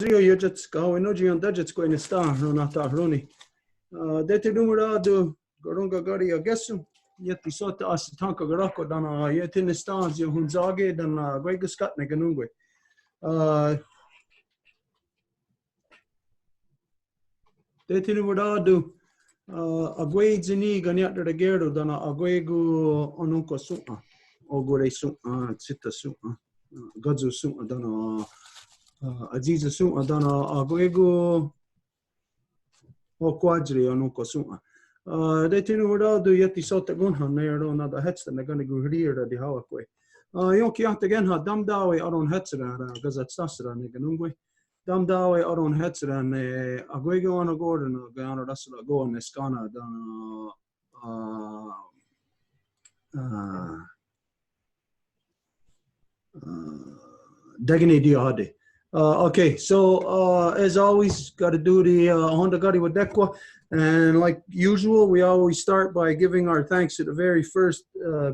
Rio yujats kawe no jion dajats ko in sta no nata roni. Dete numero do gorunga gari agesu yeti sota as tanka garako dana yeti in stans yo hunzage dana gwega skatne ganungwe. Dete numero do agwe zini ganyat de gerdo dana agwegu onunko su'a ogore su'a sita su'a godzu su'a dana Aziza su'a dana agwegu o quadri onunko su'a. De tinu wada do yeti sota gunha nero na da hetsta na gana guhrir di hawakwe. Yon kianta genha damdawe aron hetsra gazat sasra ne ganungwe. Damdawe aron hetsra ne agwegu on agordan gana rasla go ne skana dana degani diade. Okay, so as always, got to do the Honda Gari Wadekwa. And like usual, we always start by giving our thanks to the very first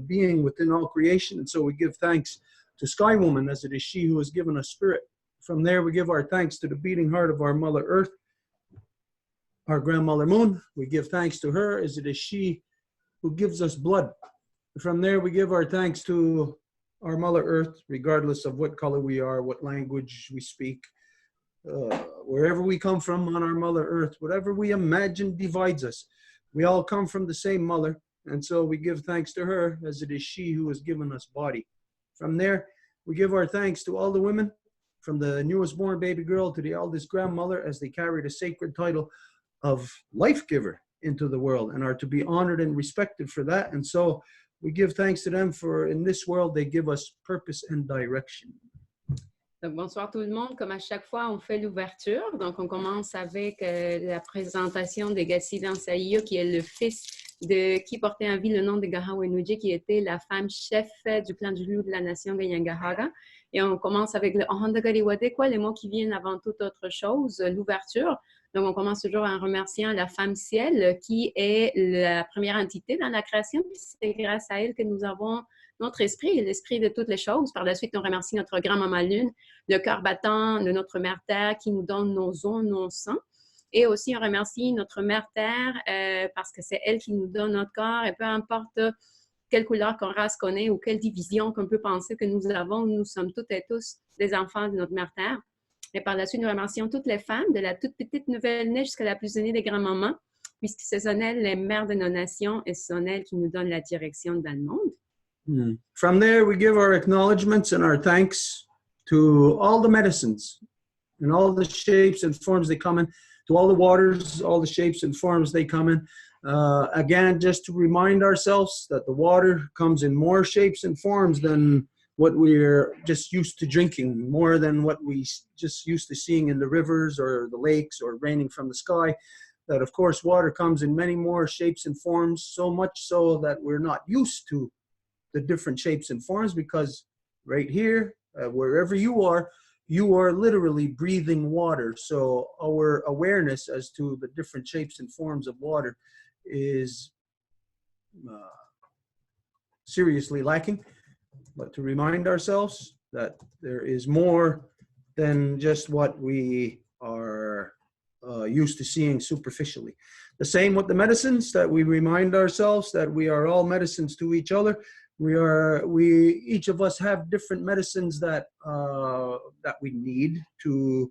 being within all creation. And so we give thanks to Sky Woman, as it is she who has given us spirit. From there, we give our thanks to the beating heart of our Mother Earth, our Grandmother Moon. We give thanks to her, as it is she who gives us blood. From there, we give our thanks to our Mother Earth, regardless of what color we are, what language we speak, wherever we come from on our Mother Earth, whatever we imagine divides us. We all come from the same mother, and so we give thanks to her, as it is she who has given us body. From there, we give our thanks to all the women, from the newest born baby girl to the eldest grandmother, as they carry the sacred title of life giver into the world and are to be honored and respected for that. And so we give thanks to them for in this world they give us purpose and direction. Donc, bonsoir tout le monde. Comme à chaque fois, on fait l'ouverture. Donc, on commence avec la présentation de Gassilan Saïo, qui est le fils de qui portait en vie le nom de Gahawenuji, qui était la femme chef du clan du loup de la nation Ganyangahara. Et on commence avec le Ohondagari Wadekwa, les mots qui viennent avant toute autre chose, l'ouverture. Donc, on commence toujours en remerciant la femme ciel, qui est la première entité dans la création. C'est grâce à elle que nous avons notre esprit, l'esprit de toutes les choses. Par la suite, on remercie notre grand-maman Lune, le cœur battant de notre mère Terre qui nous donne nos os, nos sangs. Et aussi, on remercie notre mère Terre parce que c'est elle qui nous donne notre corps. Et peu importe quelle couleur qu'on race qu'on est ou quelle division qu'on peut penser que nous avons, nous sommes toutes et tous des enfants de notre mère Terre. Et par la suite, nous remercions toutes les femmes, de la toute petite nouvelle-née jusqu'à la plus aînée des grands-mamans, puisque ce sont elles les mères de nos nations et ce sont elles qui nous donnent la direction dans le monde. From there, we give our acknowledgments and our thanks to all the medicines and all the shapes and forms they come in, to all the waters, all the shapes and forms they come in. Again, just to remind ourselves that the water comes in more shapes and forms than what we're just used to drinking, more than what we just used to seeing in the rivers or the lakes or raining from the sky. That, of course, water comes in many more shapes and forms, so much so that we're not used to the different shapes and forms, because right here, wherever you are literally breathing water. So our awareness as to the different shapes and forms of water is seriously lacking. But to remind ourselves that there is more than just what we are used to seeing superficially. The same with the medicines, that we remind ourselves that we are all medicines to each other. Each of us have different medicines that that we need to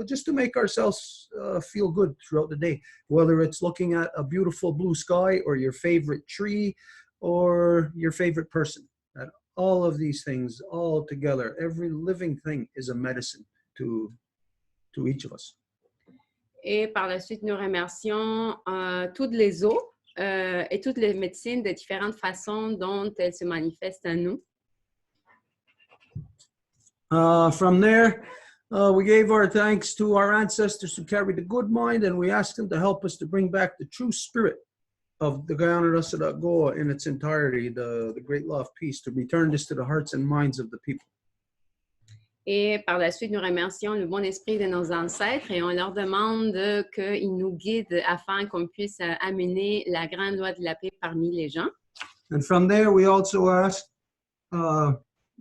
just to make ourselves feel good throughout the day, whether it's looking at a beautiful blue sky or your favorite tree or your favorite person. That all of these things all together, every living thing is a medicine to each of us. Et par la suite, nous remercions toutes les eaux et toutes les médecines de différentes façons dont elles se manifestent en nous. From there, we gave our thanks to our ancestors who carried the good mind, and we asked them to help us to bring back the true spirit of the Guyana Rasada Goa in its entirety, the great law of peace, to return this to the hearts and minds of the people. Et par la suite, nous remercions le bon esprit de nos ancêtres et on leur demande qu'ils nous guident afin qu'on puisse amener la grande loi de la paix parmi les gens. And from there, we also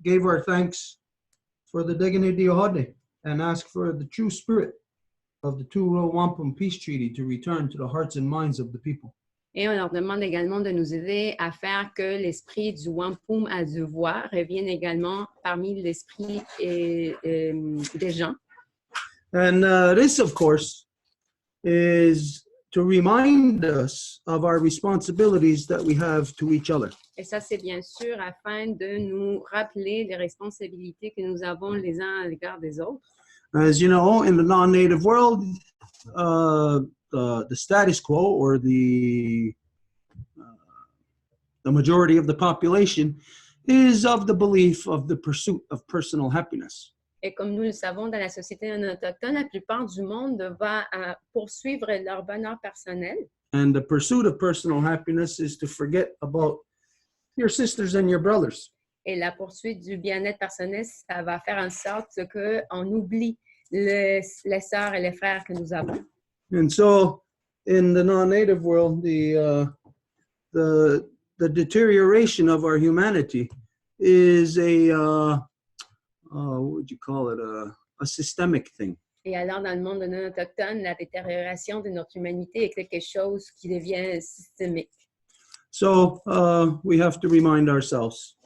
gave our thanks for the Degane Diohode, and ask for the true spirit of the two Row Wampum peace treaty to return to the hearts and minds of the people. Et on leur demande également de nous aider à faire que l'esprit du Wampum à deux voix revienne également parmi l'esprit des gens. And this, of course, is to remind us of our responsibilities that we have to each other. Et ça, c'est bien sûr afin de nous rappeler les responsabilités que nous avons les uns à l'égard des autres. As you know, in the non-native world, the status quo, or the majority of the population, is of the belief of the pursuit of personal happiness. Et comme nous le savons, dans la société non autochtone, la plupart du monde va poursuivre leur bonheur personnel. And the pursuit of personal happiness is to forget about your sisters and your brothers. Et la poursuite du bien-être personnel, ça va faire en sorte qu'on oublie les sœurs et les frères que nous avons. And so, in the non-native world, the deterioration of our humanity is what would you call it? A systemic thing. Et alors, dans le monde non autochtone, la détérioration de notre humanité est quelque chose qui devient systémique. So we have to remind ourselves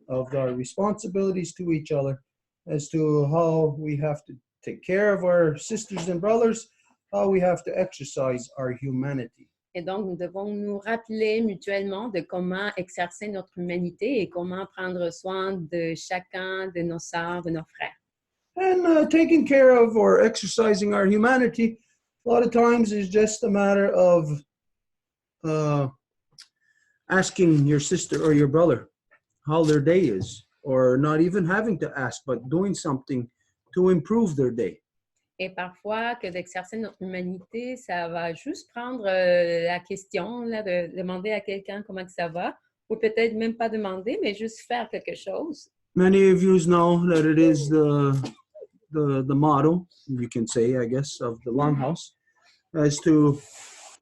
of our responsibilities to each other as to how we have to take care of our sisters and brothers, how we have to exercise our humanity. Et donc, nous devons nous rappeler mutuellement de comment exercer notre humanité et comment prendre soin de chacun de nos sœurs, de nos frères. And taking care of or exercising our humanity, a lot of times is just a matter of asking your sister or your brother how their day is, or not even having to ask, but doing something to improve their day. Et parfois, que d'exercer notre humanité, ça va juste prendre la question, là, de demander à quelqu'un comment que ça va, ou peut-être même pas demander, mais juste faire quelque chose. Many of you know that it is the motto, you can say, I guess, of the Longhouse, as to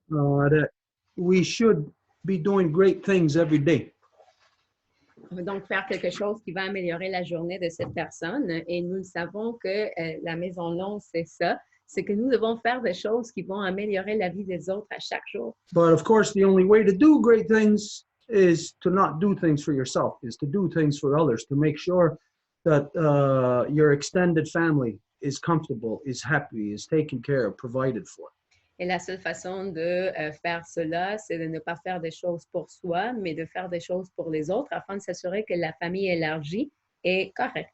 that we should be doing great things every day. On veut donc faire quelque chose qui va améliorer la journée de cette personne. Et nous savons que la Maison Longue, c'est ça. C'est que nous devons faire des choses qui vont améliorer la vie des autres à chaque jour. But of course, the only way to do great things is to not do things for yourself, is to do things for others, to make sure that your extended family is comfortable, is happy, is taken care of, provided for. Et la seule façon de faire cela, c'est de ne pas faire des choses pour soi, mais de faire des choses pour les autres afin de s'assurer que la famille élargie est correcte.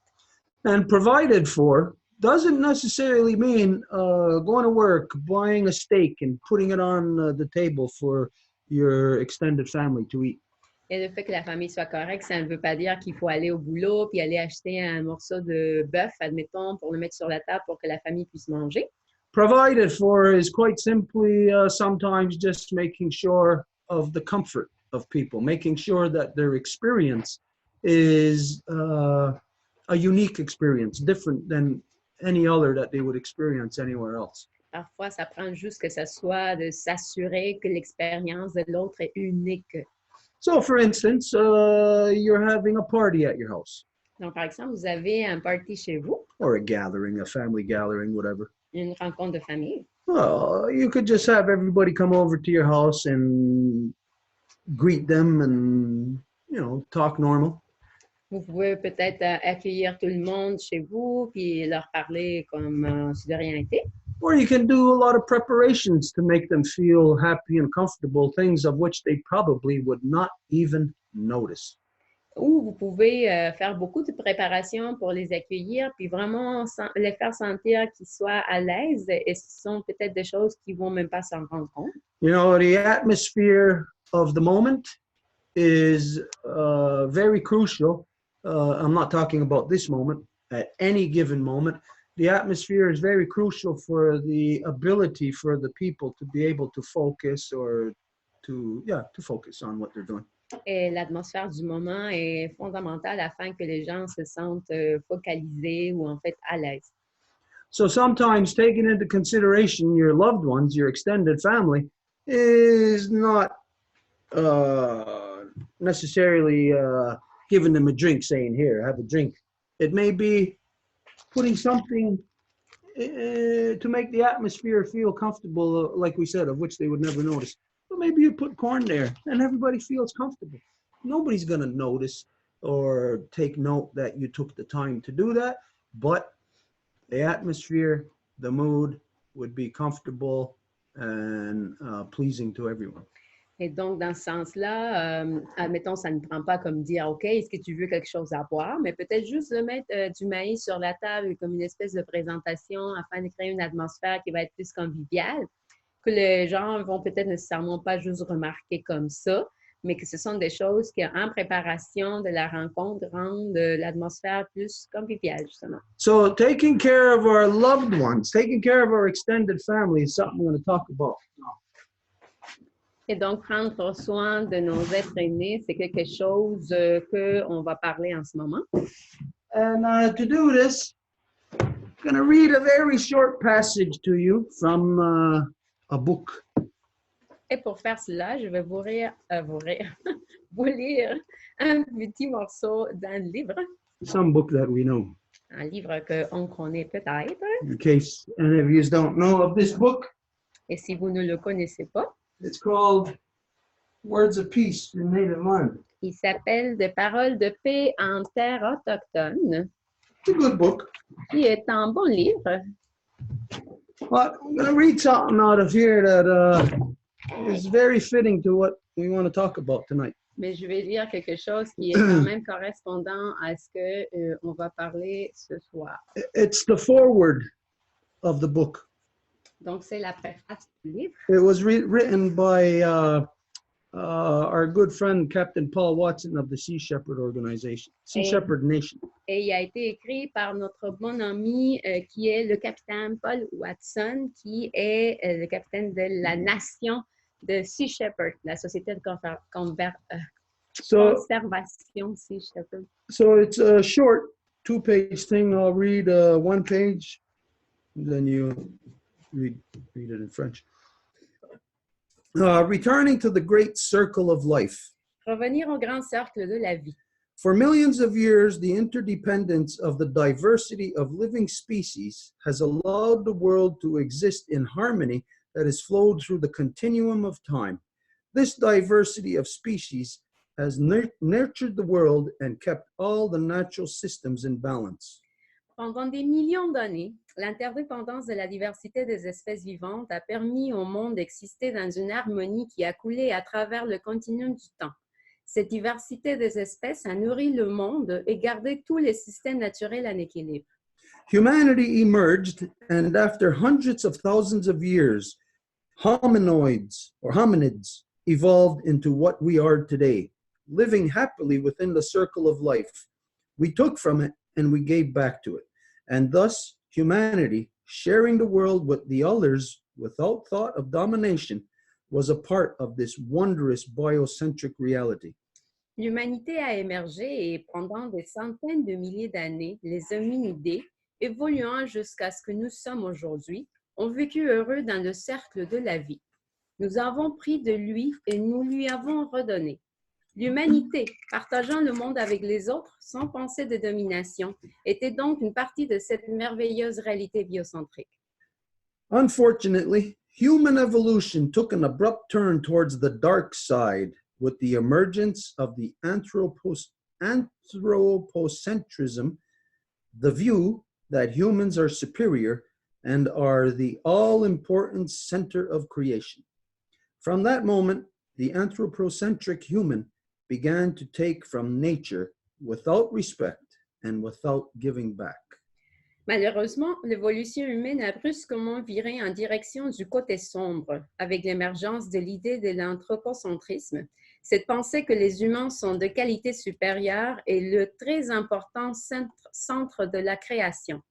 And provided for doesn't necessarily mean going to work, buying a steak and putting it on the table for your extended family to eat. Et le fait que la famille soit correcte, ça ne veut pas dire qu'il faut aller au boulot puis aller acheter un morceau de bœuf, admettons, pour le mettre sur la table pour que la famille puisse manger. Provided for is quite simply sometimes just making sure of the comfort of people, making sure that their experience is a unique experience, different than any other that they would experience anywhere else. Parfois, ça prend juste que ça soit de s'assurer que l'expérience de l'autre est unique. So, for instance, you're having a party at your house. Donc, par exemple, vous avez un party chez vous, Or a gathering, a family gathering, whatever. une rencontre de famille. Well, you could just have everybody come over to your house and greet them and, talk normal. Vous pouvez peut-être accueillir tout le monde chez vous puis leur parler comme si de rien n'était. Or you can do a lot of preparations to make them feel happy and comfortable, things of which they probably would not even notice. Ou vous pouvez faire beaucoup de préparations pour les accueillir, puis vraiment les faire sentir qu'ils soient à l'aise, et ce sont peut-être des choses qu'ils ne vont même pas s'en rendre compte. The atmosphere of the moment is very crucial. I'm not talking about this moment. At any given moment, the atmosphere is very crucial for the ability for the people to be able to focus or to focus on what they're doing. Et l'atmosphère du moment est fondamentale afin que les gens se sentent focalisés ou en fait à l'aise. So sometimes taking into consideration your loved ones, your extended family, is not necessarily giving them a drink, saying, here, have a drink. It may be putting something to make the atmosphere feel comfortable, like we said, of which they would never notice. But maybe you put corn there and everybody feels comfortable. Nobody's going to notice or take note that you took the time to do that, but the atmosphere, the mood would be comfortable and pleasing to everyone. Et donc, dans ce sens-là, admettons, ça ne prend pas comme dire, OK, est-ce que tu veux quelque chose à boire? Mais peut-être juste de mettre du maïs sur la table comme une espèce de présentation afin de créer une atmosphère qui va être plus conviviale, que les gens ne vont peut-être nécessairement pas juste remarquer comme ça, mais que ce sont des choses qui, en préparation de la rencontre, rendent l'atmosphère plus conviviale, justement. So taking care of our loved ones, taking care of our extended family is something we're going to talk about now. Et donc, prendre soin de nos êtres aînés, c'est quelque chose qu'on va parler en ce moment. And to do this, I'm going to read a very short passage to you from a book. Et pour faire cela, je vais vous lire un petit morceau d'un livre. Some book that we know. Un livre qu'on connaît peut-être. In case any of you don't know of this book, Et si vous ne le connaissez pas, it's called Words of Peace in Native Land. il s'appelle Des paroles de paix en terre autochtone, It's a good book. qui est un bon livre. But I'm going to read something out of here that is very fitting to what we want to talk about tonight. Mais je vais lire quelque chose qui est quand même correspondant à ce que on va parler ce soir. It's the foreword of the book. Donc, c'est la préface du livre. It was written by our good friend Captain Paul Watson of the Sea Shepherd Organization, Sea Shepherd Nation. Et il a été écrit par notre bon ami qui est le capitaine Paul Watson, qui est le capitaine de la nation de Sea Shepherd, la société de conservation Sea Shepherd. So it's a short 2-page thing. I'll read 1 page, then you read it in French. Returning to the great circle of life. Revenir au grand cercle de la vie. For millions of years, the interdependence of the diversity of living species has allowed the world to exist in harmony that has flowed through the continuum of time. This diversity of species has nurtured the world and kept all the natural systems in balance. Pendant des millions d'années, l'interdépendance de la diversité des espèces vivantes a permis au monde d'exister dans une harmonie qui a coulé à travers le continuum du temps. Cette diversité des espèces a nourri le monde et gardé tous les systèmes naturels en équilibre. Humanity emerged, and after hundreds of thousands of years, hominids evolved into what we are today, living happily within the circle of life. We took from it and we gave back to it. And thus, humanity, sharing the world with the others without thought of domination, was a part of this wondrous biocentric reality. L'humanité a émergé et pendant des centaines de milliers d'années, les hominidés, évoluant jusqu'à ce que nous sommes aujourd'hui, ont vécu heureux dans le cercle de la vie. Nous avons pris de lui et nous lui avons redonné. L'humanité, partageant le monde avec les autres sans pensée de domination, était donc une partie de cette merveilleuse réalité biocentrique. Unfortunately, human evolution took an abrupt turn towards the dark side with the emergence of the anthropocentrism, the view that humans are superior and are the all-important center of creation. From that moment, the anthropocentric human began to take from nature without respect and without giving back. Malheureusement, l'évolution humaine a brusquement viré en direction du côté sombre avec l'émergence de l'idée de l'anthropocentrisme, cette pensée que les humains sont de qualité supérieure et le très important centre de la création.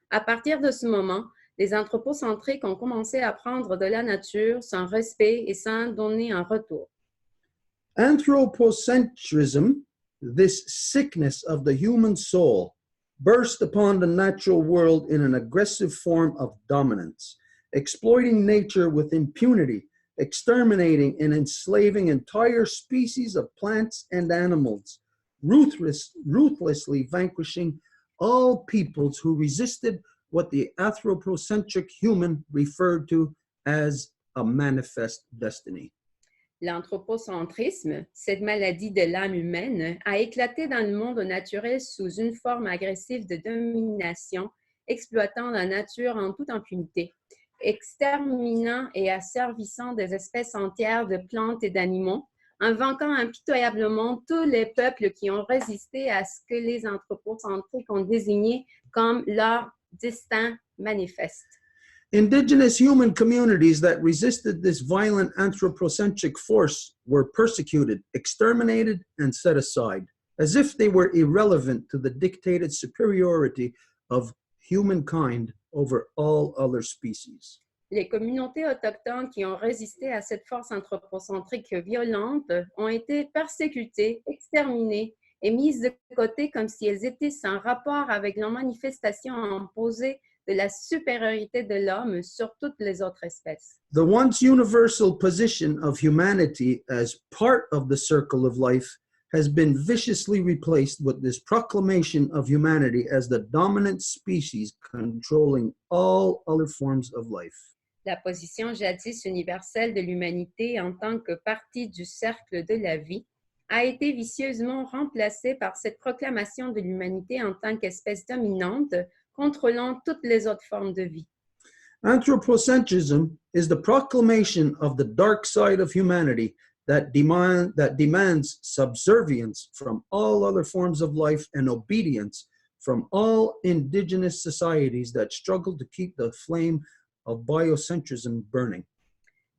À partir de ce moment, les anthropocentriques ont commencé à prendre de la nature sans respect et sans donner un retour. Anthropocentrism, this sickness of the human soul, burst upon the natural world in an aggressive form of dominance, exploiting nature with impunity, exterminating and enslaving entire species of plants and animals, ruthlessly vanquishing all peoples who resisted what the anthropocentric human referred to as a manifest destiny. L'anthropocentrisme, cette maladie de l'âme humaine, a éclaté dans le monde naturel sous une forme agressive de domination, exploitant la nature en toute impunité, exterminant et asservissant des espèces entières de plantes et d'animaux, invoquant impitoyablement tous les peuples qui ont résisté à ce que les anthropocentriques ont désigné comme leur destin manifeste. Indigenous human communities that resisted this violent anthropocentric force were persecuted, exterminated, and set aside, as if they were irrelevant to the dictated superiority of humankind over all other species. Les communautés autochtones qui ont résisté à cette force anthropocentrique violente ont été persécutées, exterminées et mises de côté comme si elles étaient sans rapport avec la manifestation imposée de la supériorité de l'homme sur toutes les autres espèces. The once universal position of humanity as part of the circle of life has been viciously replaced with this proclamation of humanity as the dominant species controlling all other forms of life. La position jadis universelle de l'humanité en tant que partie du cercle de la vie a été vicieusement remplacée par cette proclamation de l'humanité en tant qu'espèce dominante contrôlant toutes les autres formes de vie. Anthropocentrism is the proclamation of the dark side of humanity that demands subservience from all other forms of life and obedience from all indigenous societies that struggle to keep the flame of biocentrism burning.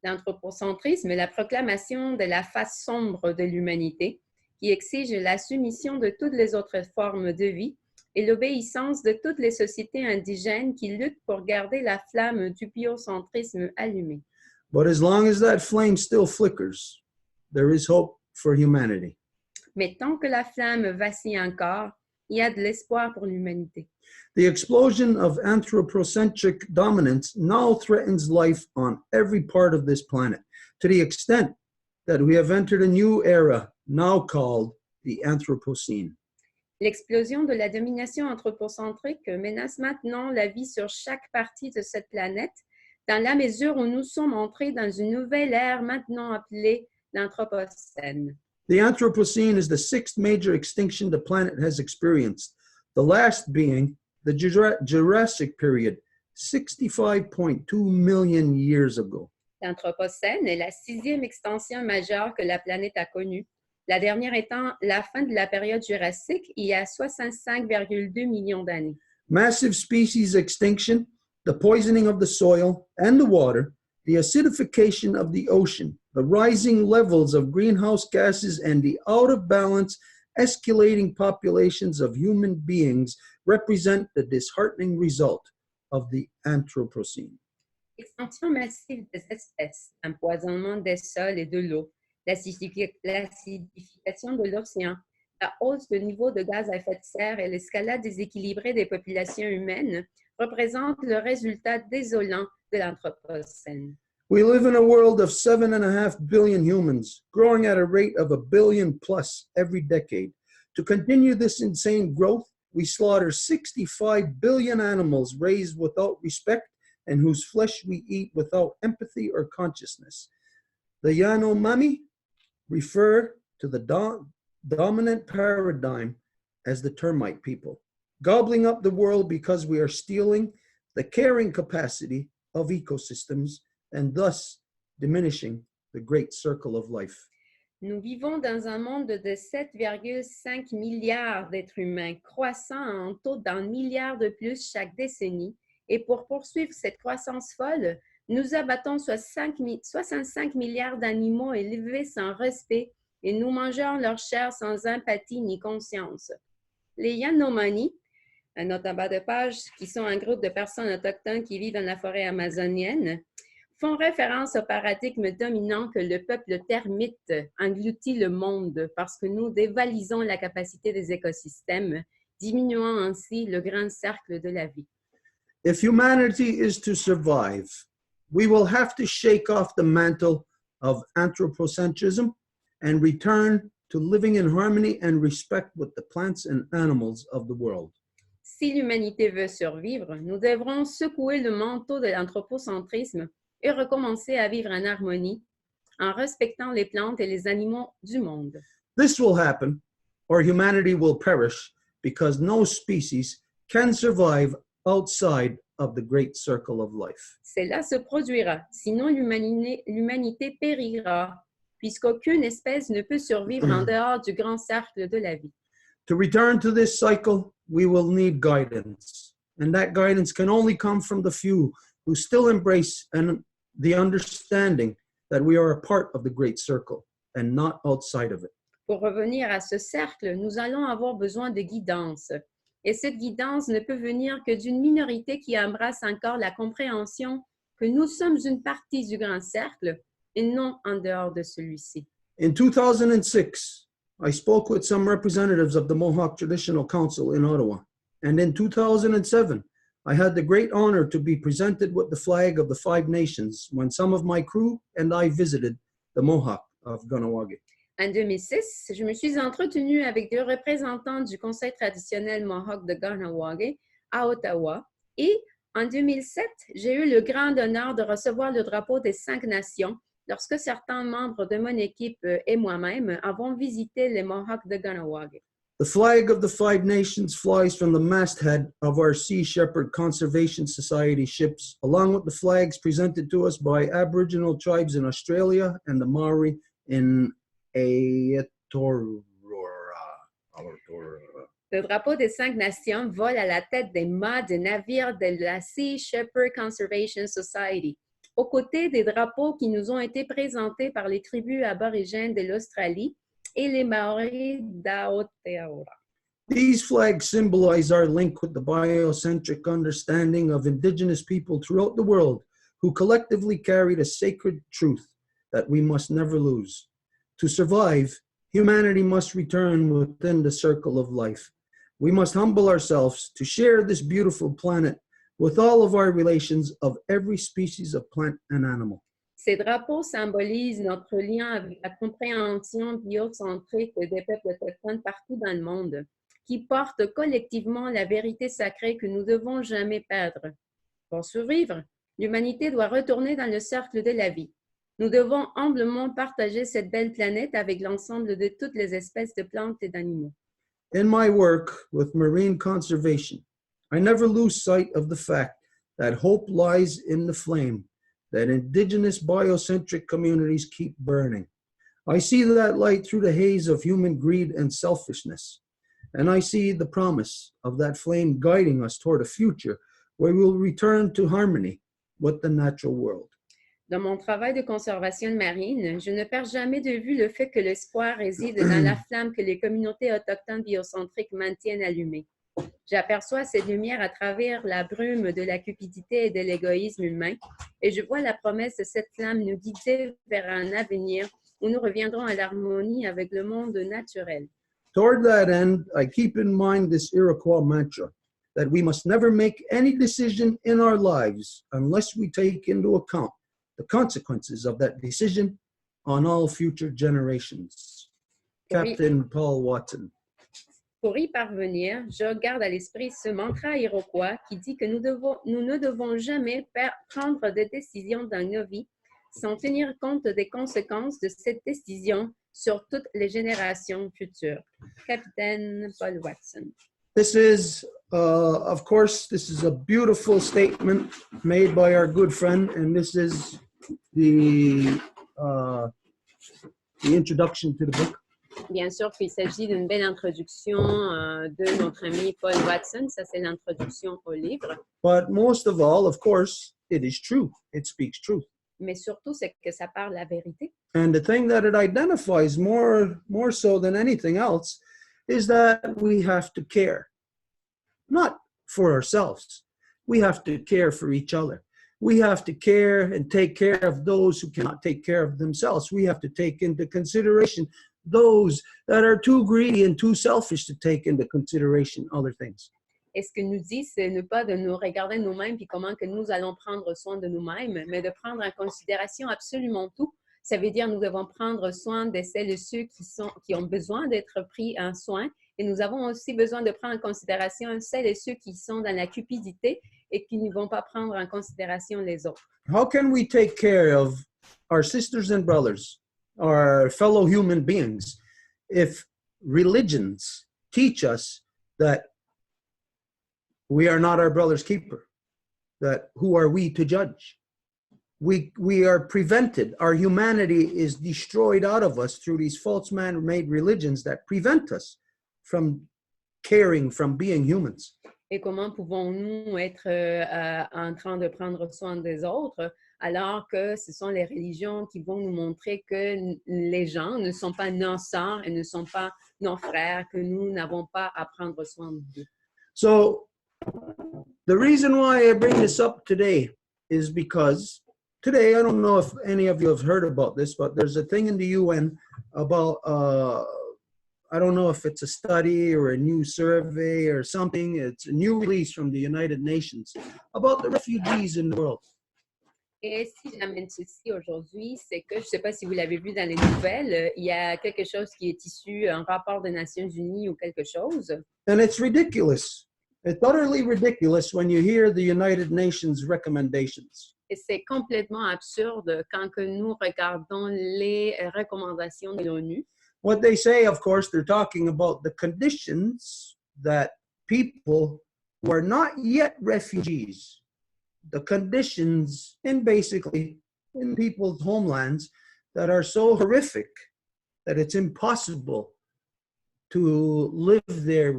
L'anthropocentrisme est la proclamation de la face sombre de l'humanité qui exige la soumission de toutes les autres formes de vie et l'obéissance de toutes les sociétés indigènes qui luttent pour garder la flamme du biocentrisme allumée. But as long as that flame still flickers, there is hope for humanity. Mais tant que la flamme vacille encore, il y a de l'espoir pour l'humanité. The explosion of anthropocentric dominance now threatens life on every part of this planet, to the extent that we have entered a new era now called the Anthropocene. L'explosion de la domination anthropocentrique menace maintenant la vie sur chaque partie de cette planète, dans la mesure où nous sommes entrés dans une nouvelle ère maintenant appelée l'Anthropocène. The Anthropocene is the sixth major extinction the planet has experienced, the last being the Jurassic period, 65.2 million years ago. L'Anthropocène est la sixième extension majeure que la planète a connue, la dernière étant la fin de la période jurassique il y a 65,2 millions d'années. Massive species extinction, the poisoning of the soil and the water, the acidification of the ocean, the rising levels of greenhouse gases, and the out of balance, escalating populations of human beings represent the disheartening result of the Anthropocene. Extinction massive des espèces, empoisonnement des sols et de l'eau, l'acidification de l'océan, la hausse du niveau de gaz à effet de serre et l'escalade déséquilibrée des populations humaines représentent le résultat désolant de l'Anthropocène. We live in a world of 7.5 billion humans, growing at a rate of 1 billion plus every decade. To continue this insane growth, we slaughter 65 billion animals raised without respect and whose flesh we eat without empathy or consciousness. The Yanomami refer to the dominant paradigm as the termite people, gobbling up the world because we are stealing the carrying capacity of ecosystems and thus diminishing the great circle of life. Nous vivons dans un monde de 7,5 milliards d'êtres humains, croissant en taux d'un milliard de plus chaque décennie. Et pour poursuivre cette croissance folle, nous abattons 65 milliards d'animaux élevés sans respect et nous mangeons leur chair sans empathie ni conscience. Les Yanomami, un autre en bas de page, qui sont un groupe de personnes autochtones qui vivent dans la forêt amazonienne, font référence au paradigme dominant que le peuple termite engloutit le monde parce que nous dévalisons la capacité des écosystèmes, diminuant ainsi le grand cercle de la vie. If humanity is to survive, we will have to shake off the mantle of anthropocentrism and return to living in harmony and respect with the plants and animals of the world. Si l'humanité veut survivre, nous devrons secouer le manteau de l'anthropocentrisme et recommencer à vivre en harmonie en respectant les plantes et les animaux du monde. This will happen, or humanity will perish, because no species can survive outside of the great circle of life. Cela se produira, sinon l'humanité périra, puisqu'aucune espèce ne peut survivre en dehors du grand cercle de la vie. To return to this cycle, we will need guidance. And that guidance can only come from the few who still embrace the understanding that we are a part of the great circle and not outside of it. Pour revenir à ce cercle, nous allons avoir besoin de guidance. Et cette guidance ne peut venir que d'une minorité qui embrasse encore la compréhension que nous sommes une partie du grand cercle et non en dehors de celui-ci. In 2006, I spoke with some representatives of the Mohawk Traditional Council in Ottawa. And in 2007, I had the great honor to be presented with the flag of the Five Nations when some of my crew and I visited the Mohawk of Kahnawake. En 2006, je me suis entretenue avec deux représentants du Conseil traditionnel Mohawk de Kahnawake à Ottawa. Et en 2007, j'ai eu le grand honneur de recevoir le drapeau des 5 nations lorsque certains membres de mon équipe et moi-même avons visité les Mohawks de Kahnawake. The flag of the Five Nations flies from the masthead of our Sea Shepherd Conservation Society ships, along with the flags presented to us by Aboriginal tribes in Australia and the Maori in Aotearoa. Le drapeau des 5 nations vole à la tête des mâts des navires de la Sea Shepherd Conservation Society, aux côtés des drapeaux qui nous ont été présentés par les tribus aborigènes de l'Australie et les Maoris d'Aotearoa. These flags symbolize our link with the biocentric understanding of Indigenous people throughout the world who collectively carried a sacred truth that we must never lose. To survive, humanity must return within the circle of life. We must humble ourselves to share this beautiful planet with all of our relations of every species of plant and animal. Ces drapeaux symbolisent notre lien avec la compréhension biocentrique des peuples autochtones partout dans le monde, qui portent collectivement la vérité sacrée que nous ne devons jamais perdre. Pour survivre, l'humanité doit retourner dans le cercle de la vie. Nous devons humblement partager cette belle planète avec l'ensemble de toutes les espèces de plantes et d'animaux. In my work with marine conservation, I never lose sight of the fact that hope lies in the flame that Indigenous biocentric communities keep burning. I see that light through the haze of human greed and selfishness, and I see the promise of that flame guiding us toward a future where we will return to harmony with the natural world. Dans mon travail de conservation marine, je ne perds jamais de vue le fait que l'espoir réside dans la flamme que les communautés autochtones biocentriques maintiennent allumée. J'aperçois cette lumière à travers la brume de la cupidité et de l'égoïsme humain, et je vois la promesse de cette flamme nous guider vers un avenir où nous reviendrons à l'harmonie avec le monde naturel. Toward that end, I keep in mind this Iroquois mantra that we must never make any decision in our lives unless we take into account the consequences of that decision on all future generations. Captain Paul Watson. Pour y parvenir, je garde à l'esprit ce mantra iroquois qui dit que nous ne devons jamais prendre de décision dans nos vies sans tenir compte des conséquences de cette décision sur toutes les générations futures. Capitaine Paul Watson. This is, of course, this is a beautiful statement made by our good friend, and this is the introduction to the book. Bien sûr qu'il s'agit d'une belle introduction de notre ami Paul Watson. Ça, c'est l'introduction au livre. But most of all, of course, it is true. It speaks truth. Mais surtout, c'est que ça parle la vérité. And the thing that it identifies more so than anything else is that we have to care. Not for ourselves. We have to care for each other. We have to care and take care of those who cannot take care of themselves. We have to take into consideration those that are too greedy and too selfish to take into consideration other things. Et ce que nous dit, c'est ne pas de nous regarder nous-mêmes puis comment que nous allons prendre soin de nous-mêmes, mais de prendre en considération absolument tout. Ça veut dire nous devons prendre soin de celles et ceux qui ont besoin d'être pris en soin Et nous avons aussi besoin de prendre en considération celles et ceux qui sont dans la cupidité et qui ne vont pas prendre en considération les autres. How can we take care of our sisters and brothers, our fellow human beings, if religions teach us that we are not our brother's keeper? That who are we to judge? We are prevented. Our humanity is destroyed out of us through these false man-made religions that prevent us from caring, from being humans. Et comment pouvons-nous être en train de prendre soin des autres alors que ce sont les religions qui vont nous montrer que les gens ne sont pas nos sœurs et ne sont pas nos frères, que nous n'avons pas à prendre soin d'eux. So the reason why I bring this up today is because today, I don't know if any of you have heard about this, but there's a thing in the UN about, I don't know if it's a study or a new survey or something. It's a new release from the United Nations about the refugees in the world. Et si j'amène ceci aujourd'hui, c'est que, je ne sais pas si vous l'avez vu dans les nouvelles, il y a quelque chose qui est issu, un rapport des Nations Unies ou quelque chose. And it's ridiculous. It's utterly ridiculous when you hear the United Nations recommendations. Et c'est complètement absurde quand que nous regardons les recommandations de l'ONU. What they say, of course, they're talking about the conditions that people who are not yet refugees, the conditions in people's homelands that are so horrific that it's impossible to live there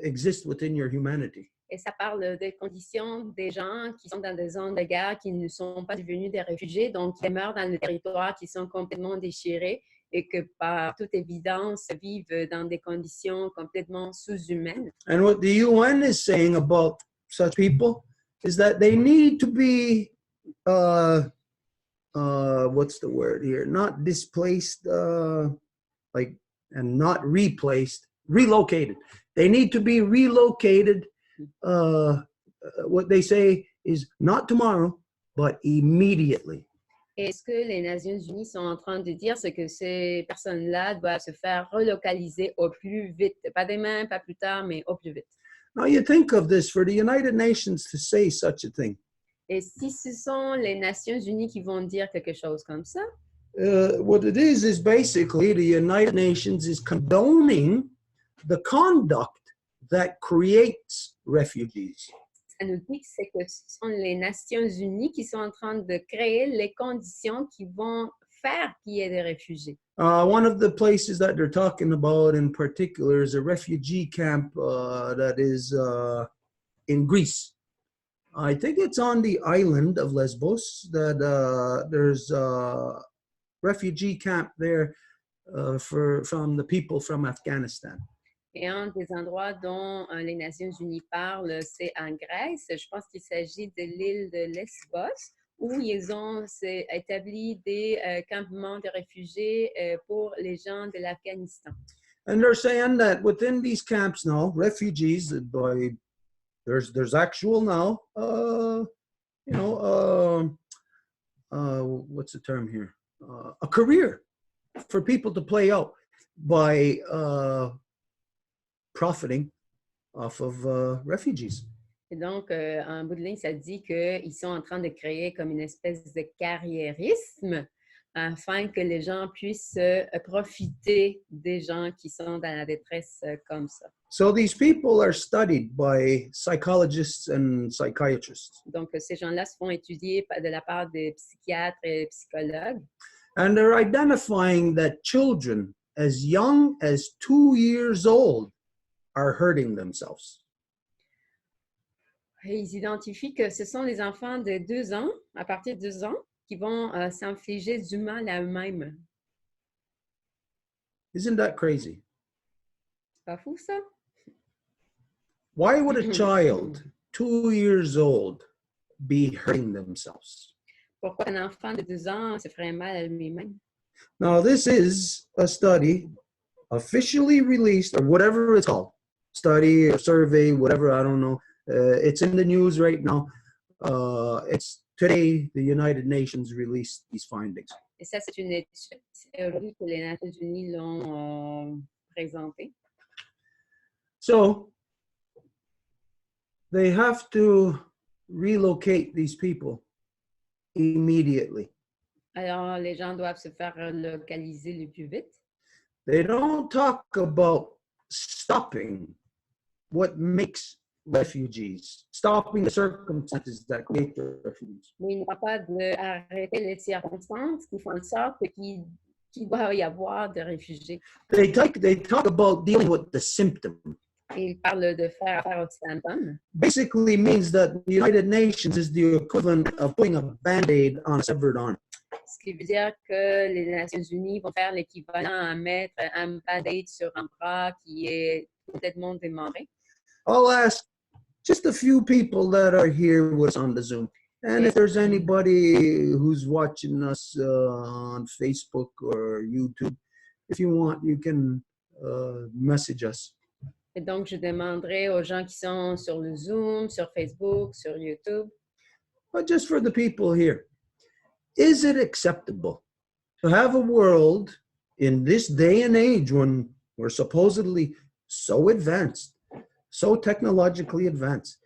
exist within your humanity. Et ça parle des conditions des gens qui sont dans des zones de guerre, qui ne sont pas devenus des réfugiés, donc qui meurent dans le territoire, qui sont complètement déchirés et que par toute évidence vivent dans des conditions complètement sous-humaines. And what the UN is saying about such people is that they need to be, what's the word here? Not displaced, and not replaced, relocated. They need to be relocated. What they say is not tomorrow, but immediately. Et ce que les Nations Unies sont en train de dire, c'est que ces personnes-là doivent se faire relocaliser au plus vite. Pas demain, pas plus tard, mais au plus vite. Now you think of this, for the United Nations to say such a thing. Et si ce sont les Nations Unies qui vont dire quelque chose comme ça, what it is basically the United Nations is condoning the conduct that creates refugees. Ça nous dit que c'est que ce sont les Nations Unies qui sont en train de créer les conditions qui vont faire qu'il y ait des réfugiés. One of the places that they're talking about in particular is a refugee camp that is in Greece. I think it's on the island of Lesbos that there's a refugee camp there from the people from Afghanistan. Et un des endroits dont les Nations Unies parlent, c'est en Grèce. Je pense qu'il s'agit de l'île de Lesbos, où ils ont établi des campements de réfugiés pour les gens de l'Afghanistan. And they're saying that within these camps now, refugees, there's actual now, what's the term here? A career for people to play out by profiting off of refugees. Et donc, en bout de ligne, ça dit qu'ils sont en train de créer comme une espèce de carriérisme afin que les gens puissent profiter des gens qui sont dans la détresse comme ça. So these people are studied by psychologists and psychiatrists. Donc, ces gens-là se font étudier de la part des psychiatres et psychologues. And they're identifying that children as young as 2 years old are hurting themselves. Et ils identifient que ce sont les enfants de 2 ans, à partir de 2 ans, qui vont s'infliger du mal à eux-mêmes. Isn't that crazy? C'est pas fou, ça? Why would a child 2 years old be hurting themselves? Pourquoi un enfant de 2 ans se ferait mal à lui-même? Now, this is a study officially released, or whatever it's called, study or survey, whatever, I don't know. It's in the news right now. It's today the United Nations released these findings. Et ça, c'est une étude. C'est aujourd'hui que les Nations Unies l'ont présenter. So they have to relocate these people immediately. Alors, les gens doivent se faire localiser le plus vite. They don't talk about stopping what makes refugees, stopping the circumstances that create the refugees. Mais il ne va pas d'arrêter les circonstances qui font en sorte qu'il doit y avoir des réfugiés. They talk about dealing with the symptom. Et il parle de faire affaire aux symptômes. Basically means that the United Nations is the equivalent of putting a Band-Aid on a severed arm. Ce qui veut dire que les Nations Unies vont faire l'équivalent à mettre un band-aid sur un bras qui est complètement démembré. I'll ask just a few people that are here with us on the Zoom. And if there's anybody who's watching us on Facebook or YouTube, if you want, you can message us. Et donc, je demanderai aux gens qui sont sur le Zoom, sur Facebook, sur YouTube. But just for the people here, is it acceptable to have a world in this day and age when we're supposedly so advanced, so technologically advanced?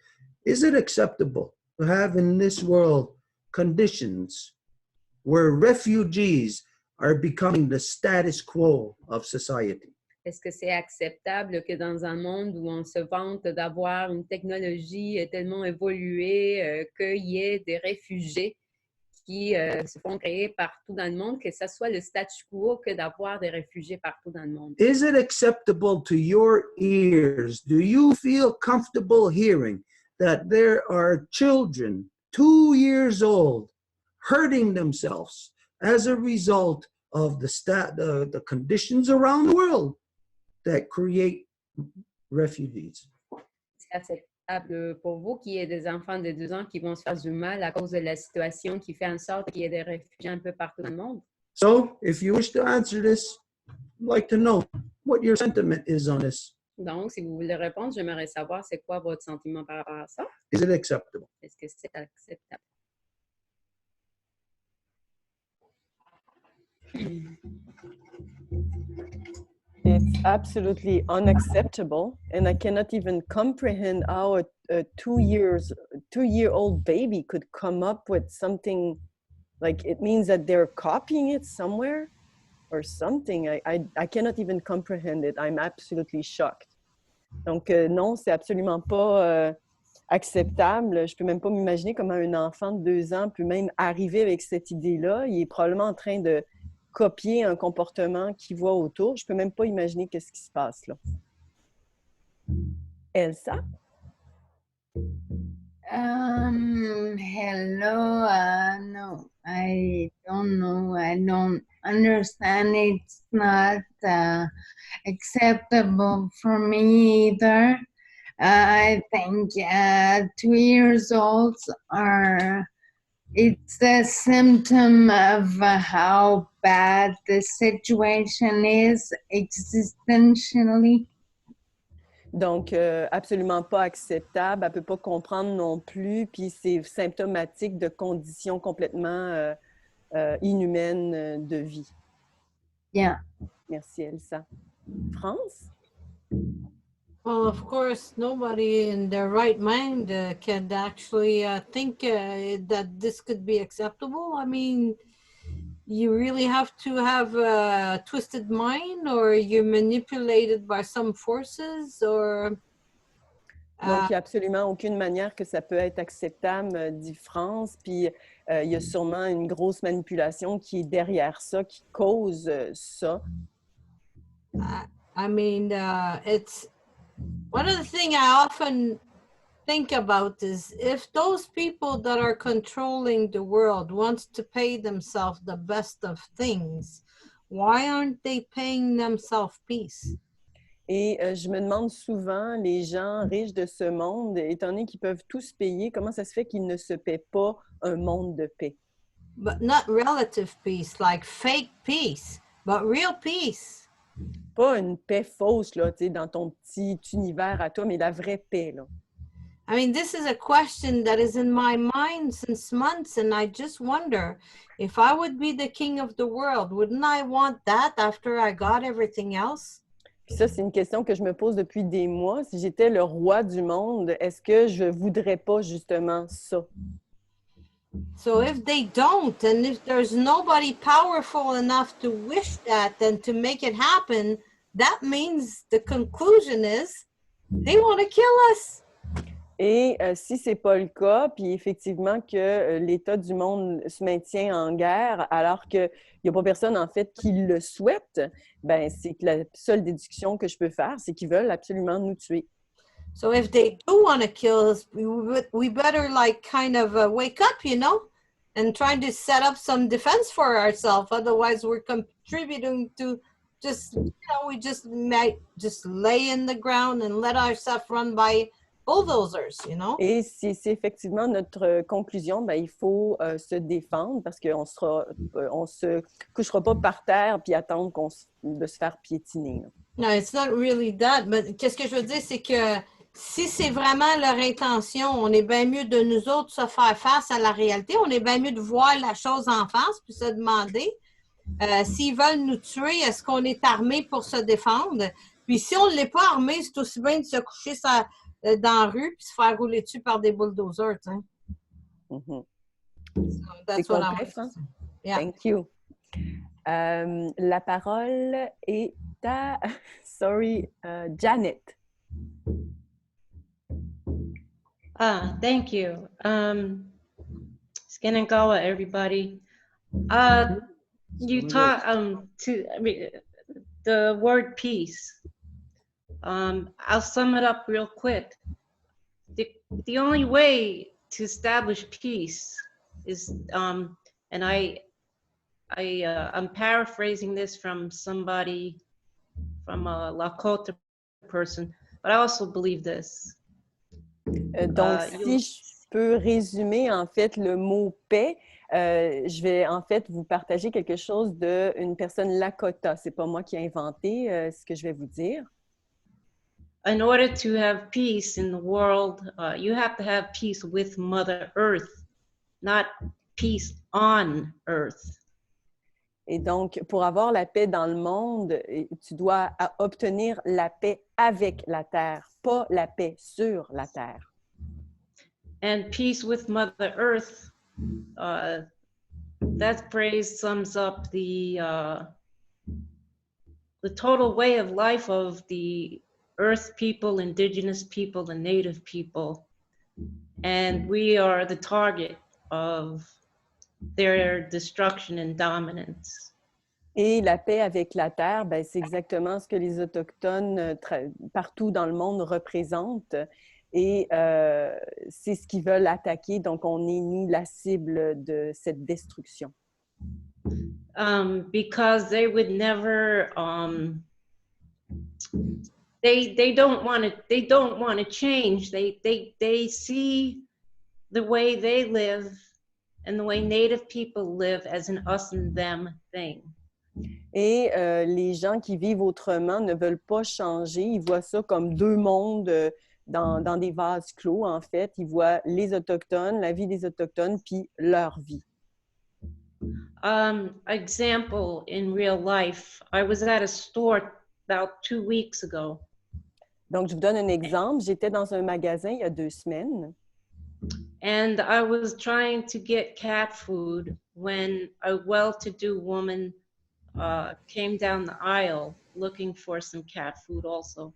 Is it acceptable to have in this world conditions where refugees are becoming the status quo of society? Est-ce que c'est acceptable que dans un monde où on se vante d'avoir une technologie tellement évoluée qu'il y ait des réfugiés qui se font créer partout dans le monde, que ce soit le statu quo que d'avoir des réfugiés partout dans le monde? Is it acceptable to your ears? Do you feel comfortable hearing that there are children 2 years old hurting themselves as a result of the conditions around the world that create refugees? C'est acceptable pour vous qu'il y ait des enfants de 2 ans qui vont se faire du mal à cause de la situation qui fait en sorte qu'il y ait des réfugiés un peu partout dans le monde? So, if you wish to answer this, I'd like to know what your sentiment is on this. Donc, si vous voulez répondre, j'aimerais savoir c'est quoi votre sentiment par rapport à ça. Is it acceptable? Est-ce que c'est acceptable? It's absolutely unacceptable, and I cannot even comprehend how a 2-year-old baby could come up with something like it means that they're copying it somewhere or something. I cannot even comprehend it. I'm absolutely shocked. Donc non, c'est absolument pas acceptable. Je peux même pas m'imaginer comment un enfant de 2 ans peut même arriver avec cette idée-là. Il est probablement en train de copier un comportement qu'il voit autour. Je peux même pas imaginer qu'est-ce qui se passe là. Elsa? Hello. No, I don't know. I don't understand. It's not acceptable for me either. I think 2 years olds are. It's a symptom of how bad the situation is existentially. Donc, absolument pas acceptable. Elle peut pas comprendre non plus. Puis c'est symptomatique de conditions complètement inhumaines de vie. Yeah. Merci, Elsa. France? Well, of course, nobody in their right mind can actually think that this could be acceptable. I mean, you really have to have a twisted mind, or you're manipulated by some forces, or... Donc, il n'y a absolument aucune manière que ça peut être acceptable, dit France. Puis, il y a sûrement une grosse manipulation qui est derrière ça, qui cause ça. I mean, it's... One of the things I often think about is if those people that are controlling the world wants to pay themselves the best of things, why aren't they paying themselves peace? Et je me demande souvent, les gens riches de ce monde, étant donné qu'ils peuvent tous payer, comment ça se fait qu'ils ne se paient pas un monde de paix? But not relative peace, like fake peace, but real peace. Pas une paix fausse, là, tu sais, dans ton petit univers à toi, mais la vraie paix, là. I mean, this is a question that is in my mind since months, and I just wonder, if I would be the king of the world, wouldn't I want that after I got everything else? Puis ça, c'est une question que je me pose depuis des mois. Si j'étais le roi du monde, est-ce que je voudrais pas justement ça? So if they don't, and if there's nobody powerful enough to wish that and to make it happen, that means the conclusion is they want to kill us. Et si c'est pas le cas, puis effectivement que l'état du monde se maintient en guerre, alors qu'il n'y a pas personne, en fait, qui le souhaite, ben c'est que la seule déduction que je peux faire, c'est qu'ils veulent absolument nous tuer. So if they do want to kill us, we better like kind of wake up, you know, and try to set up some defense for ourselves. Otherwise, we're contributing to just, you know, we just might just lay in the ground and let ourselves run by bulldozers, you know. Et si c'est effectivement notre conclusion, ben il faut se défendre parce qu'on on se couchera pas par terre puis attendre de se faire piétiner. No, it's not really that. Mais qu'est-ce que je veux dire, c'est que si c'est vraiment leur intention, on est bien mieux de nous autres se faire face à la réalité. On est bien mieux de voir la chose en face puis se demander s'ils veulent nous tuer, est-ce qu'on est armé pour se défendre? Puis si on ne l'est pas armé, c'est aussi bien de se coucher dans la rue puis se faire rouler dessus par des bulldozers. Tu sais. Mm-hmm. So that's what I want to say. Yeah. Thank you. La parole est à, Janet. Thank you. Skinagawa, everybody. You taught the word peace. I'll sum it up real quick. The only way to establish peace is, and I'm paraphrasing this from somebody, from a Lakota person, but I also believe this. Donc, si je peux résumer en fait le mot paix, je vais en fait vous partager quelque chose d'une personne Lakota. C'est pas moi qui ai inventé ce que je vais vous dire. In order to have peace in the world, you have to have peace with Mother Earth, not peace on Earth. Et donc, pour avoir la paix dans le monde, tu dois obtenir la paix avec la Terre, pas la paix sur la Terre. And peace with Mother Earth, that phrase sums up the total way of life of the Earth people, indigenous people, and native people. And we are the target of their destruction and dominance. Et la paix avec la Terre, ben, c'est exactement ce que les Autochtones partout dans le monde représentent. Et c'est ce qu'ils veulent attaquer. Donc, on est, nous, la cible de cette destruction. Because they would never, they don't want to change. They see the way they live and the way Native people live as an us and them thing. Et les gens qui vivent autrement ne veulent pas changer. Ils voient ça comme deux mondes dans des vases clos, en fait. Ils voient les Autochtones, la vie des Autochtones, puis leur vie. Example in real life, I was at a store about 2 weeks ago. Donc, je vous donne un exemple. J'étais dans un magasin il y a 2 semaines. And I was trying to get cat food when a well-to-do woman came down the aisle looking for some cat food also.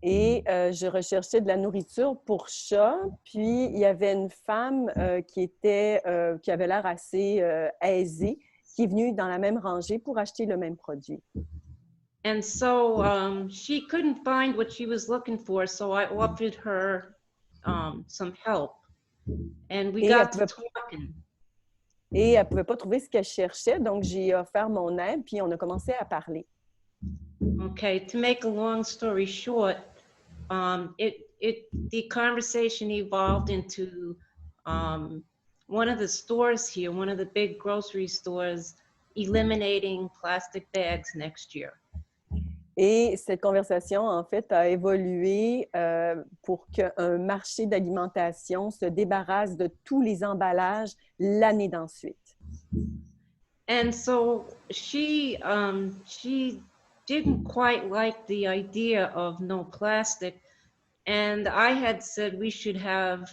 Et je recherchais de la nourriture pour chat, puis il y avait une femme qui avait l'air assez aisée, qui est venue dans la même rangée pour acheter le même produit. And so she couldn't find what she was looking for, so I offered her some help. And we got to talking. Et elle ne pouvait pas trouver ce qu'elle cherchait, donc j'ai offert mon aide, puis on a commencé à parler. Okay, to make a long story short, the conversation evolved into one of the stores here, one of the big grocery stores, eliminating plastic bags next year. Et cette conversation, en fait, a évolué pour qu'un marché d'alimentation se débarrasse de tous les emballages l'année d'ensuite. And so she didn't quite like the idea of no plastic. And I had said we should have,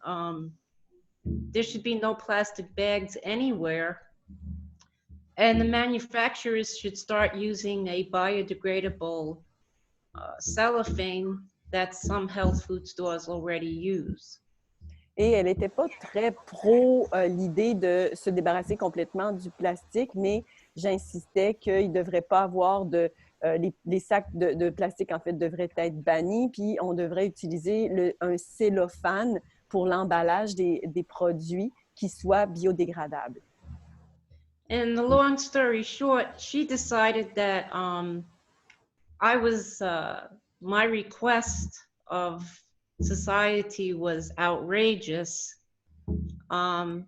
there should be no plastic bags anywhere. And the manufacturers should start using a biodegradable cellophane that some health food stores already use. Et elle n'était pas très pro l'idée de se débarrasser complètement du plastique, mais j'insistais qu'il ne devrait pas avoir les sacs de plastique, en fait, devraient être bannis, puis on devrait utiliser un cellophane pour l'emballage des produits qui soient biodégradables. And the long story short, she decided that my request of society was outrageous, and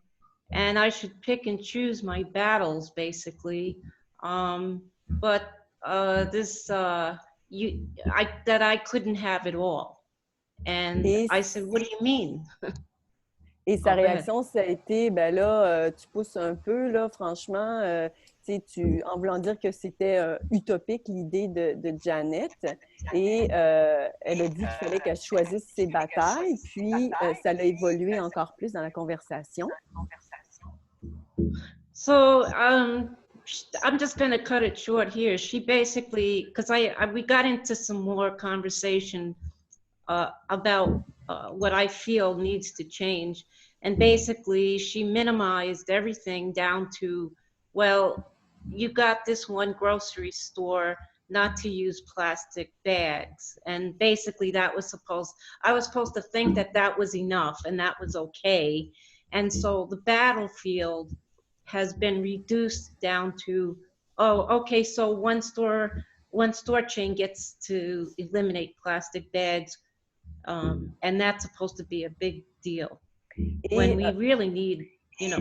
I should pick and choose my battles, basically. But that I couldn't have it all. And I said, what do you mean? Et sa réaction, ça a été, ben là, tu pousses un peu, là, franchement, en voulant dire que c'était utopique l'idée de Janet. Et elle a dit qu'il fallait qu'elle choisisse ses batailles, puis ça l'a évolué encore plus dans la conversation. So, I'm just going to cut it short here. She basically, because we got into some more conversation about what I feel needs to change. And basically, she minimized everything down to, well, you got this one grocery store not to use plastic bags. And basically, I was supposed to think that was enough and that was okay. And so the battlefield has been reduced down to, oh, okay, so one store chain gets to eliminate plastic bags. And that's supposed to be a big deal when we really need, you know.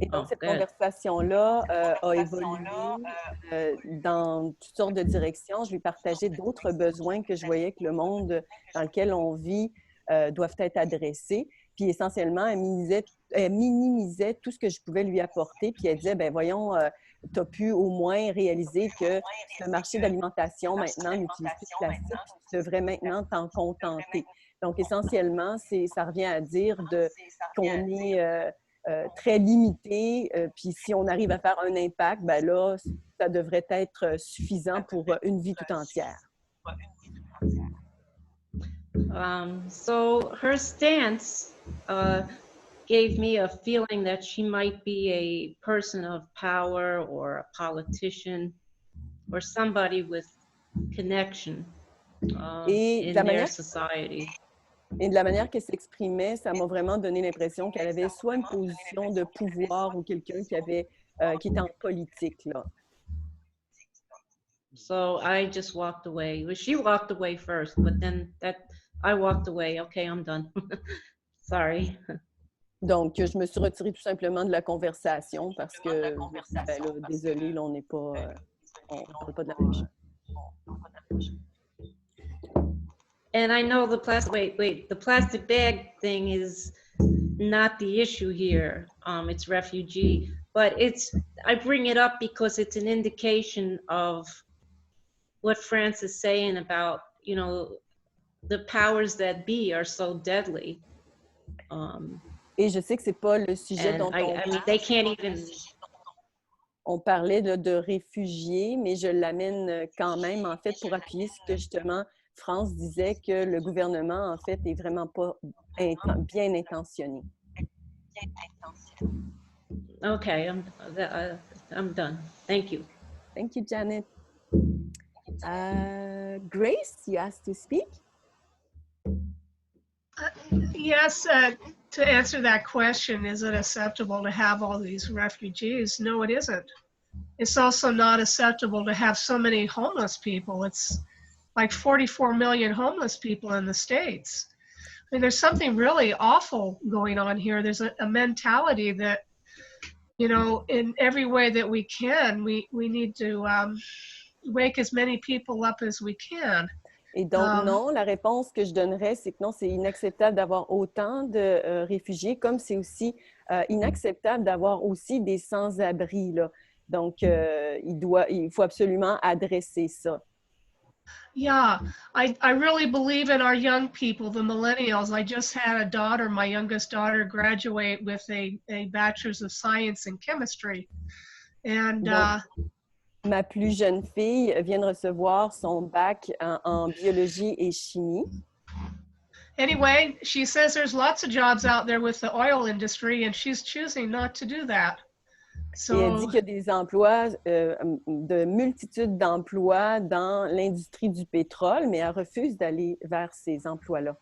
Et donc, cette conversation-là a évolué dans toutes sortes de directions. Je lui partageais d'autres besoins que je voyais que le monde dans lequel on vit doivent être adressés. Puis essentiellement, elle minimisait tout ce que je pouvais lui apporter. Puis elle disait, ben voyons, tu as pu au moins réaliser que le marché d'alimentation maintenant n'utilise plus de plastique. Tu devrais maintenant t'en contenter. Donc essentiellement, ça revient à dire qu'on est très limité. Puis si on arrive à faire un impact, ben là, ça devrait être suffisant pour une vie tout entière. So her stance gave me a feeling that she might be a person of power or a politician or somebody with connection in their society. Et de la manière qu'elle s'exprimait, ça m'a vraiment donné l'impression qu'elle avait soit une position de pouvoir ou quelqu'un qui était en politique, là. So I just walked away. Well, she walked away first, but then I walked away. Okay, I'm done. Sorry. Donc, je me suis retirée tout simplement de la conversation parce que, ben là, désolée, là, on n'est pas, on parle pas de la même chose. And I know the plastic bag thing is not the issue here. It's refugee, but I bring it up because it's an indication of what France is saying about, you know, the powers that be are so deadly. Et je sais que c'est pas le sujet dont they can't even... On parlait de réfugiés, mais je l'amène quand même, en fait, pour appuyer ce que justement France disait que le gouvernement, en fait, est vraiment pas bien intentionné. Okay, I'm done. Thank you. Thank you, Janet. Grace, you asked to speak? Yes, to answer that question, is it acceptable to have all these refugees? No, it isn't. It's also not acceptable to have so many homeless people. It's like 44 million homeless people in the States. I mean, there's something really awful going on here. There's a mentality that, you know, in every way that we can, we need to wake as many people up as we can. Et donc, non, la réponse que je donnerais, c'est que non, c'est inacceptable d'avoir autant de réfugiés, comme c'est aussi inacceptable d'avoir aussi des sans-abri, là. Donc, il faut absolument adresser ça. Yeah, I really believe in our young people, the millennials. I just had a daughter, my youngest daughter, graduate with a bachelor's of science in chemistry. And Donc, ma plus jeune fille vient de recevoir son bac en biologie et chimie. anyway, she says there's lots of jobs out there with the oil industry, and she's choosing not to do that. Et elle dit So, qu'il y a des emplois, de multitudes d'emplois dans l'industrie du pétrole, mais elle refuse d'aller vers ces emplois-là.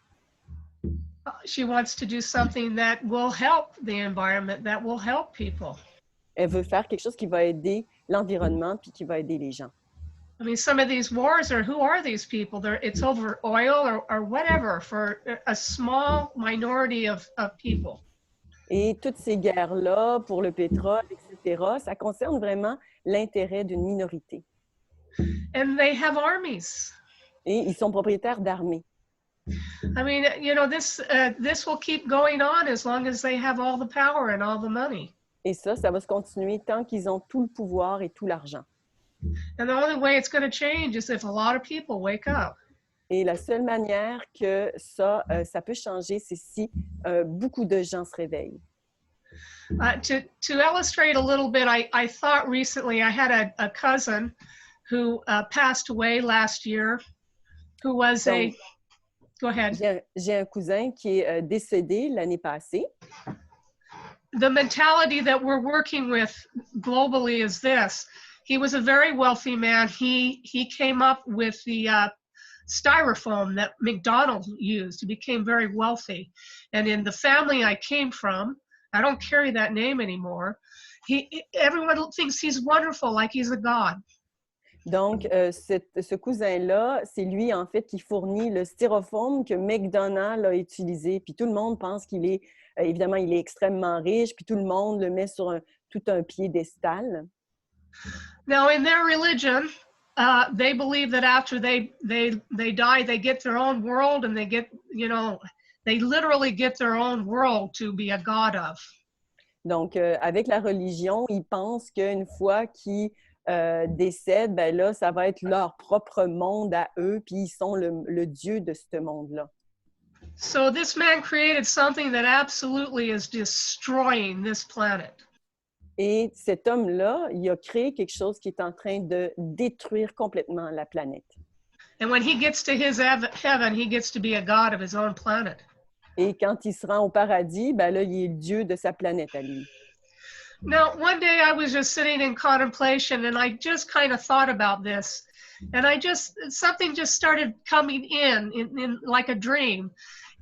she wants to do something that will help the environment, that will help people. Elle veut faire quelque chose qui va aider l'environnement puis qui va aider les gens. I mean, some of these wars are, who are these people? It's over oil or whatever for a small minority of people. Et toutes ces guerres-là pour le pétrole, etc., ça concerne vraiment l'intérêt d'une minorité. And they have armies. Et ils sont propriétaires d'armées. I mean, you know, this will keep going on as long as they have all the power and all the money. Et ça va se continuer tant qu'ils ont tout le pouvoir et tout l'argent. And the only way it's going to change is if a lot of people wake up. Et la seule manière que ça peut changer, c'est si beaucoup de gens se réveillent. To illustrate a little bit, I thought recently I had a cousin who passed away last year, who was Donc, go ahead. J'ai un cousin qui est décédé l'année passée. The mentality that we're working with globally is this. He was a very wealthy man. He came up with the styrofoam that McDonald's used. He became very wealthy. And in the family I came from, I don't carry that name anymore. Everyone thinks he's wonderful, like he's a god. Donc, ce cousin-là, c'est lui, en fait, qui fournit le styrofoam que McDonald's a utilisé. Puis tout le monde pense qu'il est, évidemment, il est extrêmement riche, puis tout le monde le met sur tout un piédestal. Now, in their religion, they believe that after they die, they get their own world, and they get, you know, they literally get their own world to be a god of. Donc, avec la religion, ils pensent qu'une fois qu'ils décèdent, ben là, ça va être leur propre monde à eux, puis ils sont le dieu de ce monde-là. So this man created something that absolutely is destroying this planet. Et cet homme-là, il a créé quelque chose qui est en train de détruire complètement la planète. And when he gets to his heaven, he gets to be a god of his own planet. Et quand il se rend au paradis, ben là, il est le dieu de sa planète à lui. Now, one day I was just sitting in contemplation, and I just kind of thought about this. And something just started coming in like a dream.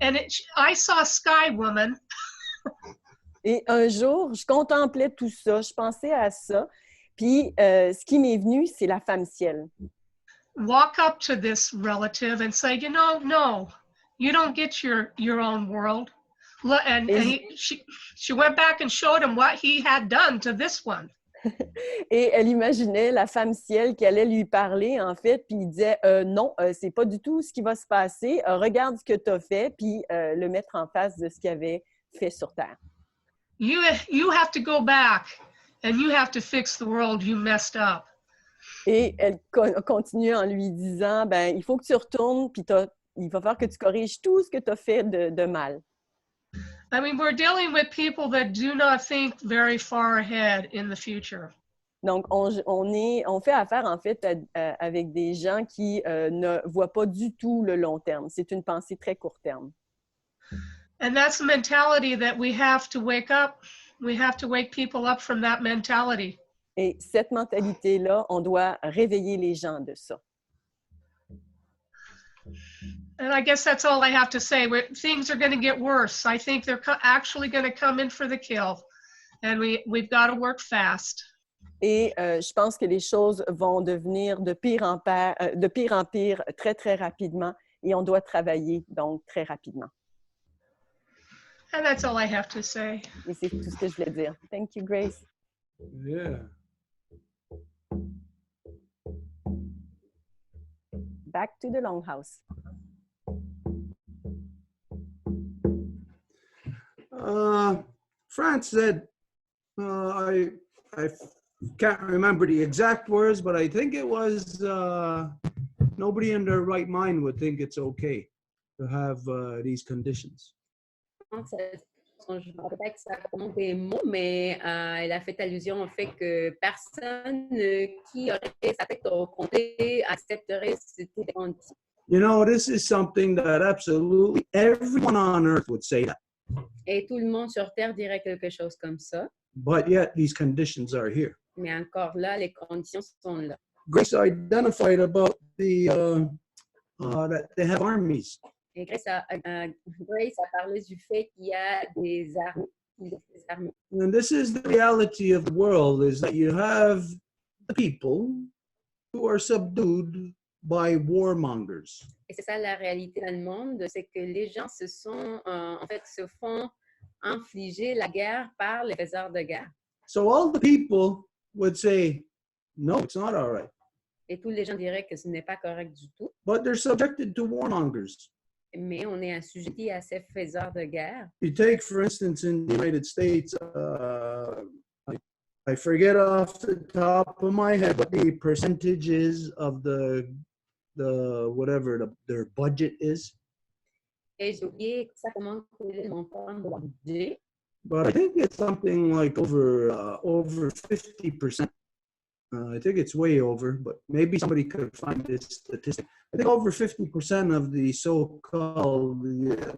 And I saw Sky Woman. Et un jour, je contemplais tout ça, je pensais à ça, puis ce qui m'est venu, c'est la femme ciel. Walk up to this relative and say, you know, no, you don't get your own world. And she went back and showed him what he had done to this one. Et elle imaginait la femme ciel qui allait lui parler, en fait, puis il disait non, c'est pas du tout ce qui va se passer. Regarde ce que tu as fait, puis le mettre en face de ce qu'il avait fait sur Terre. You have to go back and you have to fix the world you messed up. Et elle continue en lui disant, ben il faut que tu retournes, puis il va falloir que tu corriges tout ce que tu as fait de mal. I mean, we're dealing with people that do not think very far ahead in the future. Donc, on fait affaire, en fait, avec des gens qui ne voient pas du tout le long terme. C'est une pensée très court terme. And that's the mentality that we have to wake up. We have to wake people up from that mentality. Et cette mentalité-là, on doit réveiller les gens de ça. And I guess that's all I have to say. Things are going to get worse. I think they're actually going to come in for the kill. And we've got to work fast. Et je pense que les choses vont devenir de pire en pire très, très rapidement. Et on doit travailler, donc, très rapidement. And that's all I have to say. Et c'est tout ce que je voulais dire. Thank you, Grace. Yeah. Back to the Longhouse. France said, I can't remember the exact words, but I think it was nobody in their right mind would think it's okay to have these conditions. Je ne me rappelle pas exactement des mots, mais elle a fait allusion au fait que personne qui aurait sa tête au complet accepterait ces conditions. You know, this is something that absolutely everyone on earth would say that. Et tout le monde sur Terre dirait quelque chose comme ça. But yet these conditions are here. Mais encore là, les conditions sont là. Grace identified about the that they have armies. Et Grace a parlé du fait qu'il y a des armées. And this is the reality of the world, is that you have the people who are subdued by warmongers. Et c'est ça la réalité dans le monde, c'est que les gens se font infliger la guerre par les faiseurs de guerre. So all the people would say, no, it's not all right. Et tous les gens diraient que ce n'est pas correct du tout. But they're subjected to warmongers. Mais on est assujetti à ces faiseurs de guerre. You take, for instance, in the United States, I forget off the top of my head what the percentages of the whatever their budget is. Et j'ai oublié exactement quel est le montant de leur budget. But I think it's something like over 50%. I think it's way over, but maybe somebody could find this statistic. I think over 50% of the so-called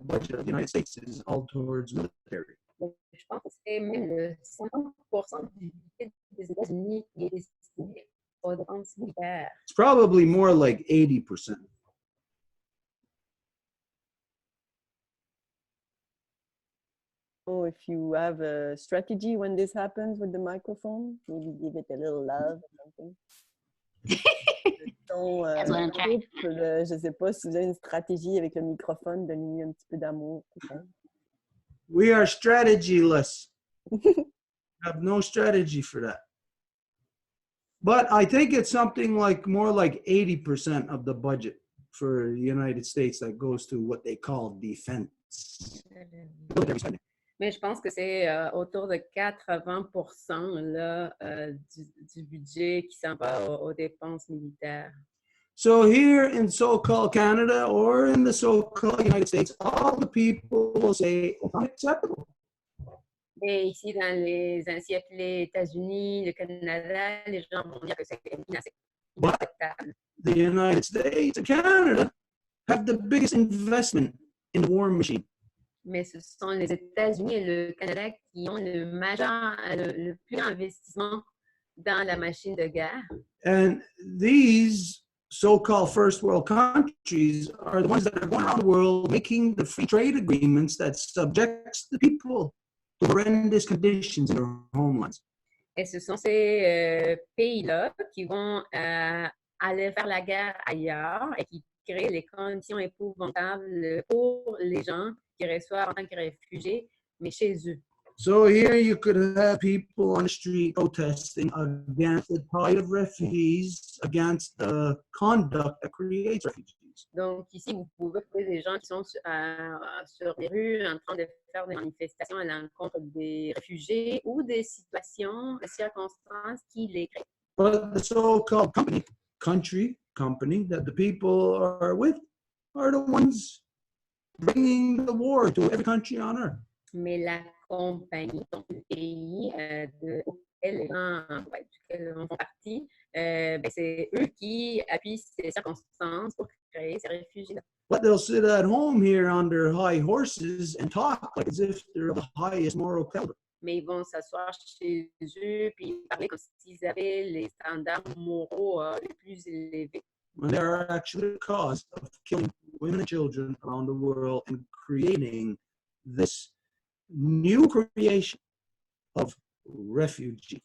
budget of the United States is all towards military. Je pense que c'est même le 50% du budget des États-Unis qui est destiné aux dépenses militaires. It's probably more like 80%. Oh, if you have a strategy when this happens with the microphone, maybe give it a little love or something. Je ne sais pas si vous avez une stratégie avec le microphone, donnez-lui un petit peu d'amour. We are strategyless. Have no strategy for that. But I think it's something like more like 80% of the budget for the United States that goes to what they call defense. Military spending. Mais je pense que c'est autour de 80% là, du budget qui s'en va aux dépenses militaires. So here in so-called Canada or in the so-called United States, all the people will say it's unacceptable. Et ici, dans les ainsi appelés États-Unis, le Canada, les gens vont dire que c'est inacceptable. The United States and Canada have the biggest investment in the war machine. Mais ce sont les États-Unis et le Canada qui ont le plus investissement dans la machine de guerre. And these so-called first world countries are the ones that are going around the world making the free trade agreements that subjects the people to horrendous conditions in their homelands. Et ce sont ces pays-là qui vont aller faire la guerre ailleurs et qui créent les conditions épouvantables pour les gens qui reçoivent en tant que réfugiés, mais chez eux. So here you could have people on the street protesting against the tide of refugees, against the conduct that creates refugees. Donc ici, vous pouvez trouver des gens qui sont sur les rues en train de faire des manifestations à l'encontre des réfugiés ou des situations, des circonstances qui les créent. But the so-called country that the people are with are the ones bringing the war to every country on earth. Mais la compagnie, donc le pays duquel les gens font partie, c'est eux qui appuient ces circonstances pour créer ces réfugiés-là. But they'll sit at home here on their high horses and talk like as if they're of the highest moral caliber. Mais ils vont s'asseoir chez eux puis parler comme s'ils avaient les standards moraux les plus élevés. When they are actually the cause of killing women and children around the world and creating this new creation of refugees.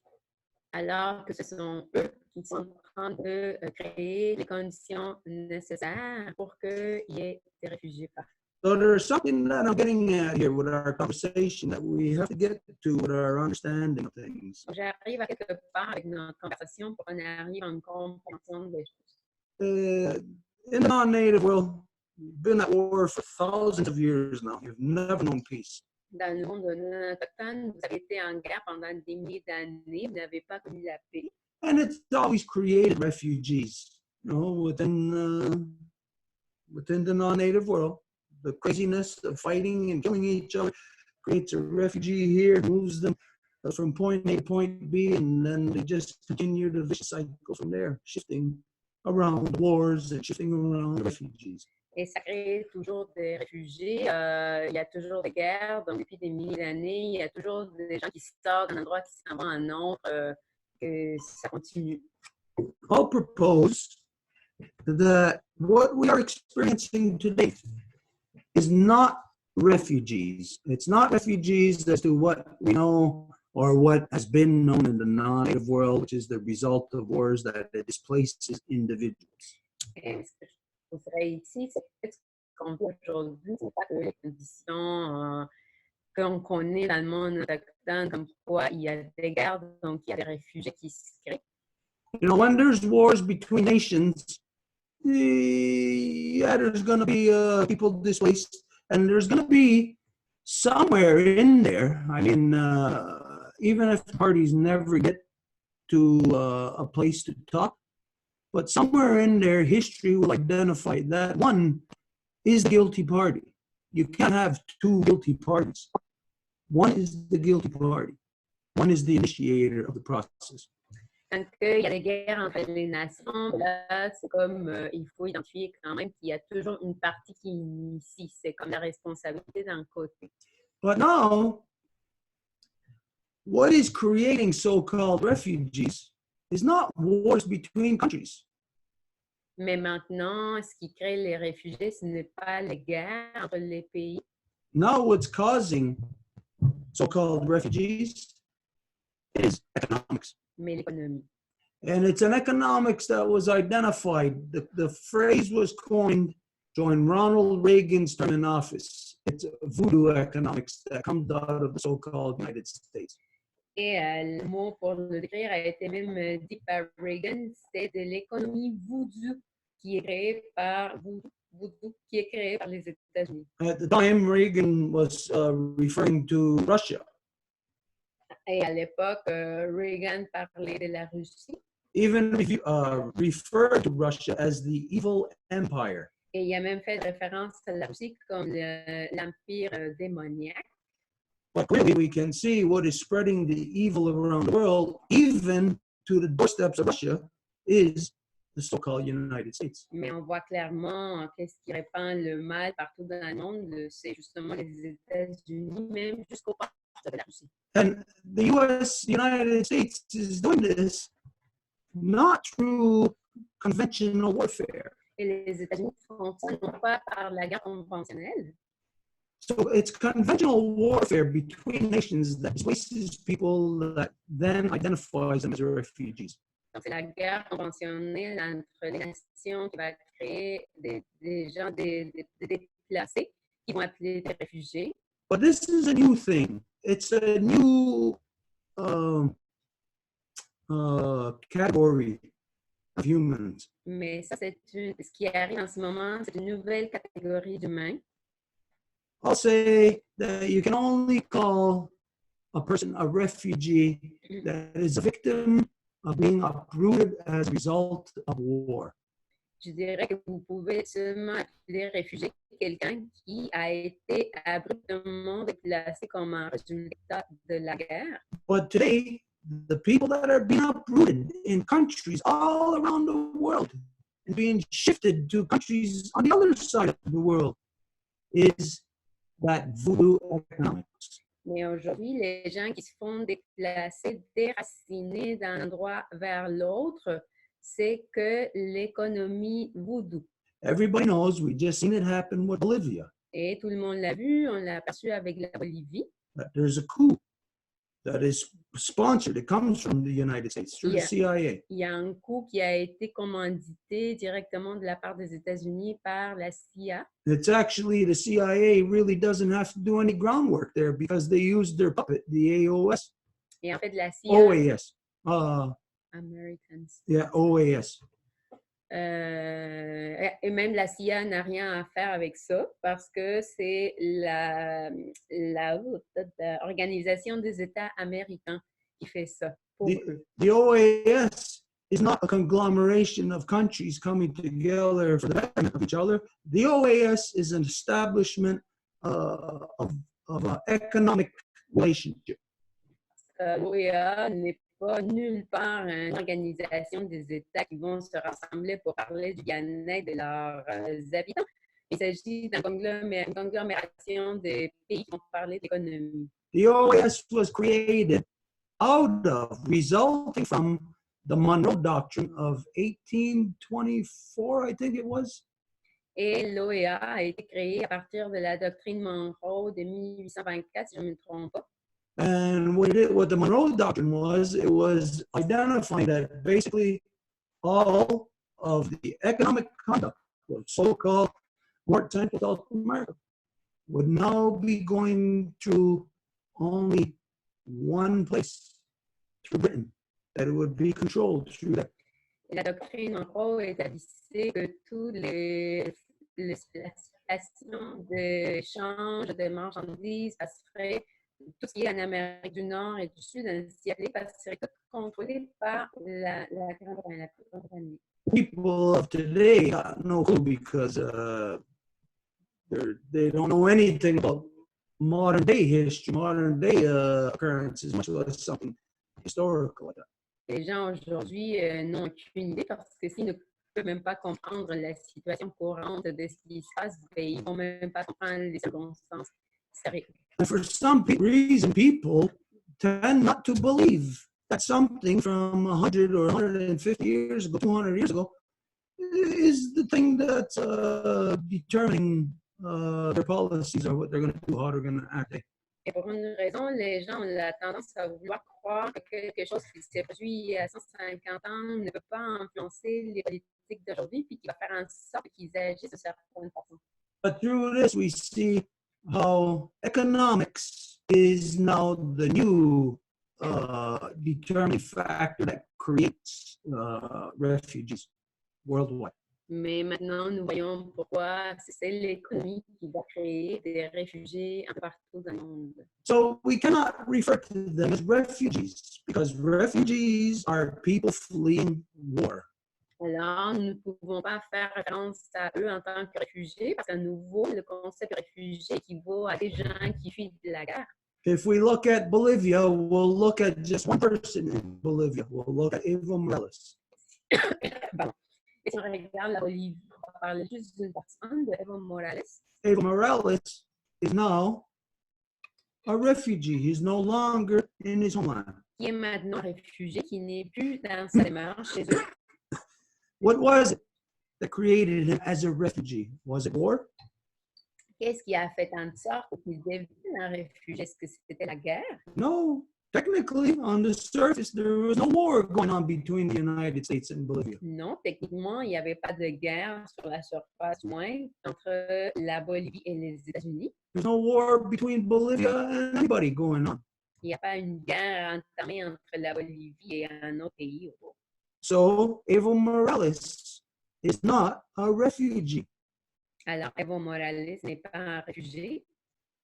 Alors que ce sont eux qui sont en train de créer les conditions nécessaires pour qu'il y ait des réfugiés partout. So there's something that I'm getting at here with our conversation that we have to get to with our understanding of things. J'arrive à quelque part avec notre conversation pour qu'on arrive à une compréhension des choses. In the non-native world, we've been at war for thousands of years now. You've never known peace. Dans le monde non autochtone, vous avez été en guerre pendant des milliers d'années, vous n'avez pas connu la paix. And it's always created refugees, within the non-native world. The craziness of fighting and killing each other creates a refugee here, moves them from point A to point B, and then they just continue the vicious cycle from there, shifting around wars and shifting around refugees. Et ça crée toujours des réfugiés, il y a toujours des guerres, donc depuis des milliers d'années, il y a toujours des gens qui sortent d'un endroit qui s'en vont à un autre, que ça continue. I'll propose that what we are experiencing today is not refugees. It's not refugees as to what we know or what has been known in the non-native world, which is the result of wars that displaces individuals. Et ce que je trouverais ici, c'est que ce qu'on voit aujourd'hui, c'est pas que les conditions qu'on connaît dans le monde autochtone, comme quoi il y a des guerres, donc il y a des réfugiés qui se créent. You know, when there's wars between nations, yeah, there's going to be people displaced, and there's going to be somewhere in there. I mean, even if parties never get to a place to talk, but somewhere in there, history will identify that one is the guilty party. You can't have two guilty parties. One is the guilty party. One is the initiator of the process. Quand il y a des guerres entre les nations, là, c'est comme il faut identifier quand même qu'il y a toujours une partie qui initie. C'est comme la responsabilité d'un côté. But now, what is creating so-called refugees is not wars between countries. Mais maintenant, ce qui crée les réfugiés, ce n'est pas les guerres entre les pays. Now what's causing so-called refugees is economics. Mais l'économie. And it's an economics that was identified. The phrase was coined during Ronald Reagan's term in office. It's voodoo economics that comes out of the so-called United States. Et le mot pour le décrire a été même dit par Reagan, c'est de l'économie voodoo qui est créée par les États-Unis. At the time, Reagan was referring to Russia. Et à l'époque, Reagan parlait de la Russie. Even if you refer to Russia as the evil empire. Et il a même fait référence à la Russie comme l'empire démoniaque. But clearly we can see what is spreading the evil around the world, even to the doorsteps of Russia, is the so-called United States. Mais on voit clairement qu'est-ce qui répand le mal partout dans le monde, c'est justement les États-Unis, même jusqu'aux portes de la Russie. And the United States is doing this not through conventional warfare. Et les États-Unis font ça non pas par la guerre conventionnelle. So it's conventional warfare between nations that displaces people that then identifies them as refugees. Donc, c'est la guerre conventionnelle entre les nations qui va créer des gens déplacés qui vont appeler des réfugiés. But this is a new thing. It's a new category of humans. Mais ça, ce qui arrive en ce moment, c'est une nouvelle catégorie d'humains. I'll say that you can only call a person a refugee that is a victim of being uprooted as a result of war. Je dirais que vous pouvez seulement appeler réfugié quelqu'un qui a été abruptement déplacé comme un résultat de la guerre. But today, the people that are being uprooted in countries all around the world and being shifted to countries on the other side of the world is that voodoo economics. Mais aujourd'hui, les gens qui se font déplacer, déracinés d'un endroit vers l'autre, c'est que l'économie voodoo. Everybody knows, we just seen it happen with Bolivia. Et tout le monde l'a vu, on l'a aperçu avec la Bolivie. That there's a coup that is sponsored. It comes from the United States through the CIA. Il y a un coup qui a été commandité directement de la part des États-Unis par la CIA. It's actually the CIA really doesn't have to do any groundwork there because they use their puppet, the AOS. Et en fait, la CIA... OAS. Americans. Yeah, OAS. Et même la CIA n'a rien à faire avec ça parce que c'est la Organisation des États américains qui fait ça pour eux. The OAS is not a conglomeration of countries coming together for the betterment of each other. The OAS is an establishment of an economic relationship. L'OEA n'est pas nulle part une organisation des États qui vont se rassembler pour parler du bien-être de leurs habitants. Il s'agit d'une conglomération de pays qui vont parler d'économie. The OAS was created resulting from the Monroe Doctrine of 1824, I think it was. Et l'OEA a été créée à partir de la doctrine Monroe de 1824, si je ne me trompe pas. And what the Monroe Doctrine was, it was identifying that basically all of the economic conduct of so-called North Central South America would now be going through only one place, through Britain, that it would be controlled through that. La doctrine Monroe établissait que toutes les situations d'échange de marchandises passeraient, tout ce qui est en Amérique du Nord et du Sud, ainsi appelé, serait tout contrôlé par la Grande-Bretagne. People of today got no clue because they don't know anything about modern day history, modern day occurrences, much less something historical like that. Les gens aujourd'hui n'ont aucune idée parce que s'ils ne peuvent même pas comprendre la situation courante de ce qui se passe, ils ne vont même pas comprendre les circonstances historiques. And for some reason, people tend not to believe that something from 100 or 150 years ago, 200 years ago, is the thing that's determining their policies or what they're going to do, how they're going to act. Et pour une raison, les gens ont la tendance à vouloir croire que quelque chose qui s'est produit il y a 150 ans ne peut pas influencer les politiques d'aujourd'hui, puis qui va faire en sorte qu'ils agissent de certaine façon. But through this, we see how economics is now the new determining factor that creates refugees worldwide. Mais maintenant, nous voyons pourquoi c'est l'économie qui va créer des réfugiés un peu partout dans le monde. So we cannot refer to them as refugees because refugees are people fleeing war. Alors, nous ne pouvons pas faire référence à eux en tant que réfugiés parce qu'à nouveau, le concept de réfugié équivaut à des gens qui fuient de la guerre. If we look at Bolivia, we'll look at just one person in Bolivia. We'll look at Evo Morales. Et si on regarde la Bolivie, on va parler juste d'une personne, de Evo Morales. Evo Morales is now a refugee. He's no longer in his homeland. Qui est maintenant réfugié, qui n'est plus dans sa démarche chez eux. What was it that created him as a refugee? Was it war? Qu'est-ce qui a fait en sorte qu'il devienne un réfugié? Est-ce que c'était la guerre? No. Technically, on the surface, there was no war going on between the United States and Bolivia. Non, techniquement, il n'y avait pas de guerre sur la surface, moins entre la Bolivie et les États-Unis. There's no war between Bolivia and anybody going on. Il n'y a pas une guerre entamée entre la Bolivie et un autre pays. So Evo Morales is not a refugee. Alors, Evo Morales n'est pas un réfugié.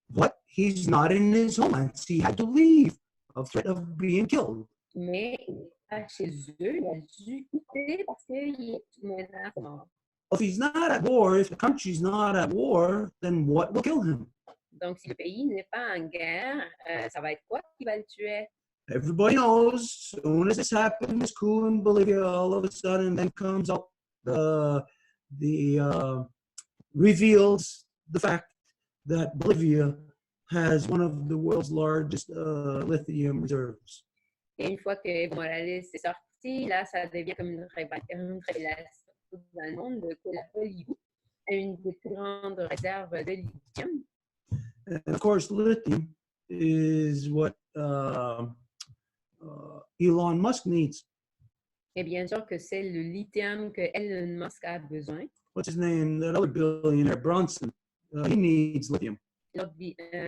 But he's not in his homeland. He had to leave of threat of being killed. Mais il n'est pas chez eux, il a dû quitter parce qu'il est sous menace de mort. If he's not at war, if the country's not at war, then what will kill him? Donc, si le pays n'est pas en guerre, ça va être quoi qui va le tuer? Everybody knows, as soon as this happened, this coup in Bolivia, all of a sudden then comes up reveals the fact that Bolivia has one of the world's largest lithium reserves. Et une fois que Evo Morales est sorti, là, ça devient comme une révélation dans le monde que la Bolivie a une des plus grandes réserves de lithium. And of course, lithium is what Elon Musk needs. Et bien sûr que c'est le lithium que Elon Musk a besoin. What's his name? That other billionaire, Bronson. He needs lithium. L'autre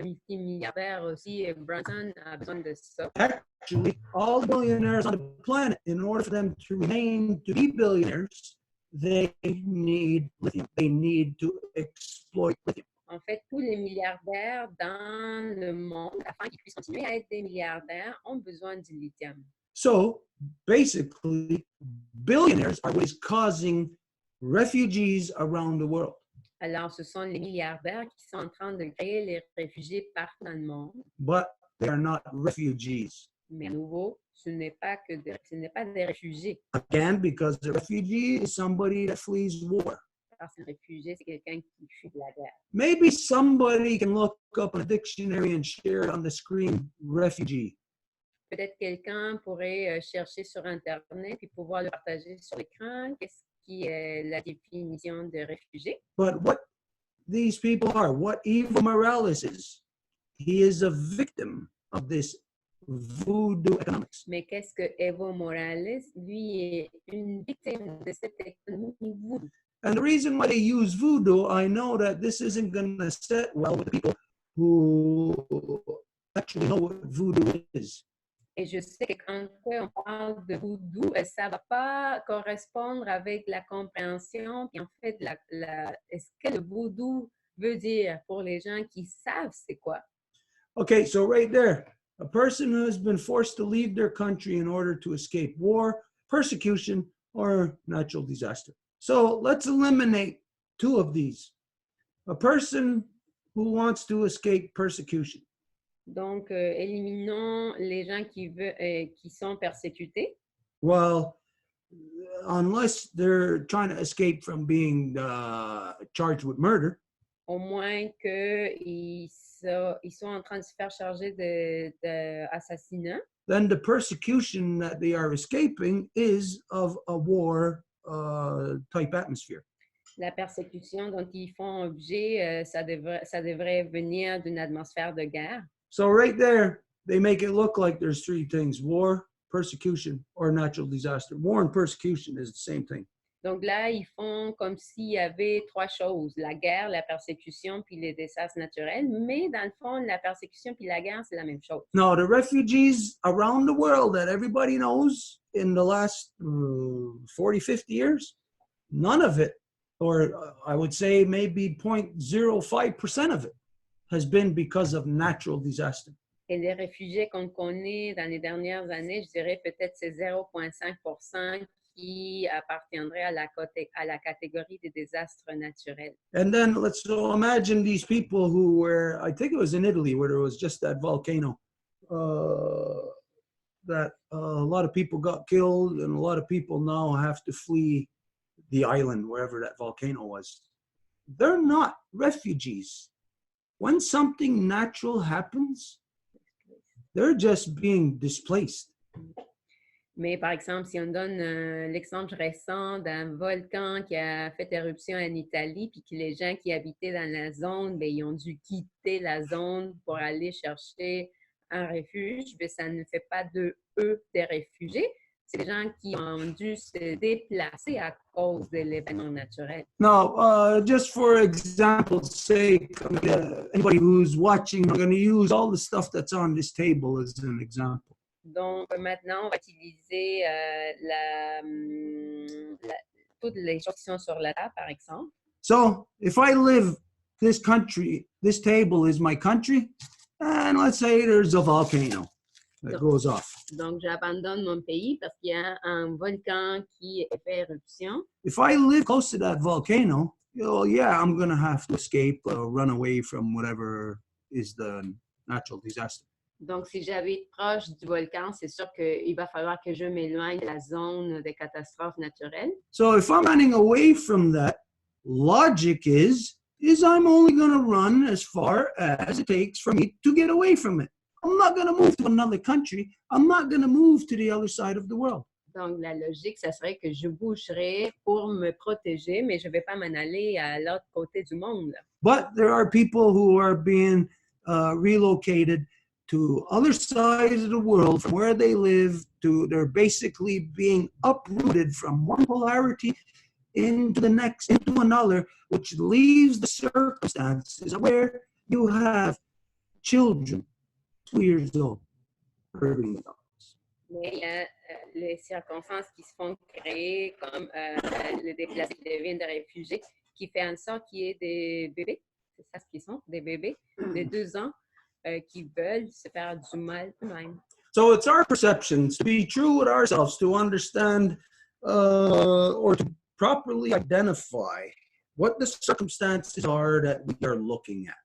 multimilliardaire aussi, Branson, a besoin de ça. Actually, all the billionaires on the planet, in order for them to remain to be billionaires, they need lithium. They need to exploit lithium. En fait, tous les milliardaires dans le monde, afin qu'ils puissent continuer à être des milliardaires, ont besoin du lithium. So basically, billionaires are what is causing refugees around the world. Alors, ce sont les milliardaires qui sont en train de créer les réfugiés partout dans le monde. But they are not refugees. Mais à nouveau, ce n'est pas des réfugiés. Again, because a refugee is somebody that flees war. Parce qu'un réfugié, c'est quelqu'un qui fuit de la guerre. Maybe somebody can look up in a dictionary and share it on the screen, refugee. Peut-être quelqu'un pourrait chercher sur Internet et pouvoir le partager sur l'écran. Qu'est-ce qui est la définition de réfugié? But what these people are, what Evo Morales is, he is a victim of this voodoo economics. Mais qu'est-ce que Evo Morales? Lui est une victime de cette économie voodoo. And the reason why they use voodoo, I know that this isn't going to sit well with the people who actually know what voodoo is. Et je sais que quand on parle de voodoo, ça ne va pas correspondre avec la compréhension. Puis en fait, est-ce que le voodoo veut dire pour les gens qui savent c'est quoi? Okay, so right there, a person who has been forced to leave their country in order to escape war, persecution, or natural disaster. So let's eliminate two of these. A person who wants to escape persecution. Donc, éliminons les gens qui sont persécutés. Well, unless they're trying to escape from being charged with murder. Au moins qu'ils sont en train de se faire charger d'assassinat. Then the persecution that they are escaping is of a war type atmosphere. La persécution dont ils font objet, ça devrait venir d'une atmosphère de guerre. So right there, they make it look like there's three things: war, persecution, or natural disaster. War and persecution is the same thing. Donc là, ils font comme s'il y avait trois choses: la guerre, la persécution, puis les désastres naturels. Mais dans le fond, la persécution puis la guerre, c'est la même chose. Now, the refugees around the world that everybody knows in the last 40, 50 years, none of it, or I would say maybe 0.05% of it, has been because of natural disaster. Et les réfugiés qu'on connaît dans les dernières années, je dirais peut-être c'est 0,5% qui appartiendrait à la catégorie des désastres naturels. And then let's imagine these people who were, I think it was in Italy, where there was just that volcano, that a lot of people got killed and a lot of people now have to flee the island, wherever that volcano was. They're not refugees. When something natural happens, they're just being displaced. Mais par exemple, si on donne l'exemple récent d'un volcan qui a fait éruption en Italie, puis que les gens qui habitaient dans la zone, bien, ils ont dû quitter la zone pour aller chercher un refuge, bien, ça ne fait pas de eux des réfugiés. C'est des gens qui ont dû se déplacer à cause de l'événement naturel. Now, just for example's sake, anybody who's watching, I'm going to use all the stuff that's on this table as an example. Donc, maintenant, on va utiliser toutes les choses qui sont sur la table, par exemple. So, if I live this country, this table is my country, and let's say there's a volcano that goes off. Donc, j'abandonne mon pays parce qu'il y a un volcan qui fait éruption. If I live close to that volcano, yeah, I'm going to have to escape or run away from whatever is the natural disaster. Donc, si j'habite proche du volcan, c'est sûr qu'il va falloir que je m'éloigne de la zone des catastrophes naturelles. So if I'm running away from that, logic is I'm only going to run as far as it takes for me to get away from it. I'm not going to move to another country. I'm not going to move to the other side of the world. Donc, la logique, ça serait que je bougerais pour me protéger, mais je ne vais pas m'en aller à l'autre côté du monde. But there are people who are being relocated to other sides of the world from where they live. They're basically being uprooted from one polarity into the next, into another, which leaves the circumstances where you have children 2 years old herding the dogs. Mais il y a les circonstances qui se font créer, comme les déplacés qui deviennent des réfugiés, qui fait en sorte qu'il y ait des bébés, c'est ça ce qu'ils sont, des bébés de 2 ans qui veulent se faire du mal eux-mêmes. So it's our perceptions to be true with ourselves, to understand or to properly identify what the circumstances are that we are looking at.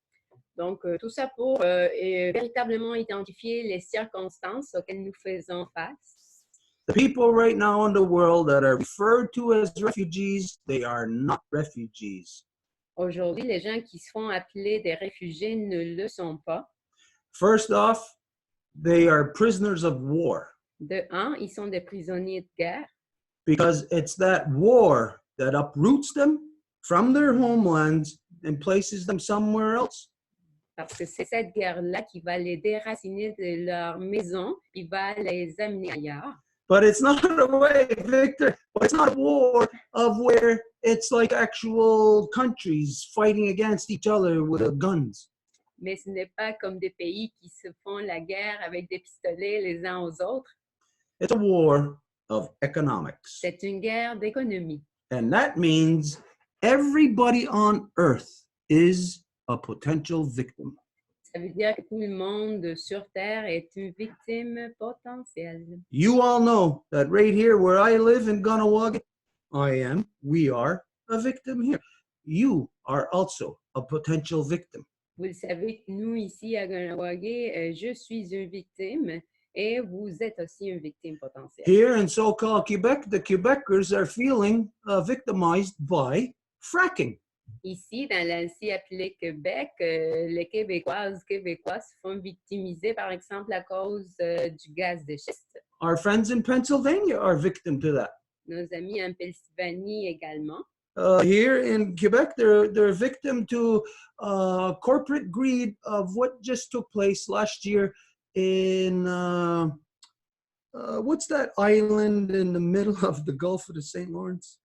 Donc, tout ça pour véritablement identifier les circonstances auxquelles nous faisons face. The people right now in the world that are referred to as refugees, they are not refugees. Aujourd'hui, les gens qui se font appeler des réfugiés ne le sont pas. First off, they are prisoners of war De un, ils sont des prisonniers de guerre because it's that war that uproots them from their homelands and places them somewhere else. parce que c'est cette guerre-là qui va les déraciner de leur maison et va les amener ailleurs. But it's not a way, Victor, it's not a war of where it's like actual countries fighting against each other with guns. Mais ce n'est pas comme des pays qui se font la guerre avec des pistolets les uns aux autres. It's a war of economics. C'est une guerre d'économie. And that means everybody on earth is a potential victim. Ça veut dire que tout le monde sur Terre est une victime potentielle. You all know that right here where I live in Ganawagi, we are a victim here. You are also a potential victim. Vous le savez que nous, ici à Ganawagi, je suis une victime et vous êtes aussi une victime potentielle. Here in so-called Quebec, the Quebecers are feeling victimized by fracking. Ici, dans l'ancien appelé Québec, les Québécois se font victimiser, par exemple, à cause du gaz de schiste. Our friends in Pennsylvania are victim to that. Nos amis en Pennsylvanie également. Here in Quebec, they're victim to corporate greed of what just took place last year in what's that island in the middle of the Gulf of the St. Lawrence?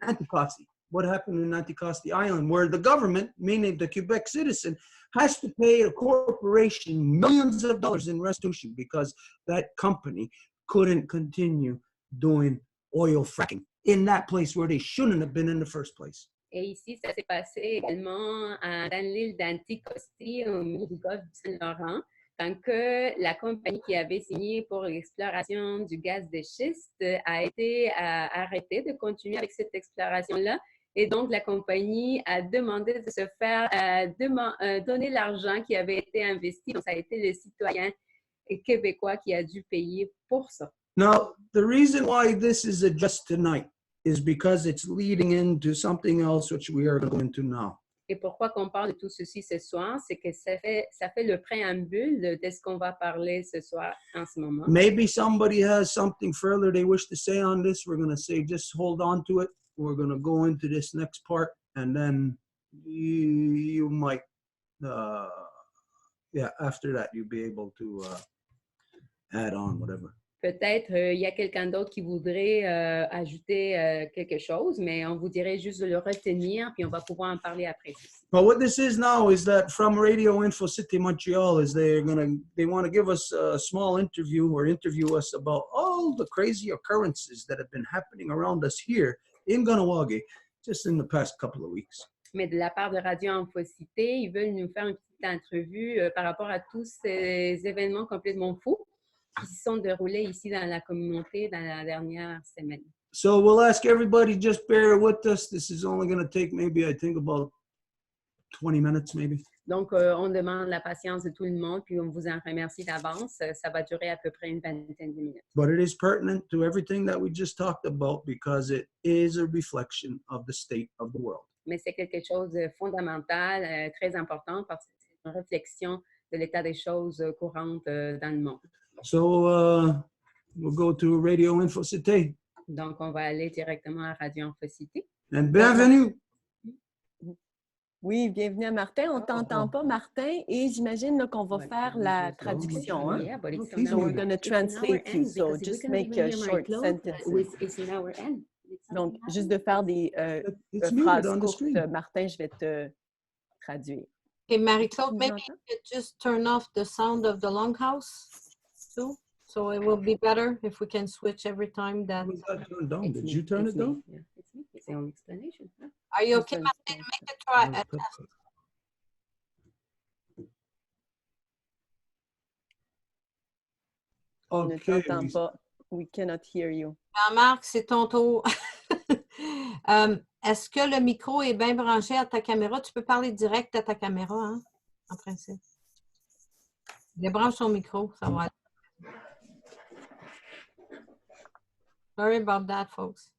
Anticosti. What happened in Anticosti Island, where the government, meaning the Quebec citizen, has to pay a corporation millions of dollars in restitution because that company couldn't continue doing oil fracking in that place where they shouldn't have been in the first place. Et ici, ça s'est passé également dans l'île d'Anticosti, au milieu du golfe du Saint-Laurent, tant que la compagnie qui avait signé pour l'exploration du gaz de schiste a été arrêtée de continuer avec cette exploration-là. Et donc, la compagnie a demandé de se faire donner l'argent qui avait été investi. Donc, ça a été le citoyen québécois qui a dû payer pour ça. Now, the reason why this is addressed tonight is because it's leading into something else which we are going into now. Et pourquoi qu'on parle de tout ceci ce soir, c'est que ça fait le préambule de ce qu'on va parler ce soir en ce moment. Maybe somebody has something further they wish to say on this. We're going to say, just hold on to it. We're going to go into this next part, and then you might, after that, you'll be able to add on whatever. Peut-être il y a quelqu'un d'autre qui voudrait ajouter quelque chose, mais on vous dirait juste de le retenir, puis on va pouvoir en parler après. But what this is now is that from Radio Info City Montreal is they want to give us a small interview or interview us about all the crazy occurrences that have been happening around us here in Ganawagi just in the past couple of weeks. Mais de la part de Radio Info Cité, ils veulent nous faire une petite entrevue par rapport à tous ces événements complètement fous qui se sont déroulés ici dans la communauté dans la dernière semaine. So we'll ask everybody, just bear with us. This is only going to take maybe, I think, about 20 minutes maybe. Donc, on demande la patience de tout le monde, puis on vous en remercie d'avance. Ça va durer à peu près une vingtaine de minutes. But it is pertinent to everything that we just talked about because it is a reflection of the state of the world. Mais c'est quelque chose de fondamental, très important, parce que c'est une réflexion de l'état des choses courantes dans le monde. So we'll go to Radio Info Cité. Donc, on va aller directement à Radio Info Cité. And bienvenue. Oui, bienvenue à Martin. On ne t'entend pas, Martin, et j'imagine là, qu'on va faire la traduction. Hein? Yeah, but it's Okay. So we're going to translate you, so just make a short sentence. It's in our end. Donc, juste de faire des It's muted phrases on the courtes, screen. Martin, je vais te traduire. Hey, Marie-Claude, Tu maybe m'entends? you could just turn off the sound of the longhouse too, So it will be better if we can switch every time that. Was that turned down? It's Did me, you turn it's it me. down? Yeah, it's me. It's an explanation. Huh? Are you That's okay, an Martin? explanation. Make a try. A test. On ne Okay. t'entend pas. We cannot hear you. Jean-Marc, c'est ton tour. Est-ce que le micro est bien branché à ta caméra? Tu peux parler direct à ta caméra, hein, en principe. Débranche ton micro, ça va aller. Sorry about that, folks.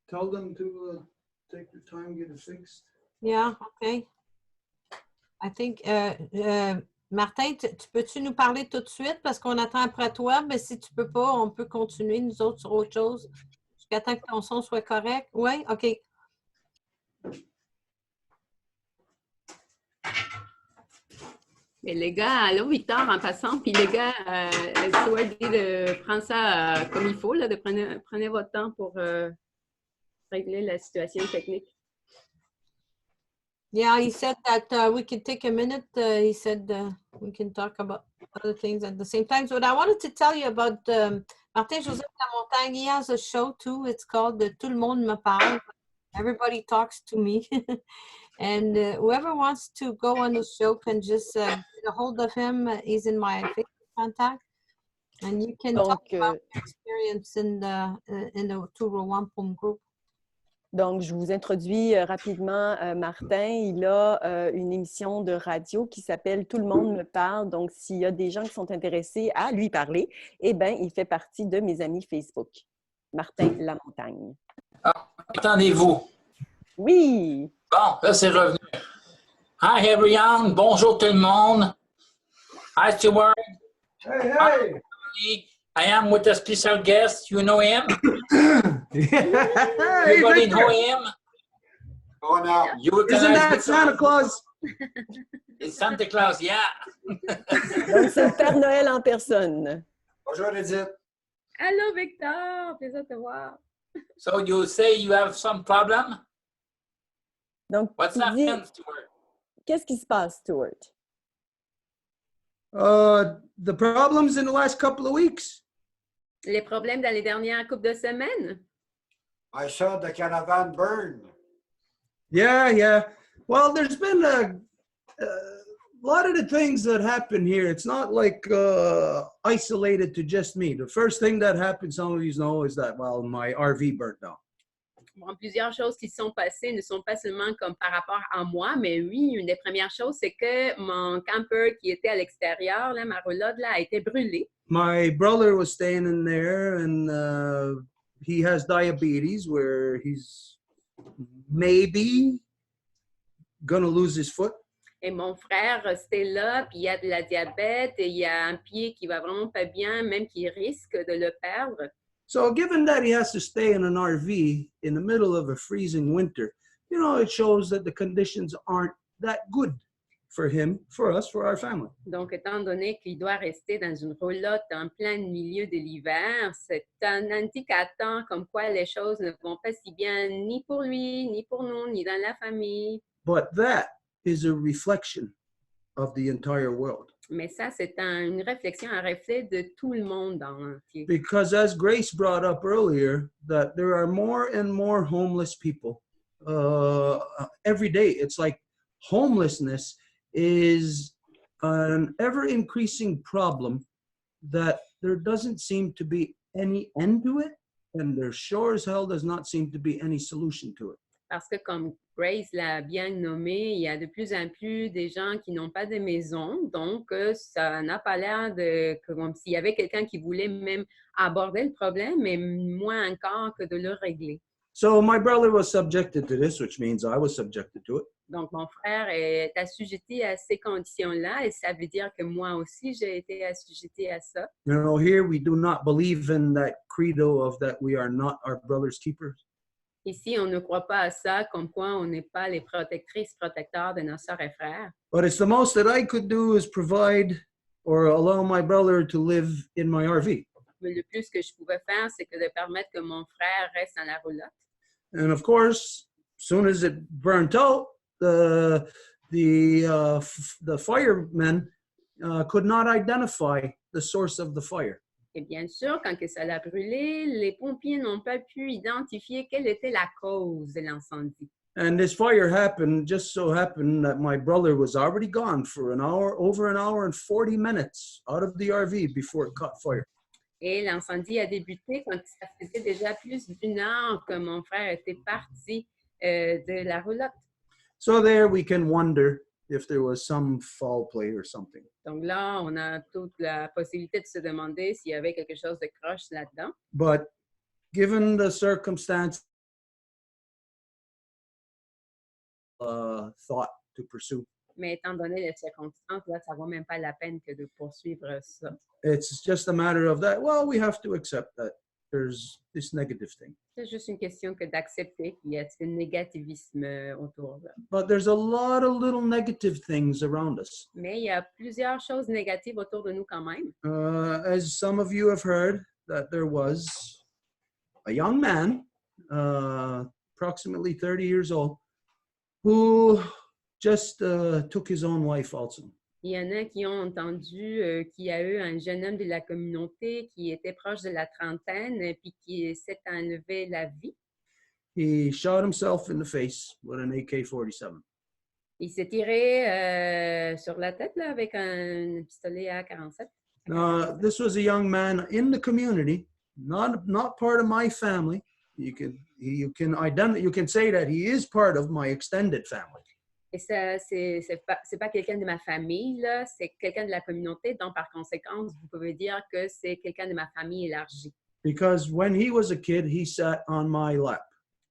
Tell them to take their time, get it fixed. Yeah, okay. I think, Martin, tu peux-tu nous parler tout de suite parce qu'on attend après toi, mais si tu peux pas, on peut continuer, nous autres, sur autre chose, jusqu'à temps que ton son soit correct. Oui? OK. Mais les gars, allô Victor, en passant, puis les gars, Stuart dit de prendre ça comme il faut, là, de prenez votre temps pour régler la situation technique. Yeah, he said that we could take a minute. He said we can talk about other things at the same time. So what I wanted to tell you about Martin Joseph Lamontagne, he has a show too. It's called Tout le monde me parle. Everybody talks to me. And whoever wants to go on the show can just get a hold of him. He's in my Facebook contact. And you can talk Donc, about your experience in the Row Wampum group. Donc, je vous introduis rapidement Martin. Il a une émission de radio qui s'appelle « Tout le monde me parle ». Donc, s'il y a des gens qui sont intéressés à lui parler, eh bien, il fait partie de mes amis Facebook. Martin Lamontagne. Ah, entendez-vous? Oui! Bon, là, c'est revenu. Hi, everyone. Bonjour tout le monde. Hi, Stuart. Hey, hey! I am with a special guest. You know him? Hey, Everybody know Victor. him? Oh, no. You Isn't recognize that Victor? Santa Claus? It's Santa Claus, yeah. Donc, c'est le Père Noël en personne. Bonjour, Edith. Allô Victor, plaisir de te voir. So you say you have some problem? Donc, What's tu that, dis, Stuart? qu'est-ce qui se passe, Stuart? The problems in the last couple of weeks. Les problèmes dans les dernières couples de semaines? I saw the caravan burn. Yeah. Well, there's been a lot of the things that happen here. It's not like isolated to just me. The first thing that happened, some of you know, is that, well, my RV burnt down. Bon, plusieurs choses qui se sont passées ne sont pas seulement comme par rapport à moi, mais oui, une des premières choses, c'est que mon camper qui était à l'extérieur, là, ma roulotte, là, a été brûlée. My brother was staying in there, and he has diabetes where he's maybe gonna lose his foot. Et mon frère, c'était là, puis il a de la diabète, et il a un pied qui va vraiment pas bien, même qu'il risque de le perdre. So given that he has to stay in an RV in the middle of a freezing winter, you know, it shows that the conditions aren't that good for him, for us, for our family. Donc, étant donné qu'il doit rester dans une roulotte en plein milieu de l'hiver, c'est un indicateur comme quoi les choses ne vont pas si bien ni pour lui, ni pour nous, ni dans la famille. But that is a reflection of the entire world. Mais ça, c'est une réflexion, un reflet de tout le monde entier. Because as Grace brought up earlier, that there are more and more homeless people every day. It's like homelessness is an ever-increasing problem that there doesn't seem to be any end to it, and there sure as hell does not seem to be any solution to it. Parce que comme Grace l'a bien nommé, il y a de plus en plus des gens qui n'ont pas de maison, donc ça n'a pas l'air de comme s'il y avait quelqu'un qui voulait même aborder le problème, mais moins encore que de le régler. So my brother was subjected to this, which means I was subjected to it. Donc mon frère est assujetti à ces conditions-là, et ça veut dire que moi aussi j'ai été assujetti à ça. You know, here we do not believe in that credo of that we are not our brother's keepers. Ici, on ne croit pas à ça, comme quoi on n'est pas les protectrices, protecteurs de nos sœurs et frères. But it's the most that I could do is provide or allow my brother to live in my RV. Mais le plus que je pouvais faire, c'est que de permettre que mon frère reste dans la roulotte. And of course, as soon as it burnt out, the firemen could not identify the source of the fire. Et bien sûr, quand que ça l'a brûlé, les pompiers n'ont pas pu identifier quelle était la cause de l'incendie. And this fire just so happened that my brother was already gone for over an hour and 40 minutes out of the RV before it caught fire. Et l'incendie a débuté quand ça faisait déjà plus d'une heure que mon frère était parti de la roulotte. So there we can wonder if there was some foul play or something. Donc là, on a toute la possibilité de se demander s'il y avait quelque chose de croche là-dedans. But given the circumstance, thought to pursue. Mais étant donné les circonstances, là, ça ne vaut même pas la peine que de poursuivre ça. It's just a matter of that. Well, we have to accept that there's this negative thing. C'est juste une question que d'accepter qu'il y a ce négativisme autour. But there's a lot of little negative things around us. Mais il y a plusieurs choses négatives autour de nous quand même. As some of you have heard, that there was a young man, approximately 30 years old, who just took his own life also. Il y en a qui ont entendu qu'il y a eu un jeune homme de la communauté qui était proche de la trentaine puis qui s'est enlevé la vie. He shot himself in the face with an AK-47. Il s'est tiré sur la tête là, avec un pistolet AK-47. This was a young man in the community, not part of my family. You can say that he is part of my extended family. Et ça, c'est pas quelqu'un de ma famille, là, c'est quelqu'un de la communauté, donc par conséquent, vous pouvez dire que c'est quelqu'un de ma famille élargie. Because when he was a kid, he sat on my lap.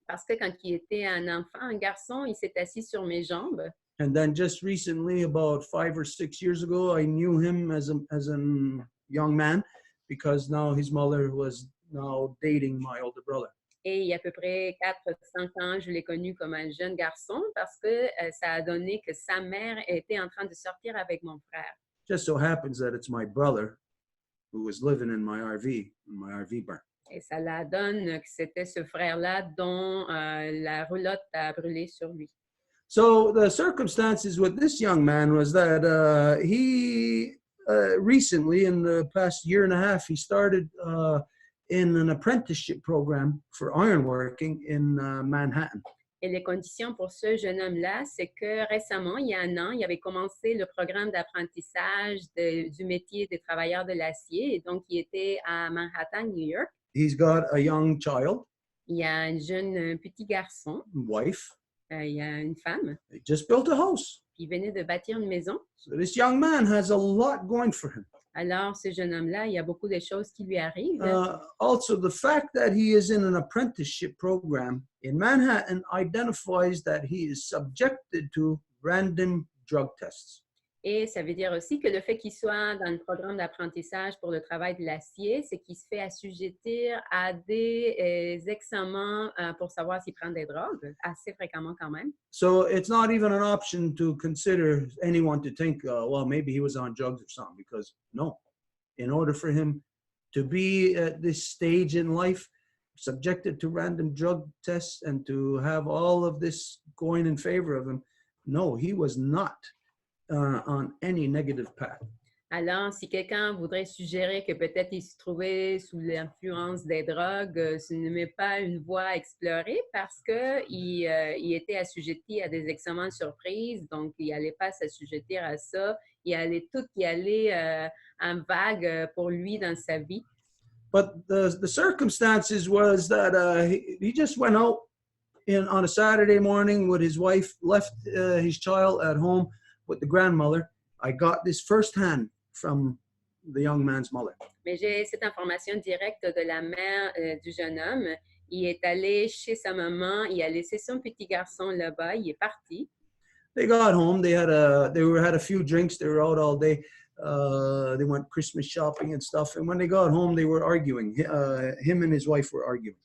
Parce que quand il était un enfant, un garçon, il s'est assis sur mes jambes. And then just recently, about 5 or 6 years ago, I knew him as a young man because now his mother was now dating my older brother. Et il y a à peu près 4-5 ans, je l'ai connu comme un jeune garçon parce que ça a donné que sa mère était en train de sortir avec mon frère. Just so happens that it's my brother who was living in my RV, when my RV burned. Et ça la donne que c'était ce frère-là dont la roulotte a brûlé sur lui. So the circumstances with this young man was that he recently, in the past year and a half, he started in an apprenticeship program for ironworking in Manhattan. Et les conditions pour ce jeune homme-là, c'est que récemment, il y a un an, il avait commencé le programme d'apprentissage du métier des travailleurs de l'acier. Et donc, il était à Manhattan, New York. He's got a young child. Il y a un jeune petit garçon. Wife. Il y a une femme. They just built a house. Il venait de bâtir une maison. So this young man has a lot going for him. Alors, ce jeune homme-là, il y a beaucoup de choses qui lui arrivent. Also, the fact that he is in an apprenticeship program in Manhattan identifies that he is subjected to random drug tests. Et ça veut dire aussi que le fait qu'il soit dans le programme d'apprentissage pour le travail de l'acier, c'est qu'il se fait assujettir à des examens pour savoir s'il prend des drogues, assez fréquemment quand même. So it's not even an option to consider anyone to think, well, maybe he was on drugs or something, because no. In order for him to be at this stage in life, subjected to random drug tests and to have all of this going in favor of him, no, he was not on any negative path. Alors, si quelqu'un voudrait suggérer que peut-être il se trouvait sous l'influence des drogues, ce n'est pas une voie à explorer parce qu'il était assujetti à des examens surprises, donc il n'allait pas s'assujettir à ça. Il allait tout y aller en vague pour lui dans sa vie. But the circumstances was that he just went out on a Saturday morning with his wife, left his child at home with the grandmother. I got this firsthand from the young man's mother. Mais j'ai cette information directe de la mère du jeune homme. Il est allé chez sa maman, il a laissé son petit garçon là-bas, il est parti. They got home, they had a few drinks, they were out all day. They went Christmas shopping and stuff. And when they got home, they were arguing. Him and his wife were arguing.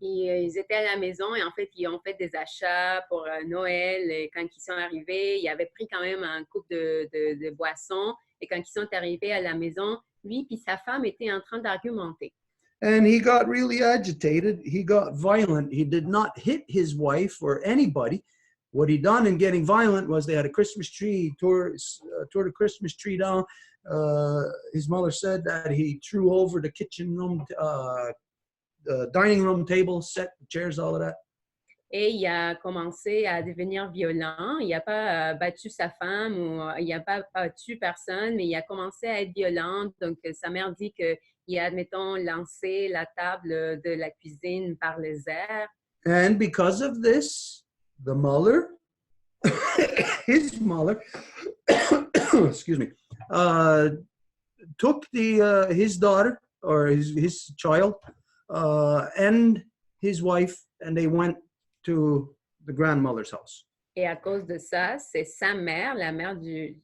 Ils étaient à la maison et en fait, ils ont fait des achats pour Noël. Et quand ils sont arrivés, ils avaient pris quand même un couple de boissons. Et quand ils sont arrivés à la maison, lui et sa femme étaient en train d'argumenter. And he got really agitated. He got violent. He did not hit his wife or anybody. What he done in getting violent was they had a Christmas tree. He tore the Christmas tree down his mother said that he threw over the kitchen room, the dining room table set, chairs, all of that. Et il a commencé à devenir violent. Il n'a pas battu sa femme ou il n'a pas battu personne, mais il a commencé à être violent. Donc, sa mère dit qu'il a, admettons, lancé la table de la cuisine par les airs. And because of this, the mother, his mother, excuse me, took his daughter or his child and his wife, and they went to the grandmother's house. Et à cause de ça, c'est sa mère, la mère du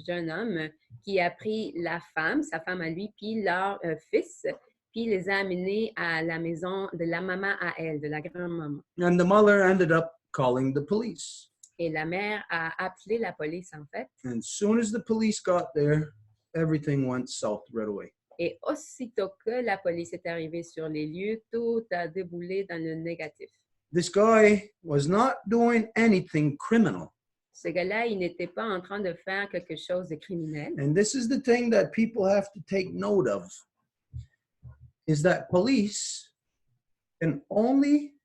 jeune homme, qui a pris la femme, sa femme à lui, puis leur fils, puis les a amenés à la maison de la maman à elle, de la grand-maman. And the mother ended up calling the police. Et la mère a appelé la police, en fait. And as soon as the police got there, everything went south right away. Et aussitôt que la police est arrivée sur les lieux, tout a déboulé dans le négatif. This guy was not doing anything criminal. Ce gars-là, il n'était pas en train de faire quelque chose de criminel. And this is the thing that people have to take note of, is that police can only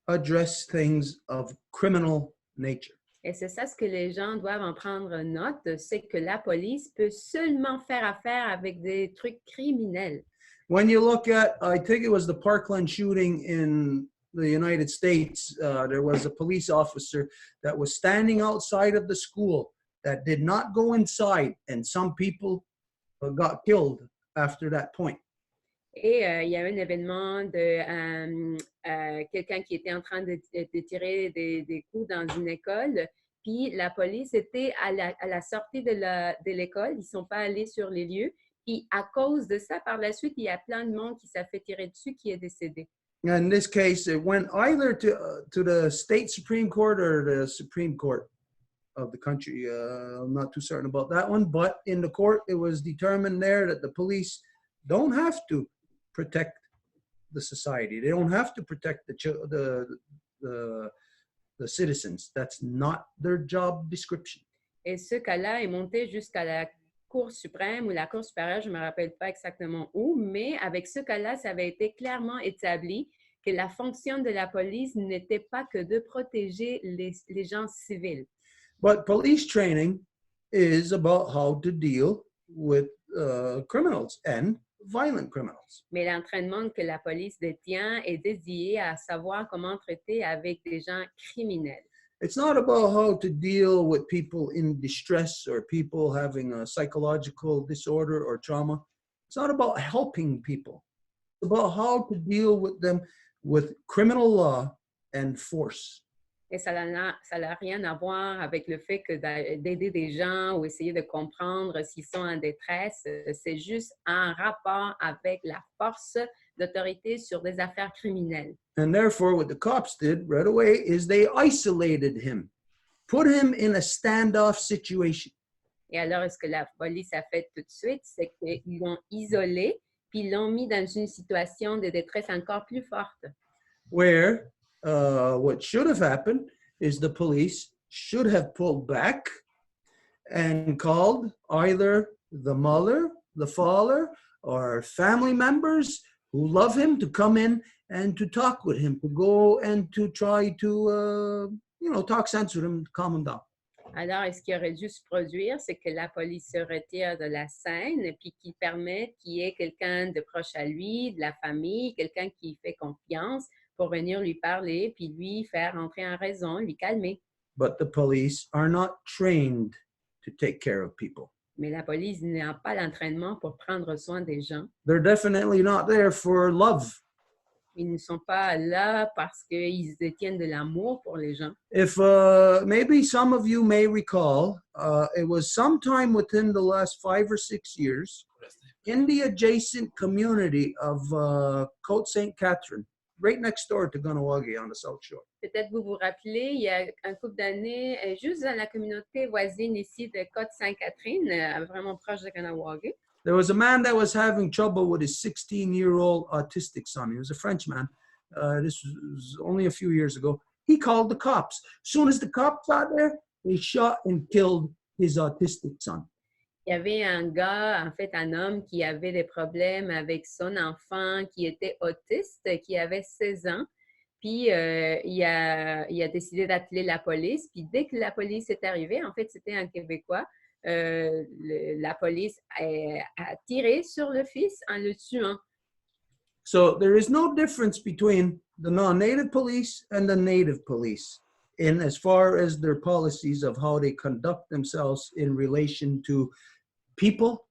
address things of criminal nature. Et c'est ça ce que les gens doivent en prendre note, c'est que la police peut seulement faire affaire avec des trucs criminels. When you look at, I think it was the Parkland shooting in the United States, there was a police officer that was standing outside of the school that did not go inside, and some people got killed after that point. Et il y a un événement de quelqu'un qui était en train de tirer des coups dans une école, puis la police était à la sortie de l'école, ils ne sont pas allés sur les lieux, puis à cause de ça, par la suite, il y a plein de monde qui s'est fait tirer dessus, qui est décédé. In this case, it went either to the state Supreme Court or the Supreme Court of the country. I'm not too certain about that one, but in the court, it was determined there that the police don't have to protect the society. They don't have to protect the citizens. That's not their job description. Et ce cas-là est monté jusqu'à la Cour suprême ou la Cour supérieure, je ne me rappelle pas exactement où, mais avec ce cas-là, ça avait été clairement établi que la fonction de la police n'était pas que de protéger les gens civils. But police training is about how to deal with criminals and violent criminals. Mais l'entraînement que la police détient est dédié à savoir comment traiter avec des gens criminels. It's not about how to deal with people in distress or people having a psychological disorder or trauma. It's not about helping people. It's about how to deal with them with criminal law and force. Et ça n'a rien à voir avec le fait que d'aider des gens ou essayer de comprendre s'ils sont en détresse. C'est juste un rapport avec la force d'autorité sur des affaires criminelles. And therefore, what the cops did right away is they isolated him, put him in a standoff situation. Et alors, ce que la police a fait tout de suite, c'est qu'ils l'ont isolé, puis ils l'ont mis dans une situation de détresse encore plus forte. Where what should have happened is the police should have pulled back and called either the mother, the father, or family members who love him to come in and to talk with him, to go and to try to, talk sense with him, calm him down. Alors, ce qui aurait dû se produire, c'est que la police se retire de la scène puis qu'il permette qu'il y ait quelqu'un de proche à lui, de la famille, quelqu'un qui fait confiance pour venir lui parler puis lui faire entrer en raison, lui calmer. But the police are not trained to take care of people. Mais la police n'a pas l'entraînement pour prendre soin des gens. They're definitely not there for love. Ils ne sont pas là parce qu'ils détiennent de l'amour pour les gens. If maybe some of you may recall, it was sometime within the last 5 or 6 years in the adjacent community of Côte St. Catherine, right next door to Kahnawake on the South Shore. Peut-être vous vous rappelez, il y a un couple d'années, juste dans la communauté voisine ici de Côte-Sainte-Catherine, vraiment proche de Kahnawake. There was a man that was having trouble with his 16-year-old autistic son. He was a Frenchman. This was only a few years ago. He called the cops. As soon as the cops got there, they shot and killed his autistic son. Il Il y avait un gars, en fait, un homme qui avait des problèmes avec son enfant qui était autiste, qui avait 16 ans. Puis, il a décidé d'appeler la police. Puis, dès que la police est arrivée, en fait, c'était un Québécois, la police a tiré sur le fils en le tuant. So there is no difference between the non-native police and the native police in as far as their policies of how they conduct themselves in relation to people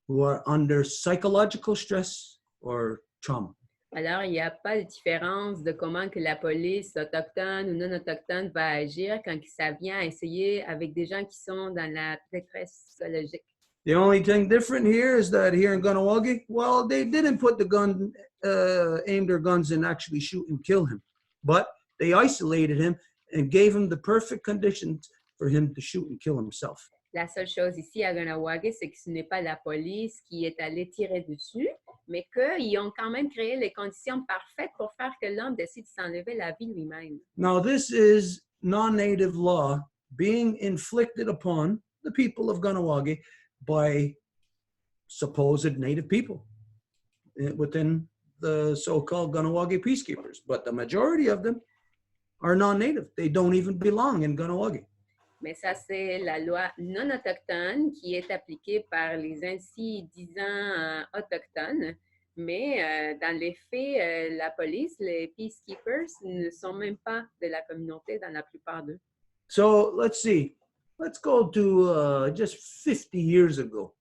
who are under psychological stress or trauma. Alors, il n'y a pas de différence de comment que la police autochtone ou non autochtone va agir quand ça vient à essayer avec des gens qui sont dans la détresse psychologique. The only thing different here is that here in Ganawagi, well, they didn't put the gun, aim their guns and actually shoot and kill him, but they isolated him and gave him the perfect conditions for him to shoot and kill himself. La seule chose ici à Ganawagi, c'est que ce n'est pas la police qui est allée tirer dessus, mais qu'ils ont quand même créé les conditions parfaites pour faire que l'homme décide de s'enlever la vie lui-même. Now, this is non-native law being inflicted upon the people of Ganawagi by supposed native people within the so-called Ganawagi peacekeepers. But the majority of them are non-native. They don't even belong in Ganawagi. Mais ça, c'est la loi non autochtone qui est appliquée par les ainsi disant autochtones. Mais dans les faits, la police, les peacekeepers ne sont même pas de la communauté dans la plupart d'eux. So let's see. Let's go to just 50 years ago.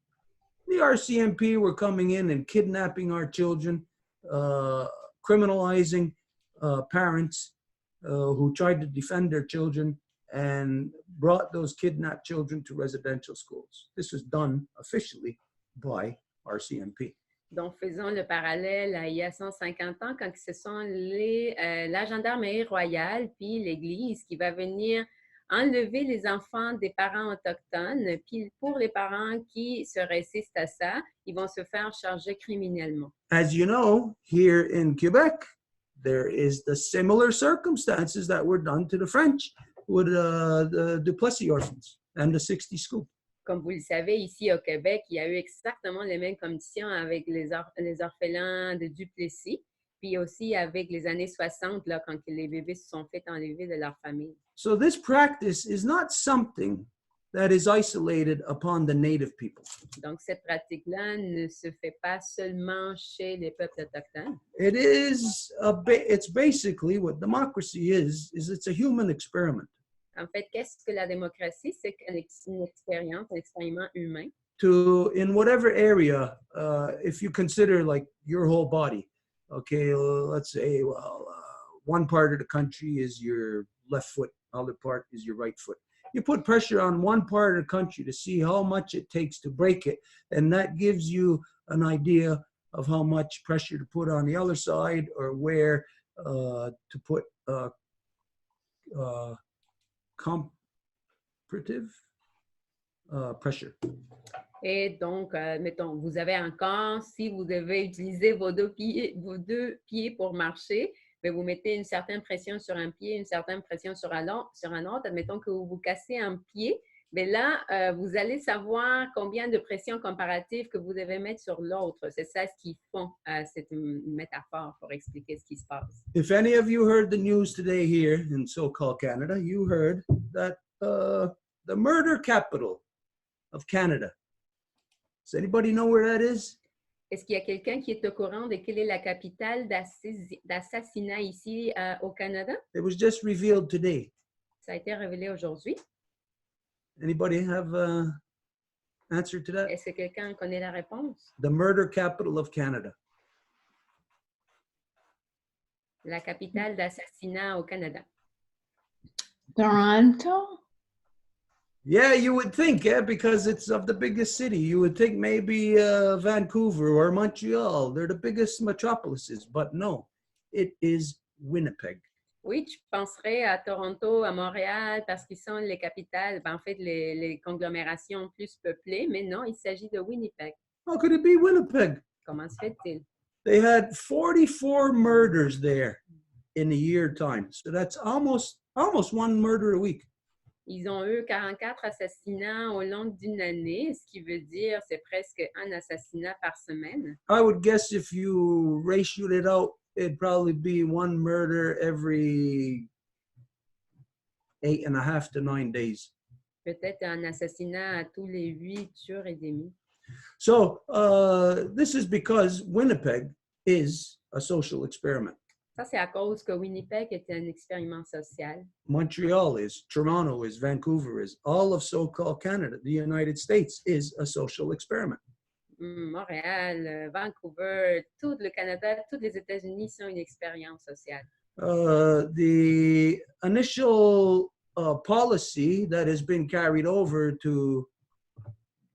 The RCMP were coming in and kidnapping our children, criminalizing parents who tried to defend their children and brought those kidnapped children to residential schools. This was done officially by RCMP. Donc, faisons le parallèle à il y a 150 ans, quand ce sont la gendarmerie royale puis l'Église qui va venir enlever les enfants des parents autochtones. Puis pour les parents qui se résistent à ça, ils vont se faire charger criminellement. As you know, here in Quebec, there is the similar circumstances that were done to the French with the Duplessis orphans and the 60 school. Comme vous le savez, ici au Québec, il y a eu exactement les mêmes conditions avec les orphelins de Duplessis, puis aussi avec les années 60, là, quand les bébés se sont fait enlever de leur famille. So this practice is not something that is isolated upon the native people. Donc, cette pratique-là ne se fait pas seulement chez les peuples autochtones. It is it's basically what democracy is it's a human experiment. En fait, qu'est-ce que la démocratie? C'est une expérience, un expériment humain. To, in whatever area, if you consider like your whole body, okay, let's say, well, one part of the country is your left foot, other part is your right foot. You put pressure on one part of the country to see how much it takes to break it, and that gives you an idea of how much pressure to put on the other side or where to put comparative pressure. Et donc, mettons, vous avez un corps, si vous devez utiliser vos deux pieds pour marcher, mais vous mettez une certaine pression sur un pied, une certaine pression sur un autre. Admettons que vous vous cassez un pied, mais là, vous allez savoir combien de pression comparative que vous devez mettre sur l'autre. C'est ça ce qu'ils font, cette métaphore pour expliquer ce qui se passe. If any of you heard the news today here in so-called Canada, you heard that the murder capital of Canada. Does anybody know where that is? Est-ce qu'il y a quelqu'un qui est au courant de quelle est la capitale d'assassinat ici au Canada? It was just revealed today. Ça a été révélé aujourd'hui. Anybody have an answer to that? Est-ce que quelqu'un connaît la réponse? The murder capital of Canada. La capitale d'assassinat au Canada. Toronto? Yeah, you would think, because it's of the biggest city. You would think maybe Vancouver or Montreal. They're the biggest metropolises, but no, it is Winnipeg. Oui, je penserais à Toronto, à Montréal, parce qu'ils sont les capitales, en fait, les conglomérations plus peuplées, mais non, il s'agit de Winnipeg. How could it be Winnipeg? Comment se fait-il? They had 44 murders there in a year time. So that's almost one murder a week. Ils ont eu 44 assassinats au long d'une année, ce qui veut dire c'est presque un assassinat par semaine. I would guess if you ratioed it out, it'd probably be one murder every 8.5 to 9 days. Peut-être un assassinat à tous les 8 jours et demi. So this is because Winnipeg is a social experiment. Ça, c'est à cause que Winnipeg était un expériment social. Montreal is, Toronto is, Vancouver is, all of so-called Canada, the United States is a social experiment. Montréal, Vancouver, tout le Canada, tous les États-Unis sont une expérience sociale. The initial policy that has been carried over to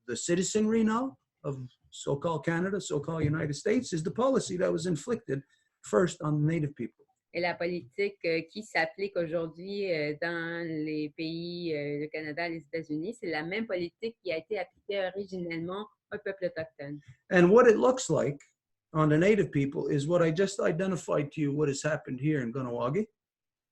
the citizenry now of so-called Canada, so-called United States, is the policy that was inflicted first on the native people. Et la politique qui s'applique aujourd'hui dans les pays, le Canada, les États-Unis, c'est la même politique qui a été appliquée originellement au peuple autochtone. And what it looks like on the native people is what I just identified to you, what has happened here in Kahnawake.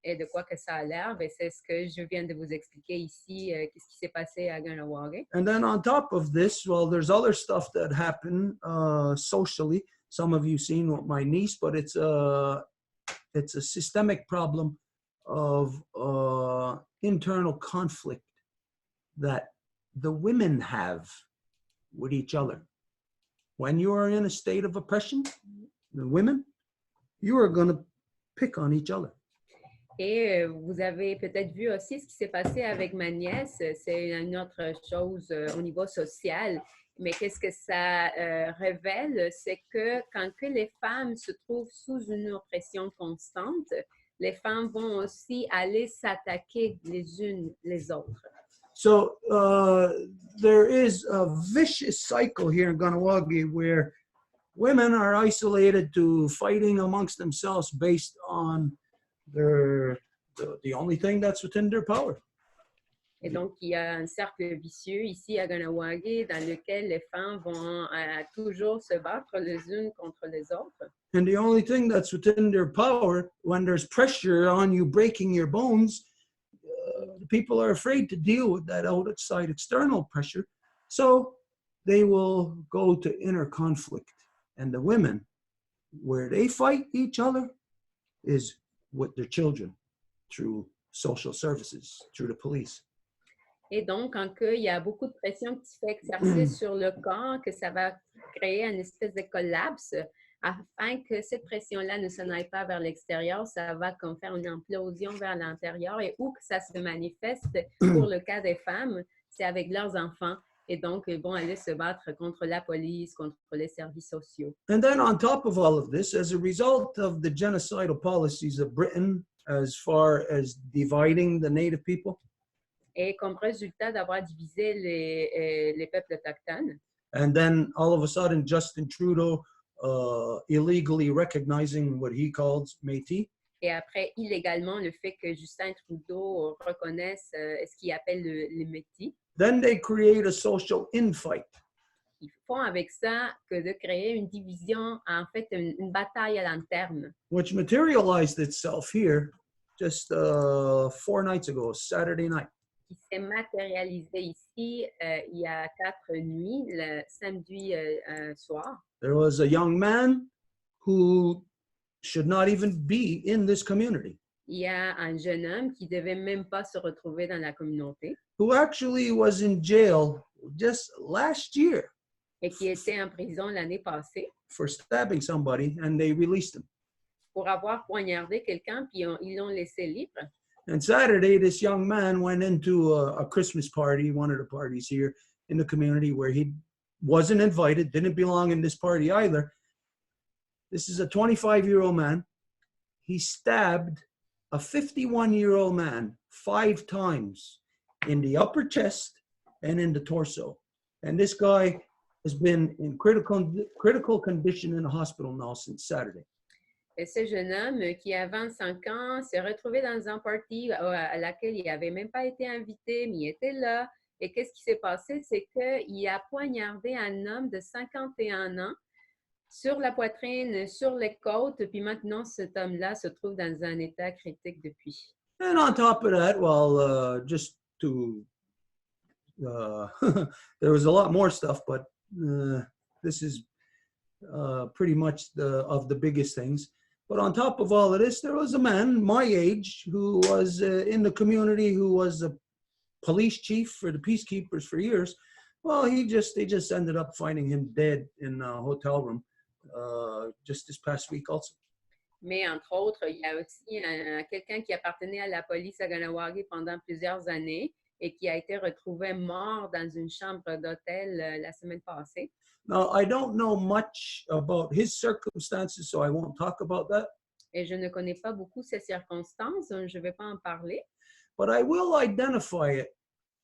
Et de quoi que ça a l'air, c'est ce que je viens de vous expliquer ici, qu'est-ce qui s'est passé à Kahnawake. And then on top of this, well, there's other stuff that happened socially. Some of you seen with my niece, but it's a systemic problem of internal conflict that the women have with each other. When you are in a state of oppression, the women, you are going to pick on each other. Et vous avez peut-être vu aussi ce qui s'est passé avec ma nièce. C'est une autre chose au niveau social. Mais qu'est-ce que ça révèle? C'est que quand que les femmes se trouvent sous une oppression constante, les femmes vont aussi aller s'attaquer les unes les autres. So there is a vicious cycle here in Kahnawake where women are isolated to fighting amongst themselves based on the only thing that's within their power. Et donc, il y a un cercle vicieux ici à Kahnawake dans lequel les femmes vont toujours se battre les unes contre les autres. And the only thing that's within their power, when there's pressure on you breaking your bones, people are afraid to deal with that outside external pressure. So they will go to inner conflict. And the women, where they fight each other, is with their children through social services, through the police. Et donc, quand il y a beaucoup de pression qui se fait exercer sur le corps, que ça va créer une espèce de collapse, afin que cette pression-là ne s'en aille pas vers l'extérieur, ça va comme faire une implosion vers l'intérieur. Et où que ça se manifeste, pour le cas des femmes, c'est avec leurs enfants. Et donc, ils vont aller se battre contre la police, contre les services sociaux. And then on top of all of this, as a result of the genocidal policies of Britain, as far as dividing the native people, Et comme résultat d'avoir divisé les peuples autochtones, and then all of a sudden Justin Trudeau illegally recognizing what he calls Métis, et après, illégalement, le fait que Justin Trudeau reconnaisse ce qu'il appelle les Métis, then they create a social infight. ils font avec ça que de créer une division, en fait, une bataille à l'interne. Which materialized itself here just 4 nights ago, Saturday night. Qui s'est matérialisé ici il y a 4 nuits, le samedi soir. There was a young man who should not even be in this community, Il y a un jeune homme qui ne devait même pas se retrouver dans la communauté who actually was in jail just last year et qui était en prison l'année passée for stabbing somebody, and they released him. pour avoir poignardé quelqu'un, puis ils l'ont laissé libre. And Saturday, this young man went into a Christmas party, one of the parties here in the community, where he wasn't invited, didn't belong in this party either. This is a 25-year-old man. He stabbed a 51-year-old man 5 times in the upper chest and in the torso. And this guy has been in critical condition in the hospital now since Saturday. Et ce jeune homme qui a 25 ans s'est retrouvé dans un party à laquelle il n'avait même pas été invité, mais il était là. Et qu'est-ce qui s'est passé? C'est qu'il a poignardé un homme de 51 ans sur la poitrine, sur les côtes, puis maintenant cet homme-là se trouve dans un état critique depuis. And on top of that, well, just to, there was a lot more stuff, but this is pretty much of the biggest things. But on top of all of this, there was a man my age who was in the community, who was a police chief for the peacekeepers for years. Well, they just ended up finding him dead in a hotel room just this past week also. Mais entre autres, il y a aussi quelqu'un qui appartenait à la police à Ganawagi pendant plusieurs années et qui a été retrouvé mort dans une chambre d'hôtel la semaine passée. Now, I don't know much about his circumstances, so I won't talk about that. Et je ne connais pas beaucoup ces circonstances, donc je ne vais pas en parler. But I will identify it,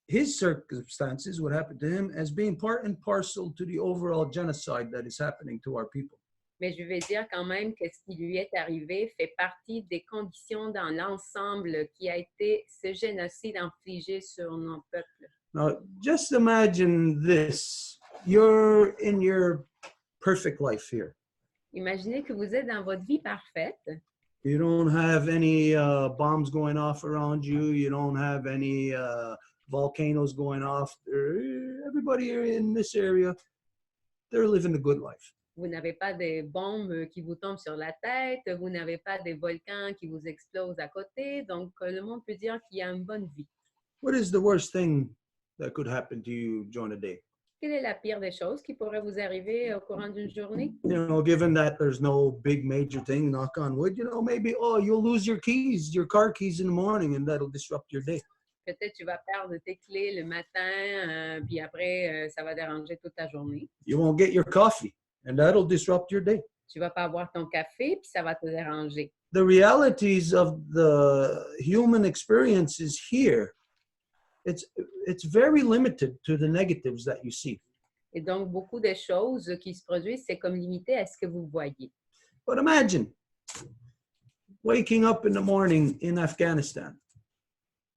his circumstances, what happened to him, as being part and parcel to the overall genocide that is happening to our people. Mais je vais dire quand même que ce qui lui est arrivé fait partie des conditions dans l'ensemble qui a été ce génocide infligé sur nos peuples. Now, just imagine this. You're in your perfect life here. Imaginez que vous êtes dans votre vie parfaite. You don't have any bombs going off around you. You don't have any volcanoes going off. Everybody in this area, they're living a good life. Vous n'avez pas de bombes qui vous tombent sur la tête. Vous n'avez pas des volcans qui vous explosent à côté. Donc, le monde peut dire qu'il y a une bonne vie. What is the worst thing that could happen to you during a day? Quelle est la pire des choses qui pourrait vous arriver au courant d'une journée? You know, given that there's no big major thing, knock on wood, you know, maybe, you'll lose your keys, your car keys in the morning, and that'll disrupt your day. Peut-être tu vas perdre tes clés le matin, puis après, ça va déranger toute ta journée. You won't get your coffee, and that'll disrupt your day. Tu vas pas avoir ton café, puis ça va te déranger. The realities of the human experiences here, it's very limited to the negatives that you see. Et donc, beaucoup de choses qui se produisent, c'est comme limité à ce que vous voyez. But imagine waking up in the morning in Afghanistan.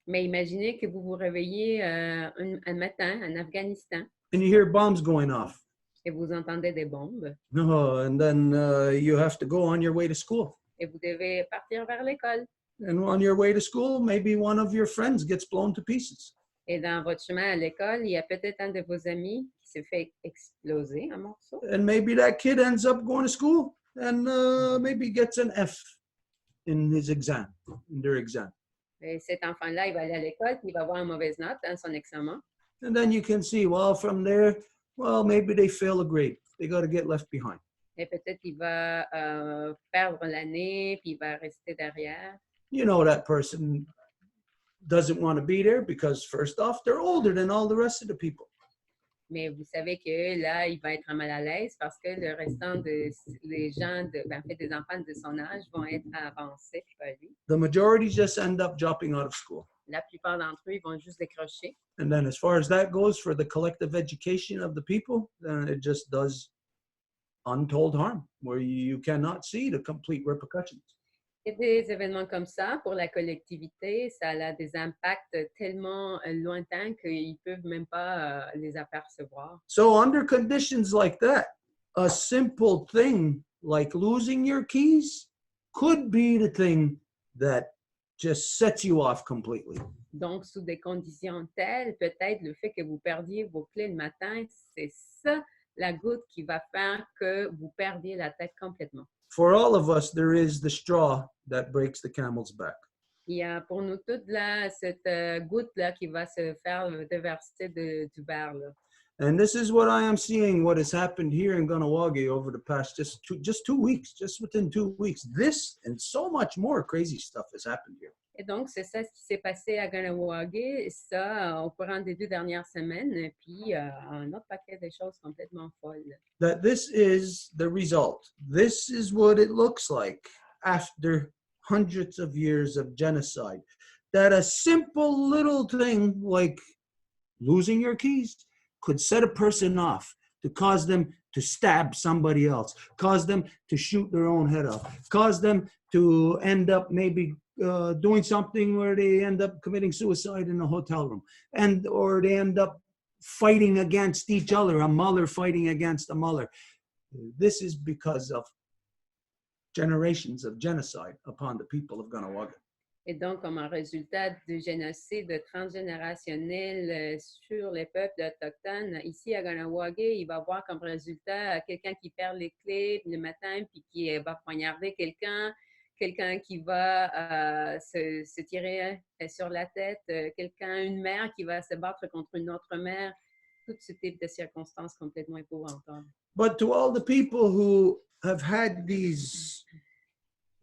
Mais imaginez que vous vous réveillez un matin en Afghanistan And you hear bombs going off. et vous entendez des bombes And then you have to go on your way to school. et vous devez partir vers l'école. And on your way to school, maybe one of your friends gets blown to pieces. Et dans votre chemin à l'école, il y a peut-être un de vos amis qui se fait exploser en morceaux. And maybe that kid ends up going to school and maybe gets an F in his exam, in their exam. Et cet enfant-là, il va aller à l'école, puis il va avoir une mauvaise note dans son examen. And then you can see, well, from there, well, maybe they fail a grade. They got to get left behind. Et peut-être qu'il va perdre l'année, puis il va rester derrière. You know, that person doesn't want to be there because, first off, they're older than all the rest of the people. Mais vous savez que là, il va être mal à l'aise parce que le restant des gens, en fait, des enfants de son âge vont être avancés, puis pas lui. The majority just end up dropping out of school. La plupart d'entre eux, ils vont juste décrocher. And then as far as that goes for the collective education of the people, then it just does untold harm where you cannot see the complete repercussions. Et des événements comme ça, pour la collectivité, ça a des impacts tellement lointains qu'ils ne peuvent même pas les apercevoir. So under conditions like that, a simple thing like losing your keys could be the thing that just sets you off completely. Donc, sous des conditions telles, peut-être le fait que vous perdiez vos clés le matin, c'est ça la goutte qui va faire que vous perdiez la tête complètement. For all of us, there is the straw that breaks the camel's back. Il y a pour nous toutes là, cette goutte-là qui va se faire déverser du verre. Là. And this is what I am seeing, what has happened here in Ganawagi over the past just 2 weeks, just within 2 weeks. This and so much more crazy stuff has happened here. Et donc, c'est ça ce qui s'est passé à Ganawagi, ça au courant des 2 dernières semaines, et puis un autre paquet de choses complètement folles. That this is the result. This is what it looks like after hundreds of years of genocide. That a simple little thing like losing your keys could set a person off to cause them to stab somebody else, cause them to shoot their own head off, cause them to end up maybe doing something where they end up committing suicide in a hotel room, or they end up fighting against each other, a mother fighting against a mother. This is because of generations of genocide upon the people of Ganawagi. Et donc, comme un résultat du génocide transgénérationnel sur les peuples autochtones, ici à Ganawage, il va avoir comme résultat quelqu'un qui perd les clés le matin puis qui va poignarder quelqu'un, quelqu'un qui va se tirer sur la tête, une mère qui va se battre contre une autre mère, tout ce type de circonstances complètement épouvantables. But to all the people who have had these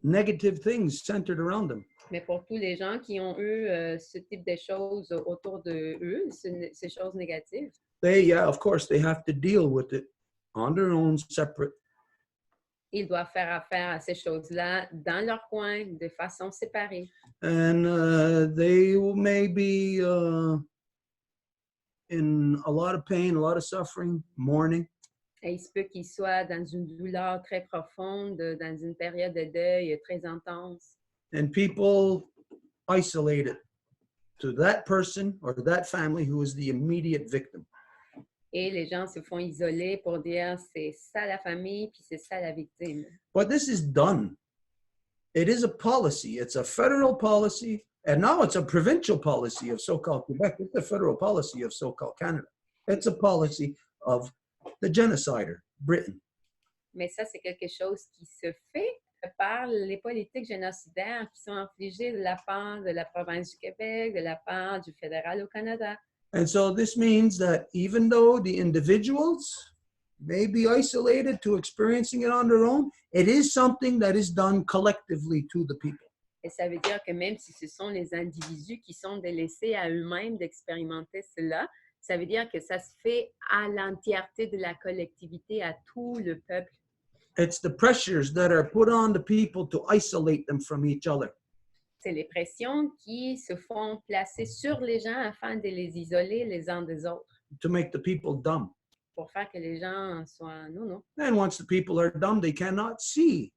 negative things centered around them, Mais pour tous les gens qui ont eu ce type de choses autour de eux, ces choses négatives, yeah, of course, they have to deal with it on their own, separate. ils doivent faire affaire à ces choses-là dans leur coin, de façon séparée. And they may be in a lot of pain, a lot of suffering, mourning. Et il se peut qu'ils soient dans une douleur très profonde, dans une période de deuil très intense. And people isolate it to that person or that family who is the immediate victim. Et les gens se font isoler pour dire c'est ça la famille, puis c'est ça la victime. But this is done. It is a policy. It's a federal policy. And now it's a provincial policy of so-called Quebec. It's a federal policy of so-called Canada. It's a policy of the genocider, Britain. Mais ça, c'est quelque chose qui se fait par les politiques génocidaires qui sont infligées de la part de la province du Québec, de la part du fédéral au Canada. And so this means that even though the individuals may be isolated to experiencing it on their own, it is something that is done collectively to the people. Et ça veut dire que même si ce sont les individus qui sont délaissés à eux-mêmes d'expérimenter cela, ça veut dire que ça se fait à l'entièreté de la collectivité, à tout le peuple. It's the pressures that are put on the people to isolate them from each other. C'est les pressions qui se font placer sur les gens afin de les isoler les uns des autres. To make the people dumb. Pour faire que les gens soient non. And once the people are dumb, they cannot see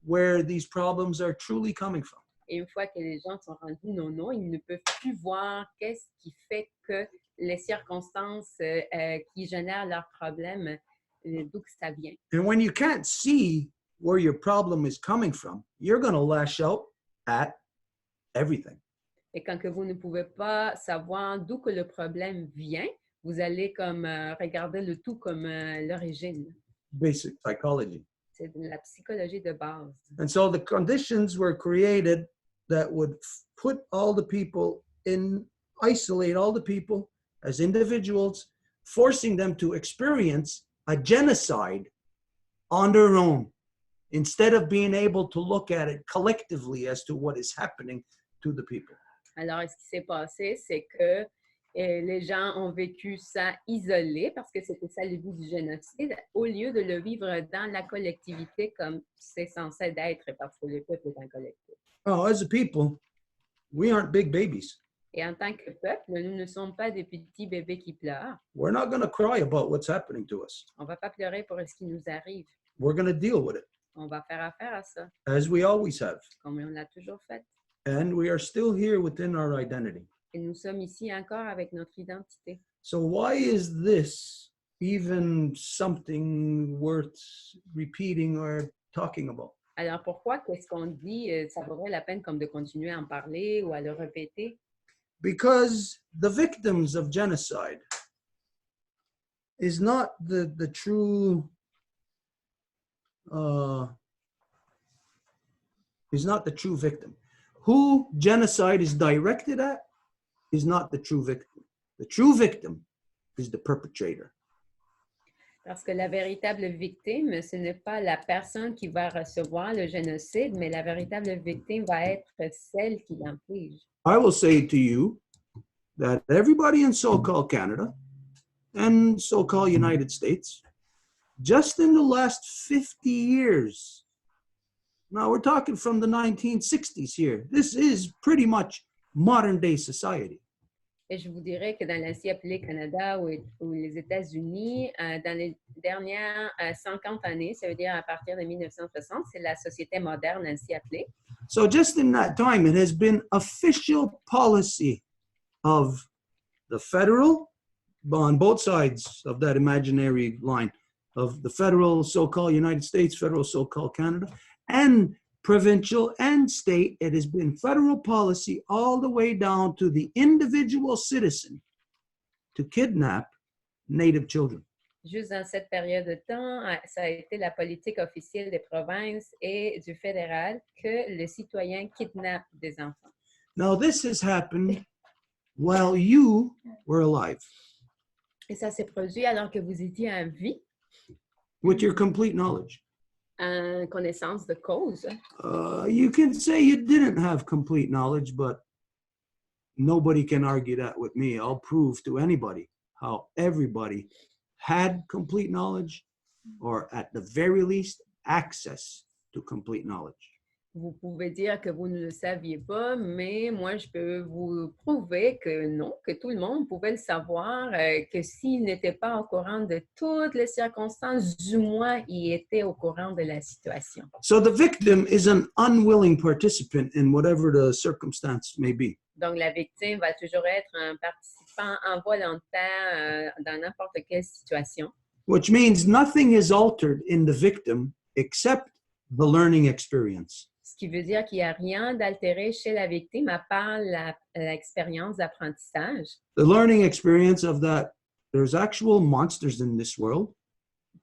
where these problems are truly coming from. Et une fois que les gens sont rendus non, ils ne peuvent plus voir qu'est-ce qui fait que les circonstances qui génèrent leurs problèmes, d'où que ça vient. And when you can't see where your problem is coming from, you're going to lash out at everything. Et quand que vous ne pouvez pas savoir d'où que le problème vient, vous allez comme regarder le tout comme l'origine. Basic psychology. C'est de la psychologie de base. And so the conditions were created that would put all the people isolate all the people as individuals, forcing them to experience a genocide on their own, instead of being able to look at it collectively as to what is happening to the people. Alors, ce qui s'est passé, c'est que les gens ont vécu ça isolé parce que c'était ça le but du génocide, au lieu de le vivre dans la collectivité comme c'est censé d'être parce que le peuple est un collectif. Oh, as a people, we aren't big babies. Et en tant que peuple, nous ne sommes pas des petits bébés qui pleurent. We're not going to cry about what's happening to us. On ne va pas pleurer pour ce qui nous arrive. We're going to deal with it. On va faire affaire à ça, As we always have. comme on l'a toujours fait. And we are still here within our identity. Et nous sommes ici encore avec notre identité. So why is this even something worth repeating or talking about? Alors pourquoi qu'est-ce qu'on dit, ça vaudrait la peine comme de continuer à en parler ou à le répéter? Because the victims of genocide is not the true victim. Who genocide is directed at is not the true victim. The true victim is the perpetrator. Parce que la véritable victime, ce n'est pas la personne qui va recevoir le génocide, mais la véritable victime va être celle qui l'inflige. I will say to you that everybody in so-called Canada and so-called United States, just in the last 50 years, now we're talking from the 1960s here, this is pretty much modern day society. Et je vous dirais que dans l'ancien appelé Canada ou les États-Unis, dans les dernières 50 années, ça veut dire à partir de 1960, c'est la société moderne ainsi appelée. So just in that time, it has been official policy of the federal, on both sides of that imaginary line, of the federal so-called United States, federal so-called Canada, and provincial, and state. It has been federal policy all the way down to the individual citizen to kidnap Native children. Juste dans cette période de temps, ça a été la politique officielle des provinces et du fédéral que le citoyen kidnappe des enfants. Now, this has happened while you were alive Et ça s'est produit alors que vous étiez en vie, with your complete knowledge. en connaissance de cause. You can say you didn't have complete knowledge, but nobody can argue that with me. I'll prove to anybody how everybody had complete knowledge, or at the very least, access to complete knowledge. Vous pouvez dire que vous ne le saviez pas, mais moi, je peux vous prouver que non, que tout le monde pouvait le savoir, que s'il n'était pas au courant de toutes les circonstances, du moins, il était au courant de la situation. So the victim is an unwilling participant in whatever the circumstance may be. Donc, la victime va toujours être un participant involontaire dans n'importe quelle situation. Which means nothing is altered in the victim except the learning experience. Ce qui veut dire qu'il n'y a rien d'altéré chez la victime à part l'expérience d'apprentissage. The learning experience of that there's actual monsters in this world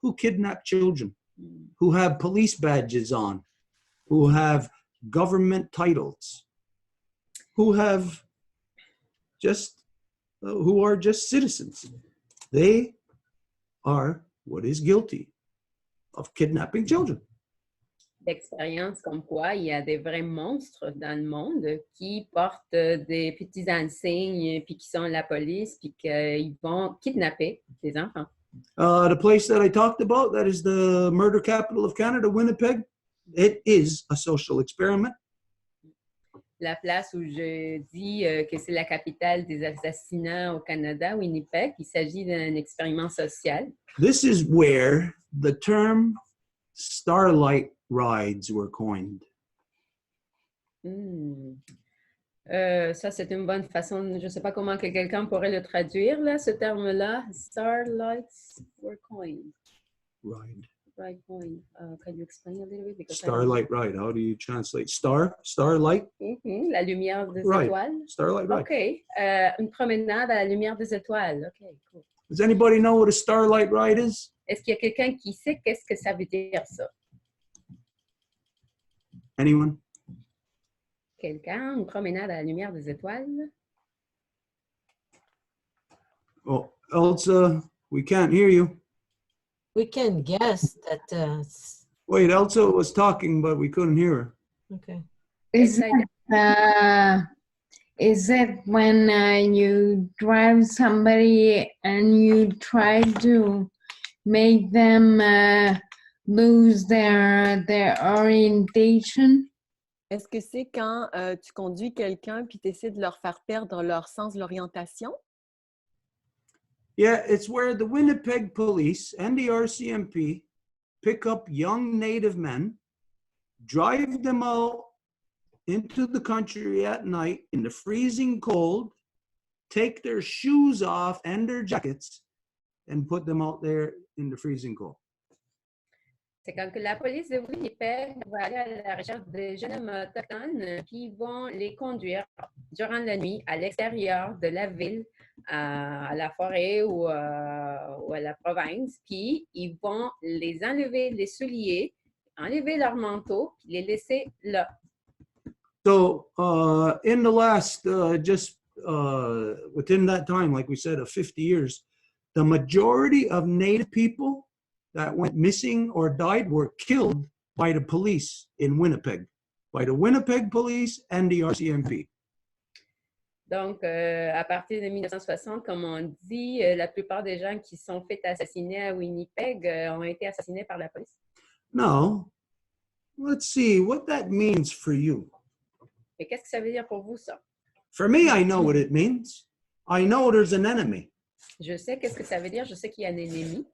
who kidnap children, who have police badges on, who have government titles, who have just, who are just citizens. They are what is guilty of kidnapping children. D'expérience comme quoi il y a des vrais monstres dans le monde qui portent des petits insignes puis qui sont la police puis qu'ils vont kidnapper des enfants. The place that I talked about, that is the murder capital of Canada, Winnipeg, it is a social experiment. La place où je dis que c'est la capitale des assassinats au Canada, Winnipeg, il s'agit d'un expériment social. This is where the term starlight rides were coined. Ça, c'est une bonne façon, je ne sais pas comment que quelqu'un pourrait le traduire, là, ce terme-là. Starlights were coined. Ride. Right, coined. Can you explain a little bit? Because Starlight ride. How do you translate? Starlight? La lumière des Right. étoiles. Starlight ride. OK. Une promenade à la lumière des étoiles. OK, cool. Does anybody know what a starlight ride is? Est-ce qu'il y a quelqu'un qui sait qu'est-ce que ça veut dire, ça? Anyone? Quelqu'un? Une promenade à la lumière des étoiles? Oh, Elsa, we can't hear you. We can guess that. Wait, Elsa was talking, but we couldn't hear her. Okay. Is it when you drive somebody and you try to make them lose their orientation? Est-ce que c'est quand tu conduis quelqu'un puis tu essaies de leur faire perdre leur sens de l'orientation? Yeah, it's where the Winnipeg police and the RCMP pick up young Native men, drive them out into the country at night in the freezing cold, take their shoes off and their jackets, and put them out there in the freezing cold. C'est quand que la police de Winnipeg va aller à la recherche des jeunes hommes autochtones qui vont les conduire durant la nuit à l'extérieur de la ville, à la forêt ou à la province, puis ils vont les enlever, les souliers, enlever leur manteau, puis les laisser là. So in the last, within that time, like we said, of 50 years, the majority of Native people that went missing or died were killed by the police in Winnipeg, by the Winnipeg police and the RCMP. Donc, à partir de 1960, comme on dit, la plupart des gens qui sont faits assassiner à Winnipeg ont été assassinés par la police. Now, let's see what that means for you. Et qu'est-ce que ça veut dire pour vous, ça? For me, I know what it means. I know there's an enemy. Je sais qu'est-ce que ça veut dire, je sais qu'il y a un ennemi.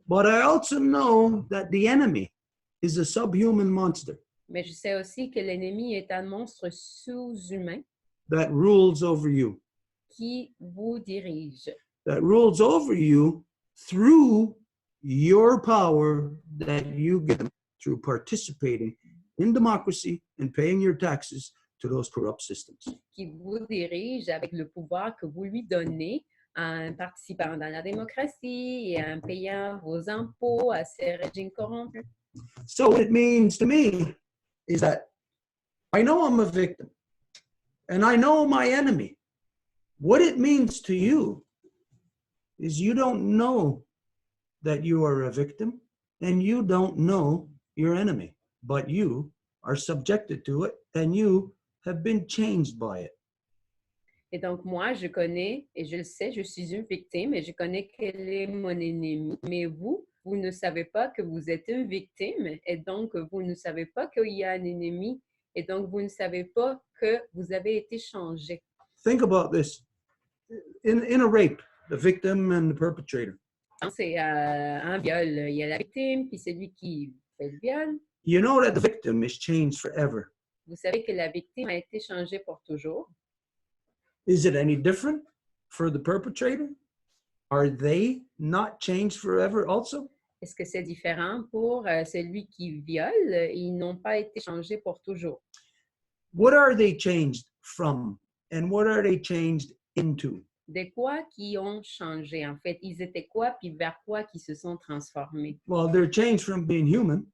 But I also know that the enemy is a subhuman monster Mais je sais aussi que l'ennemi est un monstre sous-humain that rules over you, qui vous dirige, that rules over you through your power that you get through participating in democracy and paying your taxes to those corrupt systems. qui vous dirige avec le pouvoir que vous lui donnez en participant dans la démocratie et en payant vos impôts à ces régimes corrompus. So what it means to me is that I know I'm a victim and I know my enemy. What it means to you is you don't know that you are a victim and you don't know your enemy, but you are subjected to it and you have been changed by it. Et donc, moi, je connais, et je le sais, je suis une victime et je connais quel est mon ennemi. Mais vous, vous ne savez pas que vous êtes une victime et donc vous ne savez pas qu'il y a un ennemi et donc vous ne savez pas que vous avez été changé. Think about this. In a rape, the victim and the perpetrator. C'est un viol, il y a la victime, puis celui qui fait le viol. You know that the victim is changed forever. Vous savez que la victime a été changée pour toujours. Is it any different for the perpetrator? Are they not changed forever also? Est-ce que c'est différent pour celui qui viole? Ils n'ont pas été changés pour toujours. What are they changed from? And what are they changed into? De quoi qui ont changé? En fait, ils étaient quoi, puis vers quoi qui se sont transformés? Well, they're changed from being human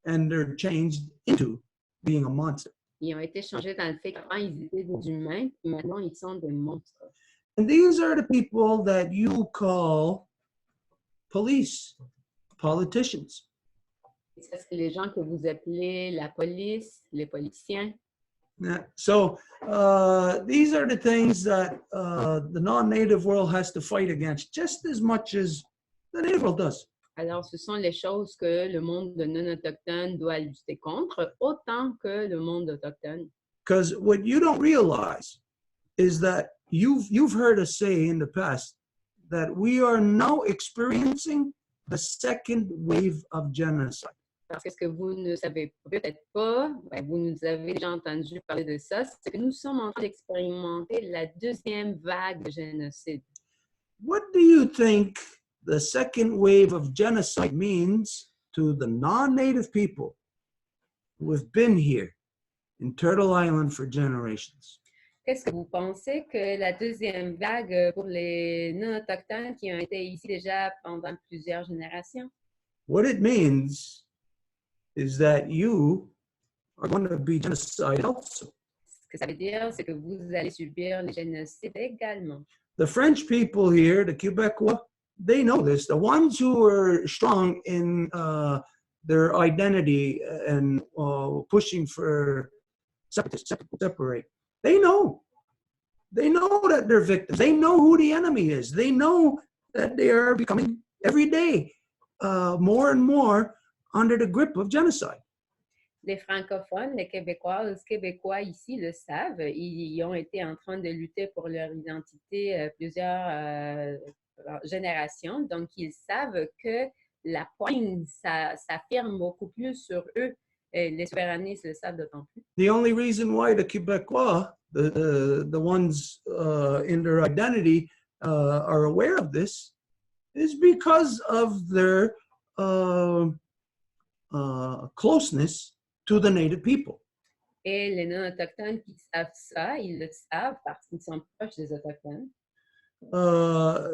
and they're changed into being a monster. Ils ont été changés dans le fait qu'avant, ils étaient des humains, puis maintenant, ils sont des monstres. And these are the people that you call police, politicians. Ça, c'est les gens que vous appelez la police, les politiciens. Yeah. So these are the things that the non-native world has to fight against just as much as the native world does. Alors, ce sont les choses que le monde non-autochtone doit lutter contre, autant que le monde autochtone. Because what you don't realize is that you've heard us say in the past that we are now experiencing the second wave of genocide. Parce que ce que vous ne savez peut-être pas, vous nous avez déjà entendu parler de ça, c'est que nous sommes en train d'expérimenter la deuxième vague de génocide. What do you think the second wave of genocide means to the non-native people who have been here in Turtle Island for generations? Qu'est-ce que vous pensez que la deuxième vague pour les non-autochtones qui ont été ici déjà pendant plusieurs générations? What it means is that you are going to be genocided also. Ce que ça veut dire, c'est que vous allez subir les génocides également. The French people here, the Quebecois, they know this. The ones who are strong in their identity and pushing for separate, they know. They know that they're victims. They know who the enemy is. They know that they are becoming every day more and more under the grip of genocide. Les francophones, les Québécois ici le savent. Ils ont été en train de lutter pour leur identité plusieurs générations. Donc, ils savent que la poigne s'affirme beaucoup plus sur eux. Les souverainistes le savent d'autant plus. The only reason why the Quebecois, the ones in their identity, are aware of this is because of their closeness to the native people. Et les non-autochtones qui savent ça, ils le savent parce qu'ils sont proches des autochtones.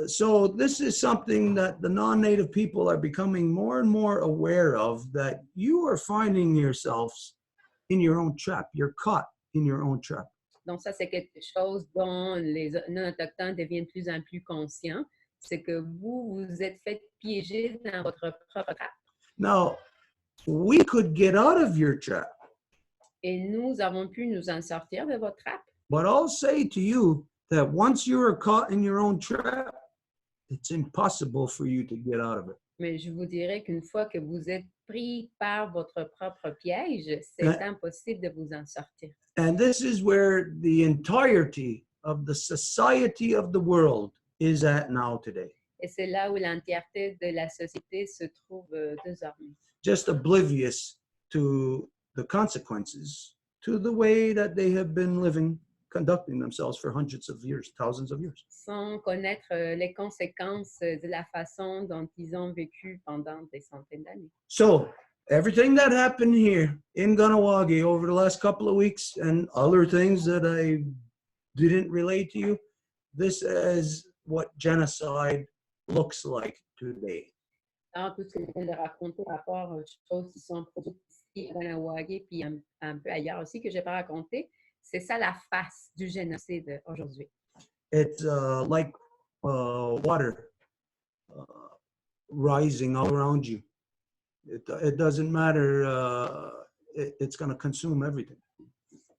So this is something that the non-native people are becoming more and more aware of, that you are finding yourselves in your own trap. You're caught in your own trap. Donc ça, c'est quelque chose dont les non-autochtones deviennent de plus en plus conscients. C'est que vous êtes fait piéger dans votre propre trap. Now, we could get out of your trap. Et nous avons pu nous en sortir de votre trap. But I'll say to you that once you are caught in your own trap, it's impossible for you to get out of it. Mais je vous dirais qu'une fois que vous êtes pris par votre propre piège, c'est impossible de vous en sortir. And this is where the entirety of the society of the world is at now today. Et c'est là où l'entièreté de la société se trouve désormais. Just oblivious to the consequences, to the way that they have been living, conducting themselves for hundreds of years, thousands of years. Sans connaître les conséquences de la façon dont ils ont vécu pendant des centaines d'années. So, everything that happened here in Ganawagi over the last couple of weeks and other things that I didn't relate to you, this is what genocide looks like today. Alors, tout ce que je viens de raconter par rapport aux choses qui sont produites ici à Ganawagi, puis un peu ailleurs aussi, que je n'ai pas raconté, c'est ça la face du génocide aujourd'hui. It's like water rising all around you. It doesn't matter, it's going to consume everything.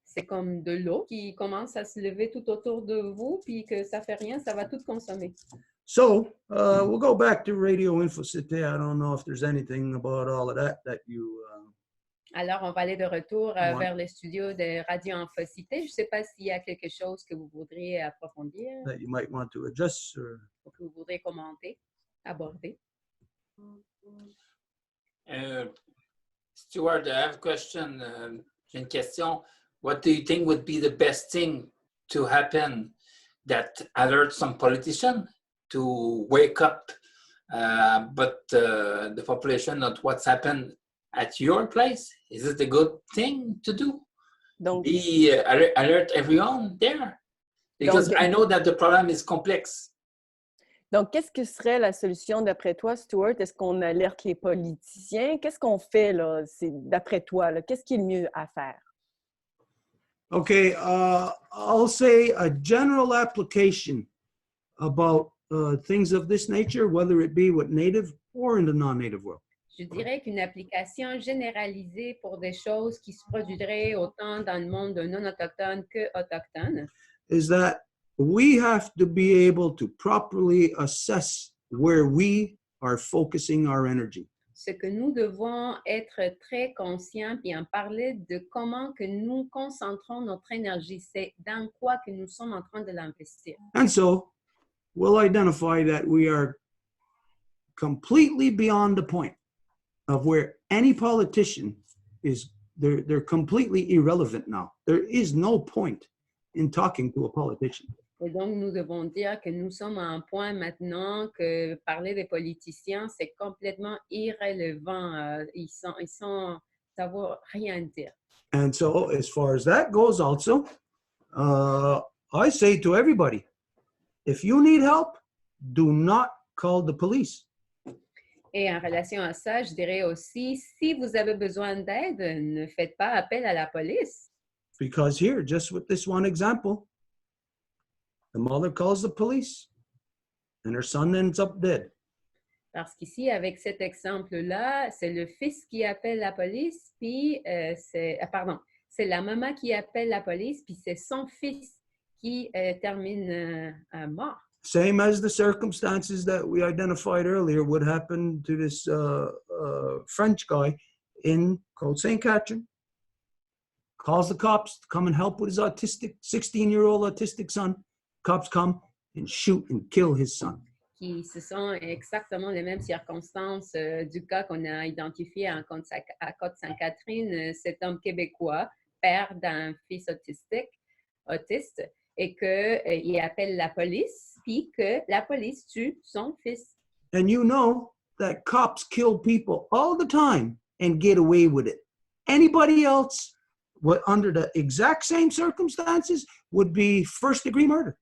C'est comme de l'eau qui commence à se lever tout autour de vous, puis que ça fait rien, ça va tout consommer. So we'll go back to Radio Infocité. I don't know if there's anything about all of that you... Alors, on va aller de retour vers le studio de Radio Infocité. Je ne sais pas s'il y a quelque chose que vous voudriez approfondir, that you might want to address or... ou que vous voudriez commenter, aborder. Stuart, I have a question. J'ai une question. What do you think would be the best thing to happen that alerts some politician to wake up, but the population not what's happened at your place? Is it a good thing to do? Donc, Alert everyone there? Because Donc, I know that the problem is complex. donc, qu'est-ce que serait la solution d'après toi, Stuart? Est-ce qu'on alerte les politiciens? Qu'est-ce qu'on fait, là, d'après toi? Là? Qu'est-ce qui est le mieux à faire? Okay, I'll say a general application about things of this nature, whether it be with native or in the non-native world. Je dirais qu'une application généralisée pour des choses qui se produiraient autant dans le monde non autochtone que autochtone, Is that we have to be able to properly assess where we are focusing our energy. c'est que nous devons être très conscients et en parler de comment que nous concentrons notre énergie, c'est dans quoi que nous sommes en train de l'investir. And so we'll identify that we are completely beyond the point of where any politician is, they're completely irrelevant now. There is no point in talking to a politician. Et donc, nous devons dire que nous sommes à un point maintenant que parler des politiciens, c'est complètement irrélevant. Ça ne vaut rien dire. And so as far as that goes also, I say to everybody, if you need help, do not call the police. Et en relation à ça, je dirais aussi, si vous avez besoin d'aide, ne faites pas appel à la police. Because here, just with this one example, the mother calls the police and her son ends up dead. Parce qu'ici, avec cet exemple-là, c'est le fils qui appelle la police, puis c'est la maman qui appelle la police, puis c'est son fils qui termine mort. Same as the circumstances that we identified earlier would happen to this French guy in Côte St. Catherine. Calls the cops to come and help with his 16-year-old autistic son. Cops come and shoot and kill his son. Qui ce sont exactement les mêmes circonstances du cas qu'on a identifié à Côte-Sainte-Catherine, cet homme québécois, père d'un fils autiste, et qu'il appelle la police, puis que la police tue son fils. And you know that cops kill people all the time and get away with it. Anybody else, under the exact same circumstances, would be first-degree murder.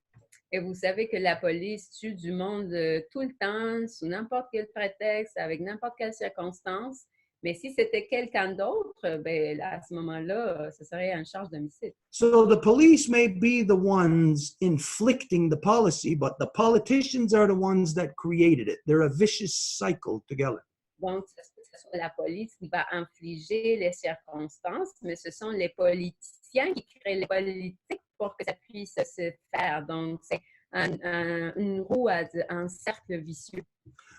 Et vous savez que la police tue du monde tout le temps, sous n'importe quel prétexte, avec n'importe quelle circonstance. Mais si c'était quelqu'un d'autre, ben là, à ce moment-là, ce serait une charge d'homicide. So the police may be the ones inflicting the policy, but the politicians are the ones that created it. They're a vicious cycle together. Donc, ce soit la police qui va infliger les circonstances, mais ce sont les politiciens qui créent les politiques pour que ça puisse se faire. Donc, c'est une roue, un cercle vicieux.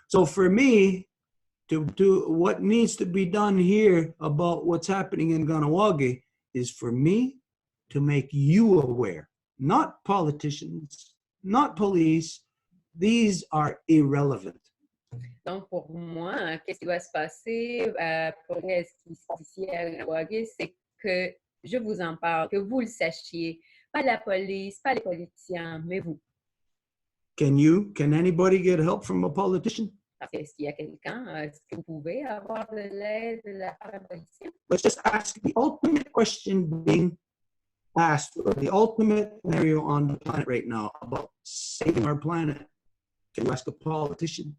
So for me, to do what needs to be done here about what's happening in Ganawagi is for me to make you aware, not politicians, not police. These are irrelevant. Donc, pour moi, qu'est-ce qui va se passer pour ici à Ganawagi, c'est que je vous en parle, que vous le sachiez. Pas la police, pas les politiciens, mais vous. Can anybody get help from a politician? Parce que s'il y a quelqu'un, est-ce que vous pouvez avoir de l'aide de la part de la police? Let's just ask the ultimate question being asked, or the ultimate scenario on the planet right now about saving our planet. Can you ask a politician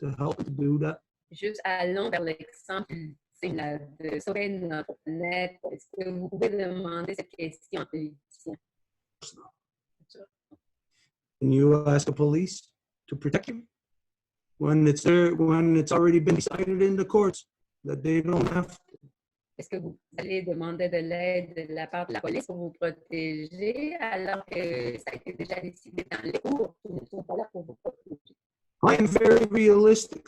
to help do that? Juste allons vers l'exemple ultime là, de sauver notre planète. Est-ce que vous pouvez demander cette question à un politicien? Can you ask the police to protect you when it's there, when it's already been decided in the courts that they don't have to? Est-ce que vous allez demander de l'aide de la part de la police pour vous protéger alors que ça a été déjà décidé dans les cours qu'ils ne sont pas là pour vous protéger? I am very realistic.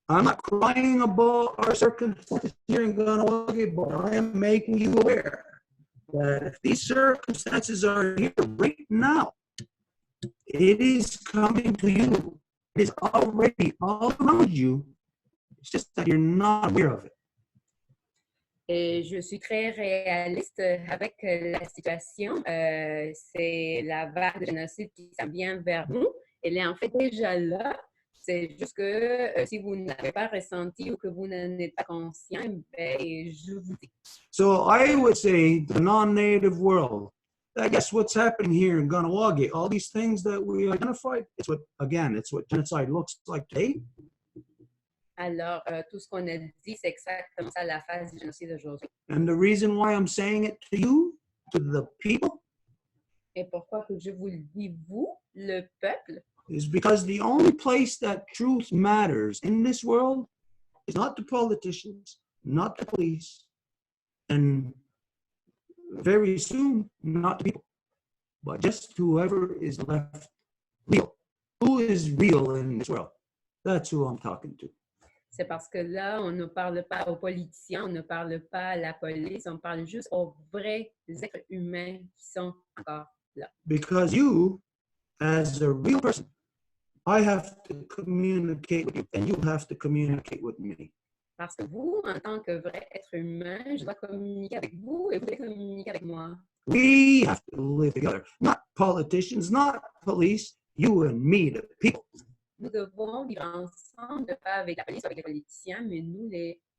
I'm not crying about our circumstances here in Ganawagi, but I am making you aware that if these circumstances are here right now, it is coming to you. It is already all around you. It's just that you're not aware of it. Et je suis très réaliste avec la situation. C'est la vague de génocide qui s'en vient vers nous. Elle est en fait déjà là. C'est juste que si vous ne l'avez pas ressenti ou que vous n'en êtes pas conscient, ben, je vous dis. So I would say the non-native world, I guess what's happening here in Ganawagi, all these things that we identified, it's what, again, it's what genocide looks like today. Alors, tout ce qu'on a dit, c'est exactement ça la phase du génocide d'aujourd'hui. And the reason why I'm saying it to you, to the people, Et pourquoi que je vous le dis, vous, le peuple, is because the only place that truth matters in this world is not the politicians, not the police, and very soon, not the people, but just whoever is left real. Who is real in this world? That's who I'm talking to. c'est parce que là, on ne parle pas aux politiciens, on ne parle pas à la police, on parle juste aux vrais êtres humains qui sont encore là. Because you, as a real person, I have to communicate with you, and you have to communicate with me. Parce que vous, en tant que vrai être humain, je dois communiquer avec vous et vous devez communiquer avec moi. We have to live together, not politicians, not police, you and me, the people. Nous devons vivre ensemble, pas avec la police ou avec les politiciens, mais nous,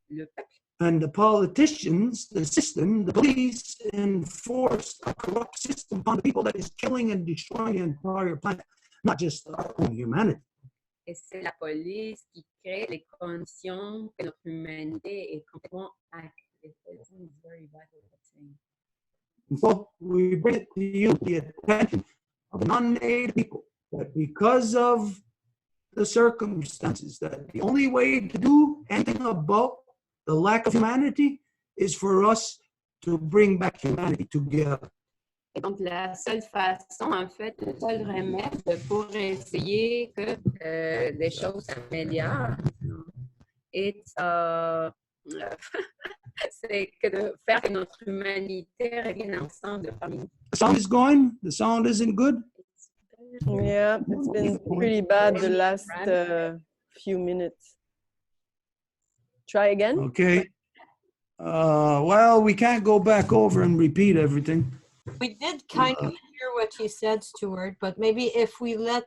le peuple. And the politicians, the system, the police enforce a corrupt system on the people that is killing and destroying the entire planet, not just our own humanity. Et c'est la police qui crée les conditions que notre humanité est complètement active. So we bring it to you, the attention of non-native people, that because of the circumstances, that the only way to do anything about the lack of humanity is for us to bring back humanity together. Et donc, la seule façon, en fait, le seul remède pour essayer que les choses s'améliorent, c'est que de faire que notre humanité revienne ensemble parmi nous. The sound is going. The sound isn't good. Yeah, it's been pretty bad the last few minutes. Try again? Okay. Well, we can't go back over and repeat everything. We did kind of hear what you said, Stuart, but maybe if we let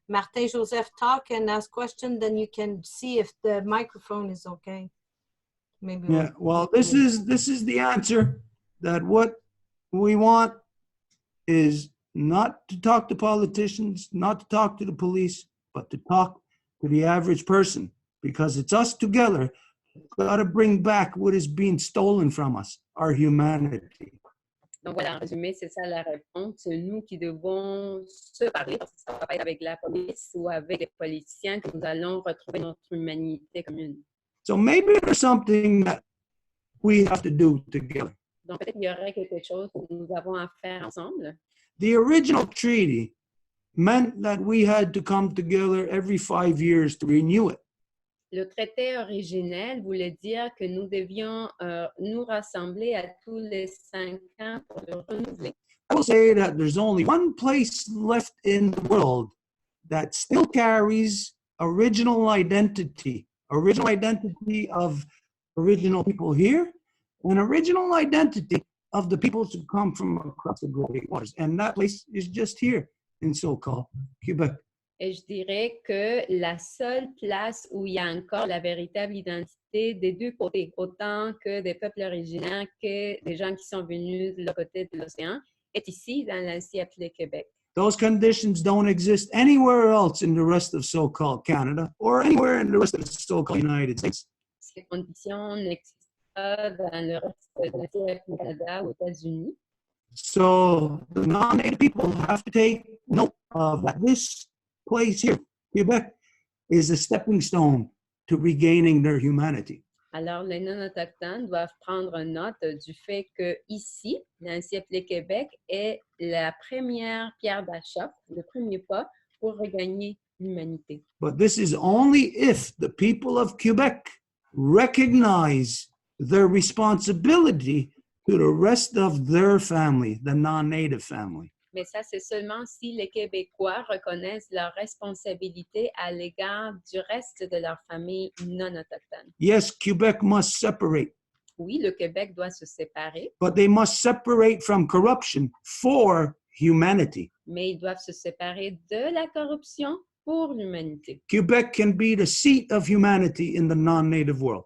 Martin Joseph talk and ask questions, then you can see if the microphone is okay. Maybe. Yeah. Well, this is the answer, that what we want is not to talk to politicians, not to talk to the police, but to talk to the average person, because it's us together got to bring back what is being stolen from us, our humanity. Donc voilà, en résumé, c'est ça la réponse. C'est nous qui devons se parler, parce que ça va pas être avec la police ou avec les politiciens que nous allons retrouver notre humanité commune. So maybe there's something that we have to do together. Donc peut-être qu'il y aurait quelque chose que nous avons à faire ensemble. The original treaty meant that we had to come together every 5 years to renew it. Le traité originel voulait dire que nous devions nous rassembler à tous les 5 ans pour le renouveler. I will say that there's only one place left in the world that still carries original identity of original people here, and original identity of the peoples who come from across the great waters. And that place is just here in so-called Quebec. Et je dirais que la seule place où il y a encore la véritable identité des deux côtés, autant que des peuples originaires que des gens qui sont venus de l'autre côté de l'océan, est ici, dans l'ancien appelé Québec. Those conditions don't exist anywhere else in the rest of so-called Canada or anywhere in the rest of the so-called United States. Ces conditions n'existent pas dans le reste de l'ancien Canada aux États-Unis. So the non-native people have to take note of that this place here, Quebec, is a stepping stone to regaining their humanity. Alors, les non-autochtones doivent prendre note du fait que ici, l'ancien appelé Québec, est la première pierre d'achat, le premier pas pour regagner l'humanité. But this is only if the people of Quebec recognize their responsibility to the rest of their family, the non-native family. Mais ça, c'est seulement si les Québécois reconnaissent leur responsabilité à l'égard du reste de leur famille non autochtone. Yes, Quebec must separate, Oui, le Québec doit se séparer, but they must separate from corruption for humanity. mais ils doivent se séparer de la corruption pour l'humanité, Quebec can be the seat of humanity in the non-native world,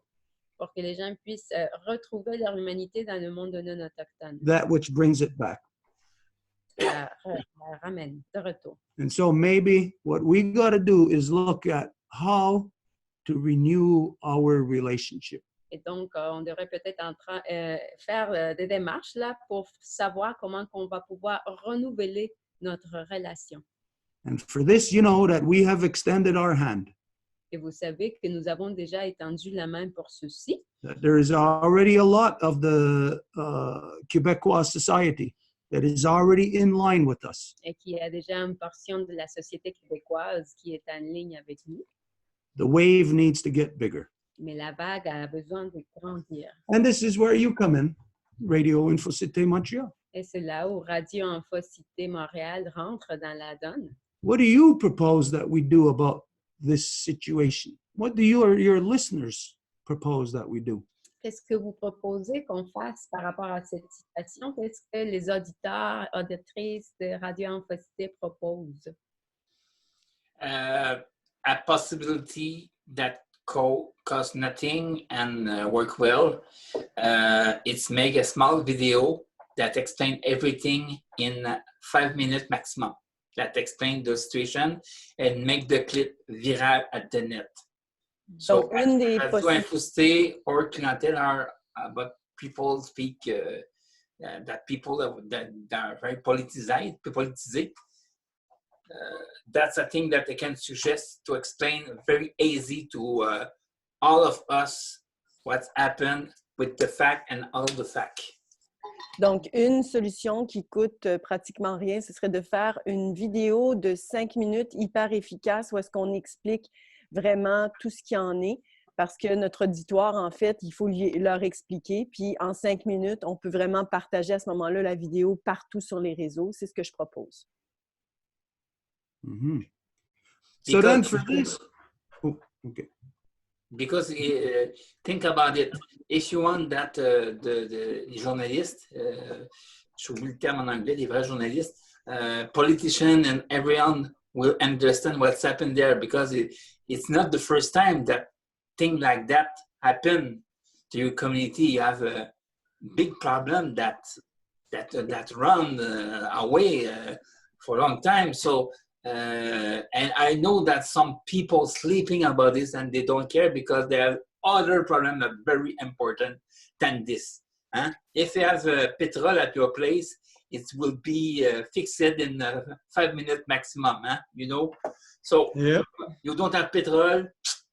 pour que les gens puissent retrouver leur humanité dans le monde non autochtone. that which brings it back. La ramène de retour. And so maybe what we got to do is look at how to renew our relationship. Et donc, on devrait peut-être faire des démarches là pour savoir comment on va pouvoir renouveler notre relation. And for this, you know that we have extended our hand. Et vous savez que nous avons déjà étendu la main pour ceci. That there is already a lot of the Quebecois society that is already in line with us. Et qu'il y a déjà une portion de la société québécoise qui est en ligne avec nous. The wave needs to get bigger. Mais la vague a besoin de grandir. And this is where you come in, Radio Infocité Montreal. Et c'est là où Radio Infocité Montréal rentre dans la donne. What do you propose that we do about this situation? What do your listeners propose that we do? Qu'est-ce que vous proposez qu'on fasse par rapport à cette situation? Qu'est-ce que les auditeurs, auditrices de Radio Infocité proposent? A possibility that costs nothing and work well. It's make a small video that explain everything in 5 minutes maximum. That explain the situation and make the clip viral at the net. So, Donc, une des Radio Infocité or clientèle are but people speak that people that are very politicized. That's a thing that I can suggest to explain very easy to all of us what's happened with the fact and all the fact. Donc, une solution qui coûte pratiquement rien, ce serait de faire une vidéo de 5 minutes hyper efficace où est-ce qu'on explique vraiment tout ce qu'il y en est. Parce que notre auditoire, en fait, il faut leur expliquer. Puis, en 5 minutes, on peut vraiment partager à ce moment-là la vidéo partout sur les réseaux. C'est ce que je propose. Mm-hmm. So then for this, okay. Because think about it, if you want that the journalists, je oublie le terme en anglais, les vrais journalistes, politicians and everyone will understand what's happened there because it's not the first time that thing like that happen to your community. You have a big problem that run away for a long time. So. And I know that some people sleeping about this and they don't care because they have other problems that are very important than this. Huh? If you have petrol at your place, it will be fixed in 5 minutes maximum, huh? You know? So yeah. You don't have petrol,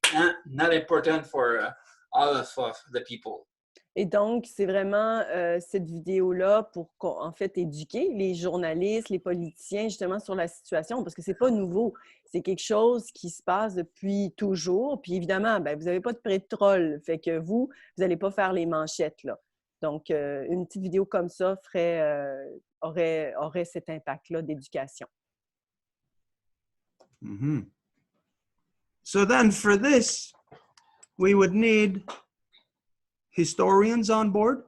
huh? Not important for all of the people. Et donc, c'est vraiment cette vidéo-là pour, en fait, éduquer les journalistes, les politiciens, justement, sur la situation, parce que c'est pas nouveau. C'est quelque chose qui se passe depuis toujours. Puis, évidemment, ben, vous n'avez pas de pétrole. Fait que vous n'allez pas faire les manchettes, là. Donc, une petite vidéo comme ça aurait cet impact-là d'éducation. Mm-hmm. So then, for this, we would need historians on board.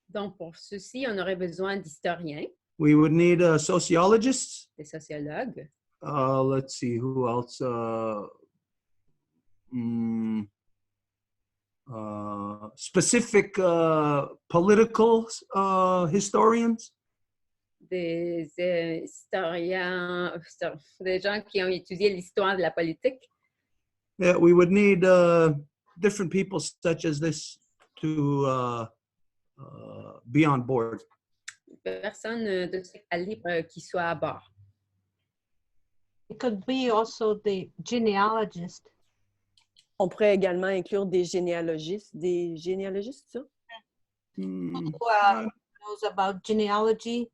Donc, pour ceci, on aurait besoin d'historiens, We would need sociologists. des sociologues. let's see who else. Specific political historians. Des historiens, des gens qui ont étudié l'histoire de la politique. Yeah, we would need different people such as this to be on board. Personne de ce calibre qui soit à bord. It could be also the genealogist. On pourrait également inclure des généalogistes, ça? Hmm, Who knows about genealogy,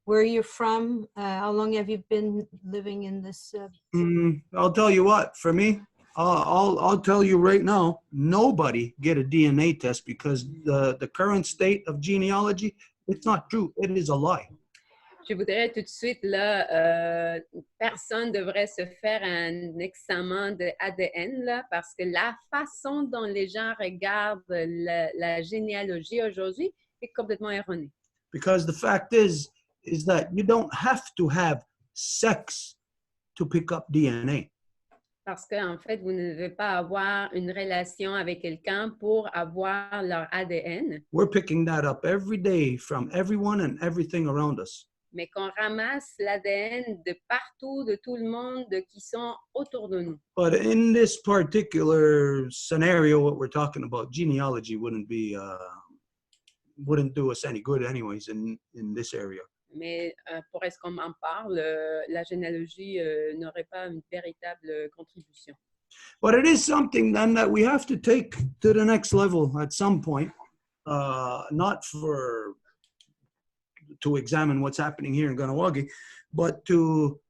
where you're from, how long have you been living in this? I'll tell you what, for me, I'll tell you right now, nobody get a DNA test because the current state of genealogy, it's not true. It is a lie. Je voudrais tout de suite, là, personne devrait se faire un examen de ADN, là, parce que la façon dont les gens regardent la généalogie aujourd'hui est complètement erronée. Because the fact is that you don't have to have sex to pick up DNA. Parce qu'en fait, vous ne devez pas avoir une relation avec quelqu'un pour avoir leur ADN, We're picking that up every day from everyone and everything around us. mais qu'on ramasse l'ADN de partout, de tout le monde qui sont autour de nous. But in this particular scenario, what we're talking about, genealogy wouldn't do us any good anyways in this area. Mais pour est-ce qu'on en parle, la généalogie n'aurait pas une véritable contribution. But it is something then that we have to take to the next level at some point, not to examine what's happening here in Ganawagi, but to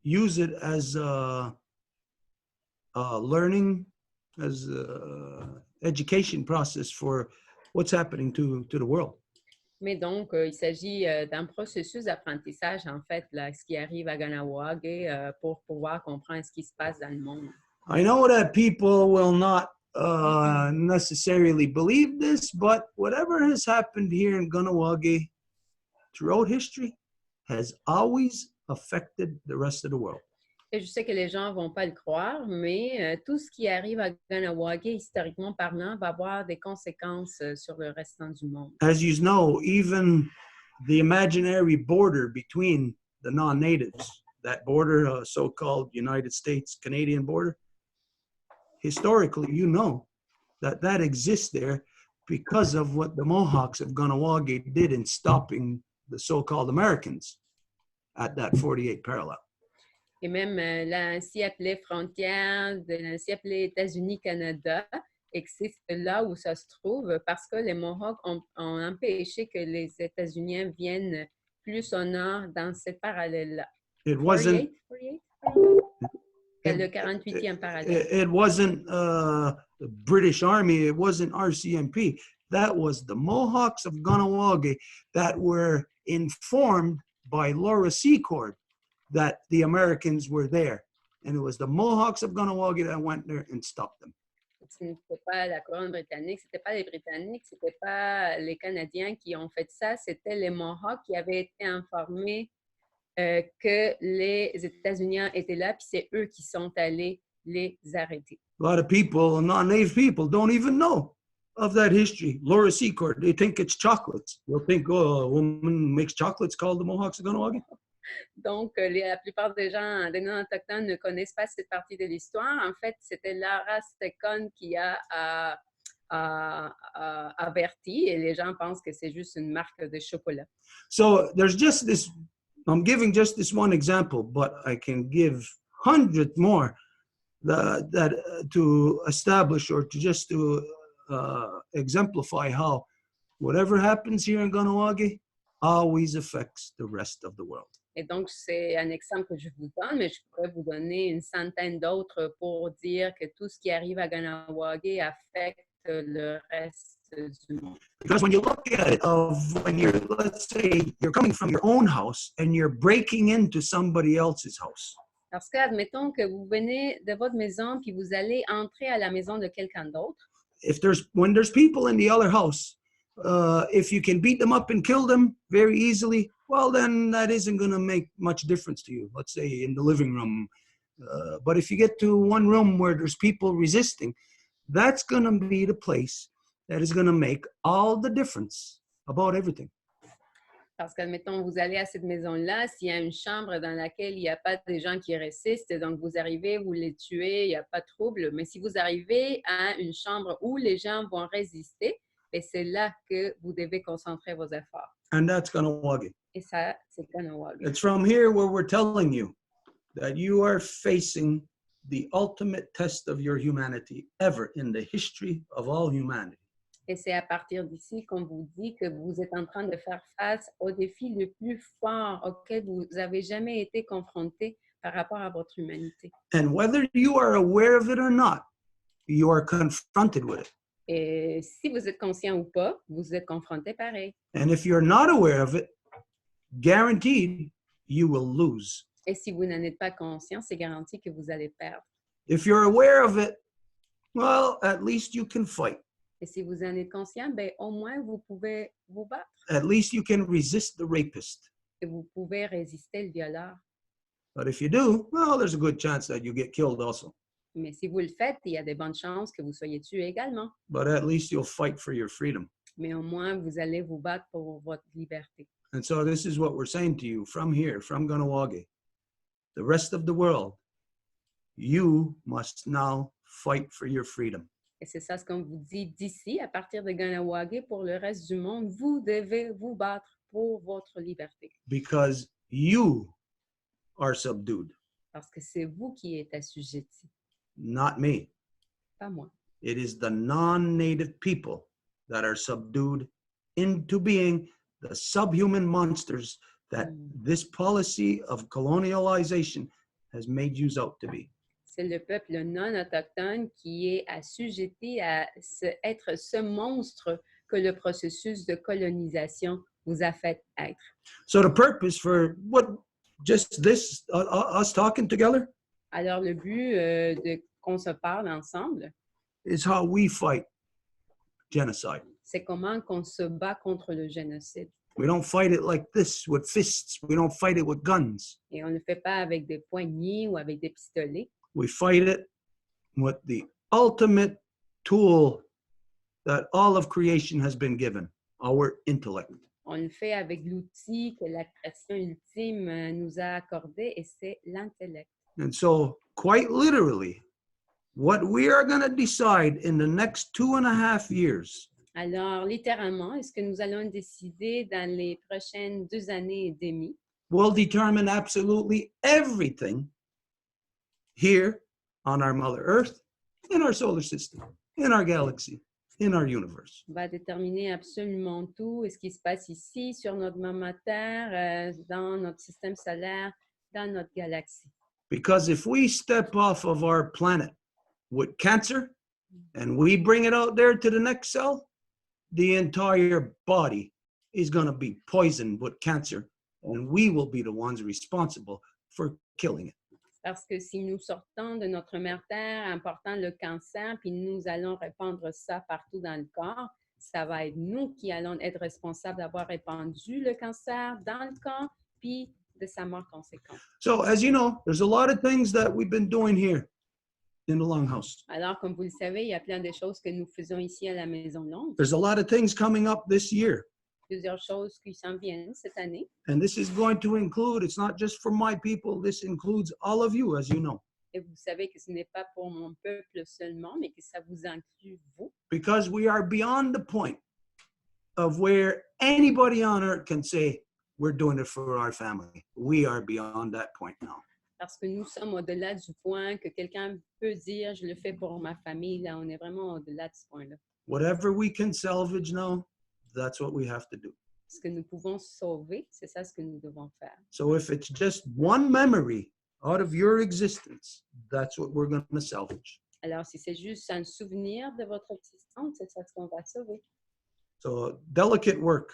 use it as learning, as education process for what's happening to the world. Mais donc, il s'agit d'un processus d'apprentissage, en fait, là, ce qui arrive à Ganawagi pour pouvoir comprendre ce qui se passe dans le monde. I know that people will not necessarily believe this, but whatever has happened here in Ganawagi throughout history has always affected the rest of the world. Et je sais que les gens ne vont pas le croire, mais tout ce qui arrive à Ganawagi, historiquement parlant, va avoir des conséquences sur le restant du monde. As you know, even the imaginary border between the non-natives, that border, so-called United States-Canadian border, historically, you know that exists there because of what the Mohawks of Ganawagi did in stopping the so-called Americans at that 48 parallel. Et même l'ainsi appelée frontière de l'ainsi appelé États-Unis-Canada existe là où ça se trouve parce que les Mohawks ont empêché que les États-Unis viennent plus au nord dans cette parallèle-là. It wasn't. 48? Le 48e parallèle. It wasn't the British Army. It wasn't RCMP. That was the Mohawks of Ganawagi that were informed by Laura Secord that the Americans were there. And it was the Mohawks of Ganawagi that went there and stopped them. Ce n'était pas la couronne britannique, ce n'était pas les Britanniques, ce n'était pas les Canadiens qui ont fait ça, c'était les Mohawks qui avaient été informés que les États-Unis étaient là, puis c'est eux qui sont allés les arrêter. A lot of people, non-native people, don't even know of that history. Laura Secord, they think it's chocolates. They'll think, oh, a woman makes chocolates called the Mohawks of Ganawagi. Donc, la plupart des gens, des non-autochtones, ne connaissent pas cette partie de l'histoire. En fait, c'était Laura Secord qui a averti et les gens pensent que c'est juste une marque de chocolat. So there's just this, I'm giving just this one example, but I can give hundreds more that to establish or to just to exemplify how whatever happens here in Ganawagi always affects the rest of the world. Et donc, c'est un exemple que je vous donne, mais je pourrais vous donner une centaine d'autres pour dire que tout ce qui arrive à Ganawagi affecte le reste du monde. Because when you look at it, when you're, let's say, you're coming from your own house and you're breaking into somebody else's house. Parce que, admettons que vous venez de votre maison puis vous allez entrer à la maison de quelqu'un d'autre. When there's people in the other house, if you can beat them up and kill them very easily, well, then that isn't going to make much difference to you. Let's say in the living room. But if you get to one room where there's people resisting, that's going to be the place that is going to make all the difference about everything. Parce qu'admettons, vous allez à cette maison-là, s'il y a une chambre dans laquelle il n'y a pas des gens qui résistent, donc vous arrivez, vous les tuez, il n'y a pas de trouble. Mais si vous arrivez à une chambre où les gens vont résister, et c'est là que vous devez concentrer vos efforts. And that's Ganawagi. Et ça, c'est Ganawagi. It's from here where we're telling you that you are facing the ultimate test of your humanity ever in the history of all humanity. Et c'est à partir d'ici qu'on vous dit que vous êtes en train de faire face au défi le plus fort auquel vous avez jamais été confronté par rapport à votre humanité. And whether you are aware of it or not, you are confronted with it. Et si vous êtes conscient ou pas, vous êtes confronté pareil. And if you're not aware of it, guaranteed you will lose. Et si vous n'en êtes pas conscient, c'est garanti que vous allez perdre. If you're aware of it, well, at least you can fight. Et si vous en êtes conscient, ben, au moins vous pouvez vous battre. At least you can resist the rapist. Et vous pouvez résister le violeur. But if you do, well, there's a good chance that you get killed also. Mais si vous le faites, il y a de bonnes chances que vous soyez tué également. But at least you'll fight for your freedom. Mais au moins, vous allez vous battre pour votre liberté. And so this is what we're saying to you from here, from Ganawagi. The rest of the world, you must now fight for your freedom. Et c'est ça ce qu'on vous dit d'ici, à partir de Ganawagi, pour le reste du monde, vous devez vous battre pour votre liberté. Because you are subdued, Parce que c'est vous qui êtes assujettis, not me. pas moi. It is the non-native people that are subdued into being the subhuman monsters that this policy of colonialization has made you out to be. C'est le peuple non autochtone qui est assujetti à être ce monstre que le processus de colonisation vous a fait être. So the purpose for what just this us talking together Alors le but qu'on se parle ensemble, is how we fight genocide. c'est comment qu'on se bat contre le génocide. We don't fight it like this with fists. We don't fight it with guns. Et on ne le fait pas avec des poignées ou avec des pistolets. We fight it with the ultimate tool that all of creation has been given, our intellect. On le fait avec l'outil que la création ultime nous a accordé, et c'est l'intellect. And so, quite literally, what we are going to decide in the next 2.5 years Alors, littéralement, est-ce que nous allons décider dans les prochaines 2 années et demie will determine absolutely everything here on our Mother Earth, in our solar system, in our galaxy, in our universe. va déterminer absolument tout ce qui se passe ici, sur notre maman Terre, dans notre système solaire, dans notre galaxie. Because if we step off of our planet with cancer and we bring it out there to the next cell, the entire body is going to be poisoned with cancer, and we will be the ones responsible for killing it. Parce que si nous sortons de notre mère Terre en portant le cancer, puis nous allons répandre ça partout dans le corps, ça va être nous qui allons être responsables d'avoir répandu le cancer dans le corps, puis de sa mort conséquente. So, as you know, there's a lot of things that we've been doing here in the Longhouse. Alors, comme vous le savez, il y a plein de choses que nous faisons ici à la Maison Longue. There's a lot of things coming up this year. Plusieurs choses qui s'en viennent cette année. And this is going to include, it's not just for my people, this includes all of you, as you know. Et vous savez que ce n'est pas pour mon peuple seulement, mais que ça vous inclut vous. Because we are beyond the point of where anybody on earth can say, we're doing it for our family. We are beyond that point now. Parce que nous sommes au-delà du point que quelqu'un peut dire, je le fais pour ma famille. Là, on est vraiment au-delà de ce point-là. Whatever we can salvage now, that's what we have to do. Ce que nous pouvons sauver, c'est ça ce que nous devons faire. So if it's just one memory out of your existence, that's what we're going to salvage. Alors, si c'est juste un souvenir de votre existence, c'est ça ce qu'on va sauver. So delicate work.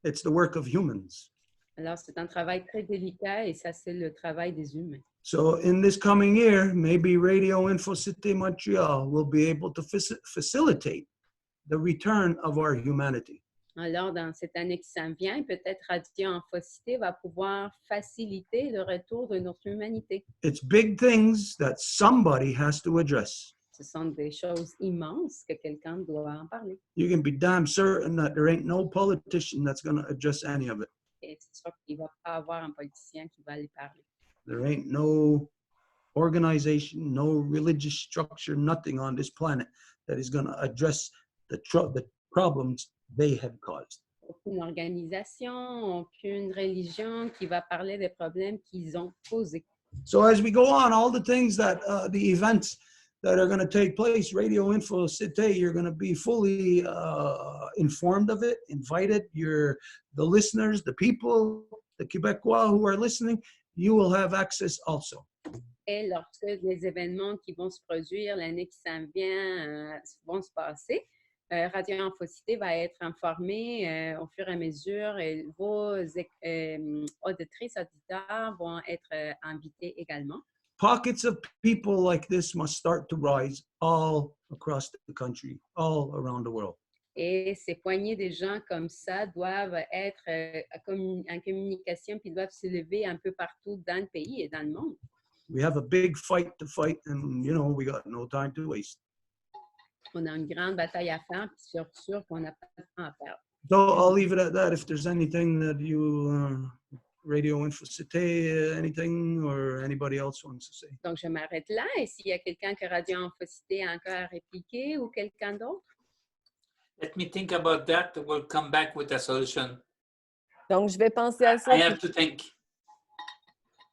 It's the work of humans. Alors, c'est un travail très délicat et ça, c'est le travail des humains. So in this coming year, maybe Radio Info Cité Montreal will be able to facilitate the return of our humanity. Alors, dans cette année qui s'en vient, peut-être Radio Amphocité va pouvoir faciliter le retour de notre humanité. It's big things that somebody has to address. Ce sont des choses immenses que quelqu'un doit en parler. You can be damn certain that there ain't no politician that's going to address any of it. Et c'est sûr qu'il ne va pas avoir un politicien qui va lui parler. There ain't no organization, no religious structure, nothing on this planet that is going to address the problems they have caused. Aucune organisation, aucune religion qui va parler des problèmes qu'ils ont causés. So as we go on, all the things that the events that are going to take place, Radio Info Cité, you're going to be fully informed of it, invited. The listeners, the people, the Québécois who are listening, you will have access also. Et lorsque les événements qui vont se produire l'année qui s'en vient vont se passer, Radio Amphocité va être informée au fur et à mesure et vos auditrices, auditeurs vont être invités également. Pockets of people like this must start to rise all across the country, all around the world. Et ces poignées de gens comme ça doivent être en communication puis doivent se lever un peu partout dans le pays et dans le monde. We have a big fight to fight, and we got no time to waste. On a une grande bataille à faire, puis sûr qu'on n'a pas de temps à perdre. So I'll leave it at that. If there's anything that you, Radio Info Cité, anything, or anybody else wants to say. Donc, je m'arrête là. Et s'il y a quelqu'un que Radio Amphocité a encore à répliquer ou quelqu'un d'autre? Let me think about that. We'll come back with a solution. Donc, je vais penser à ça. I have to think.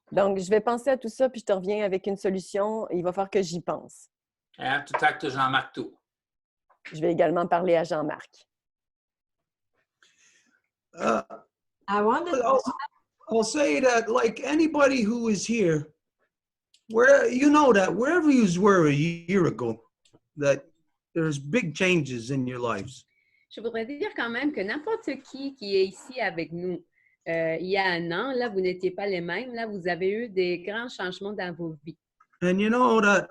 Donc, je vais penser à tout ça, puis je te reviens avec une solution. Il va falloir que j'y pense. I have to talk to Jean-Marc too. Je vais également parler à Jean-Marc. I wanted I'll say that, like anybody who is here, wherever you were a year ago, that there's big changes in your lives. Je voudrais dire quand même que n'importe qui est ici avec nous, il y a un an, là, vous n'étiez pas les mêmes. Là, vous avez eu des grands changements dans vos vies. And you know that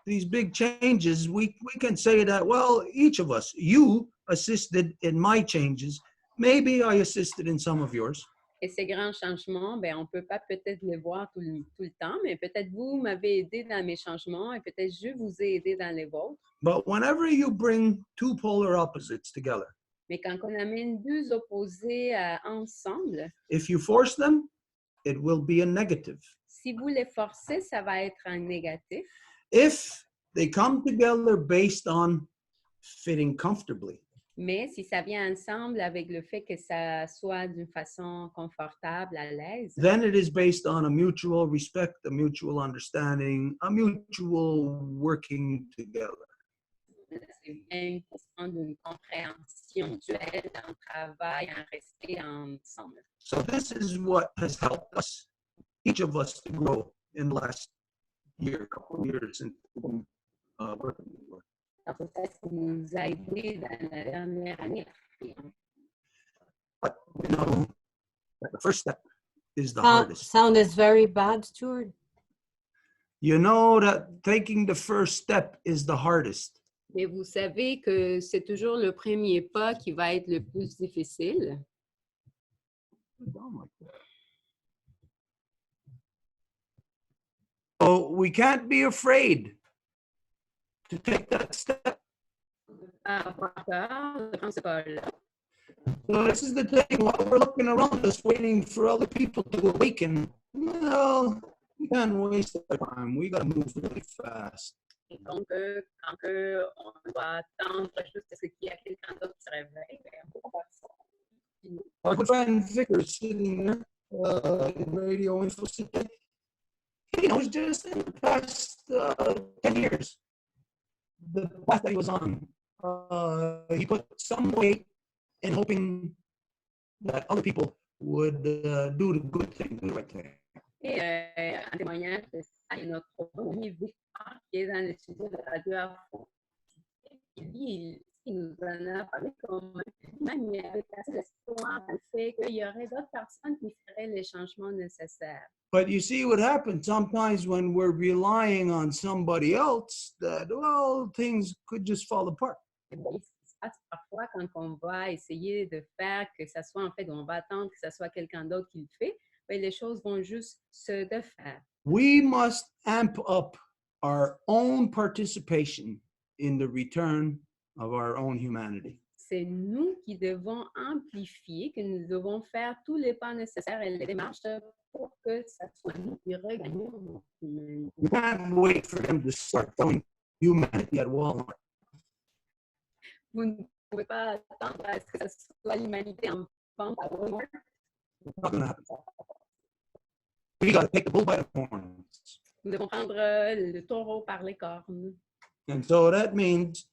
these big changes, we can say that, well, each of us, you assisted in my changes. Maybe I assisted in some of yours. Et ces grands changements, ben, on ne peut pas peut-être les voir tout le temps, mais peut-être vous m'avez aidé dans mes changements et peut-être je vous ai aidé dans les vôtres. But whenever you bring two polar opposites together, Mais quand on amène deux opposés ensemble, if you force them, it will be a negative. si vous les forcez, ça va être un négatif. If they come together based on fitting comfortably, Mais si ça vient ensemble avec le fait que ça soit d'une façon confortable, à l'aise, then it is based on a mutual respect, a mutual understanding, a mutual working together. c'est bien une question d'une compréhension mutuelle, un travail, un respect ensemble. So this is what has helped us, each of us, to grow in the last couple of years, and working with. Alors, ça nous a aidé dans la dernière année. But we know that the first step is the hardest. sound is very bad, Stuart. You know that taking the first step is the hardest. Mais vous savez que c'est toujours le premier pas qui va être le plus difficile. So we can't be afraid to take that step. Avoir peur de prendre ce pas-là. So this is the thing, while we're looking around us waiting for other people to awaken, well, we can't waste our time. We got to move really fast. Et donc, quand on doit attendre juste à ce qu'il y a quelqu'un d'autre qui se réveille, ben, on va faire ça. Our good friend Vicar sitting there in Radio Info City, he knows just in the past 10 years, the path that he was on. He put some weight in hoping that other people would do the good thing, the right thing. Et un témoignage de ça, il y a notre premier Victor qui est dans le studio de Radio Afro. Et lui, il nous en a parlé comme même il avait placé l'espoir dans le fait qu'il y aurait d'autres personnes qui feraient les changements nécessaires. But you see what happens sometimes when we're relying on somebody else, that, well, things could just fall apart. Et bien, ce qui se passe parfois quand on va essayer de faire que ça soit, en fait, on va attendre que ça soit quelqu'un d'autre qui le fait, ben, les choses vont juste se défaire. We must amp up our own participation in the return of our own humanity. C'est nous qui devons amplifier, que nous devons faire tous les pas nécessaires et les démarches pour que ça soit nous qui regagnons notre humanité. We can't wait for them to start throwing humanity at Walmart. Vous ne pouvez pas attendre à ce que ça soit l'humanité en vente à Walmart. It's not gonna happen. We got to take the bull by the horns. Nous devons prendre le taureau par les cornes. And so that means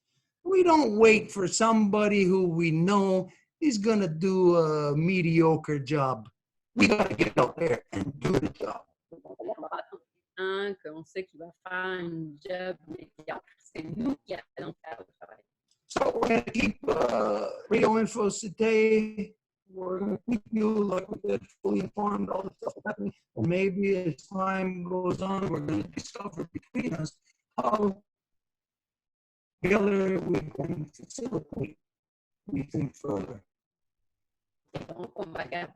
we don't wait for somebody who we know is going to do a mediocre job. We got to get out there and do the job. On va pas attendre quelqu'un qu'on sait qu'il va faire un job médiocre. C'est nous qui allons faire le travail. So we're going to keep Radio Info today. We're going to keep you, like we said, fully informed, all the stuff that's happening. And maybe as time goes on, we're going to discover between us how together we can facilitate anything further. Donc, on va garder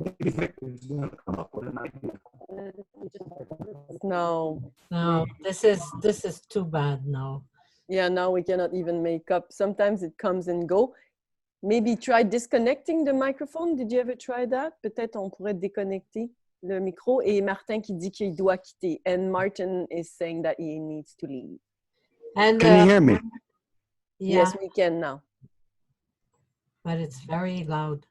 Maybe Victor's going to come up with an idea. No. No, this is too bad now. Yeah, now we cannot even make up. Sometimes it comes and go. Maybe try disconnecting the microphone. Did you ever try that? Peut-être on pourrait déconnecter le micro. Et Martin qui dit qu'il doit quitter. And Martin is saying that he needs to leave. And Can you hear me? yeah, Yes, we can now. but it's very loud.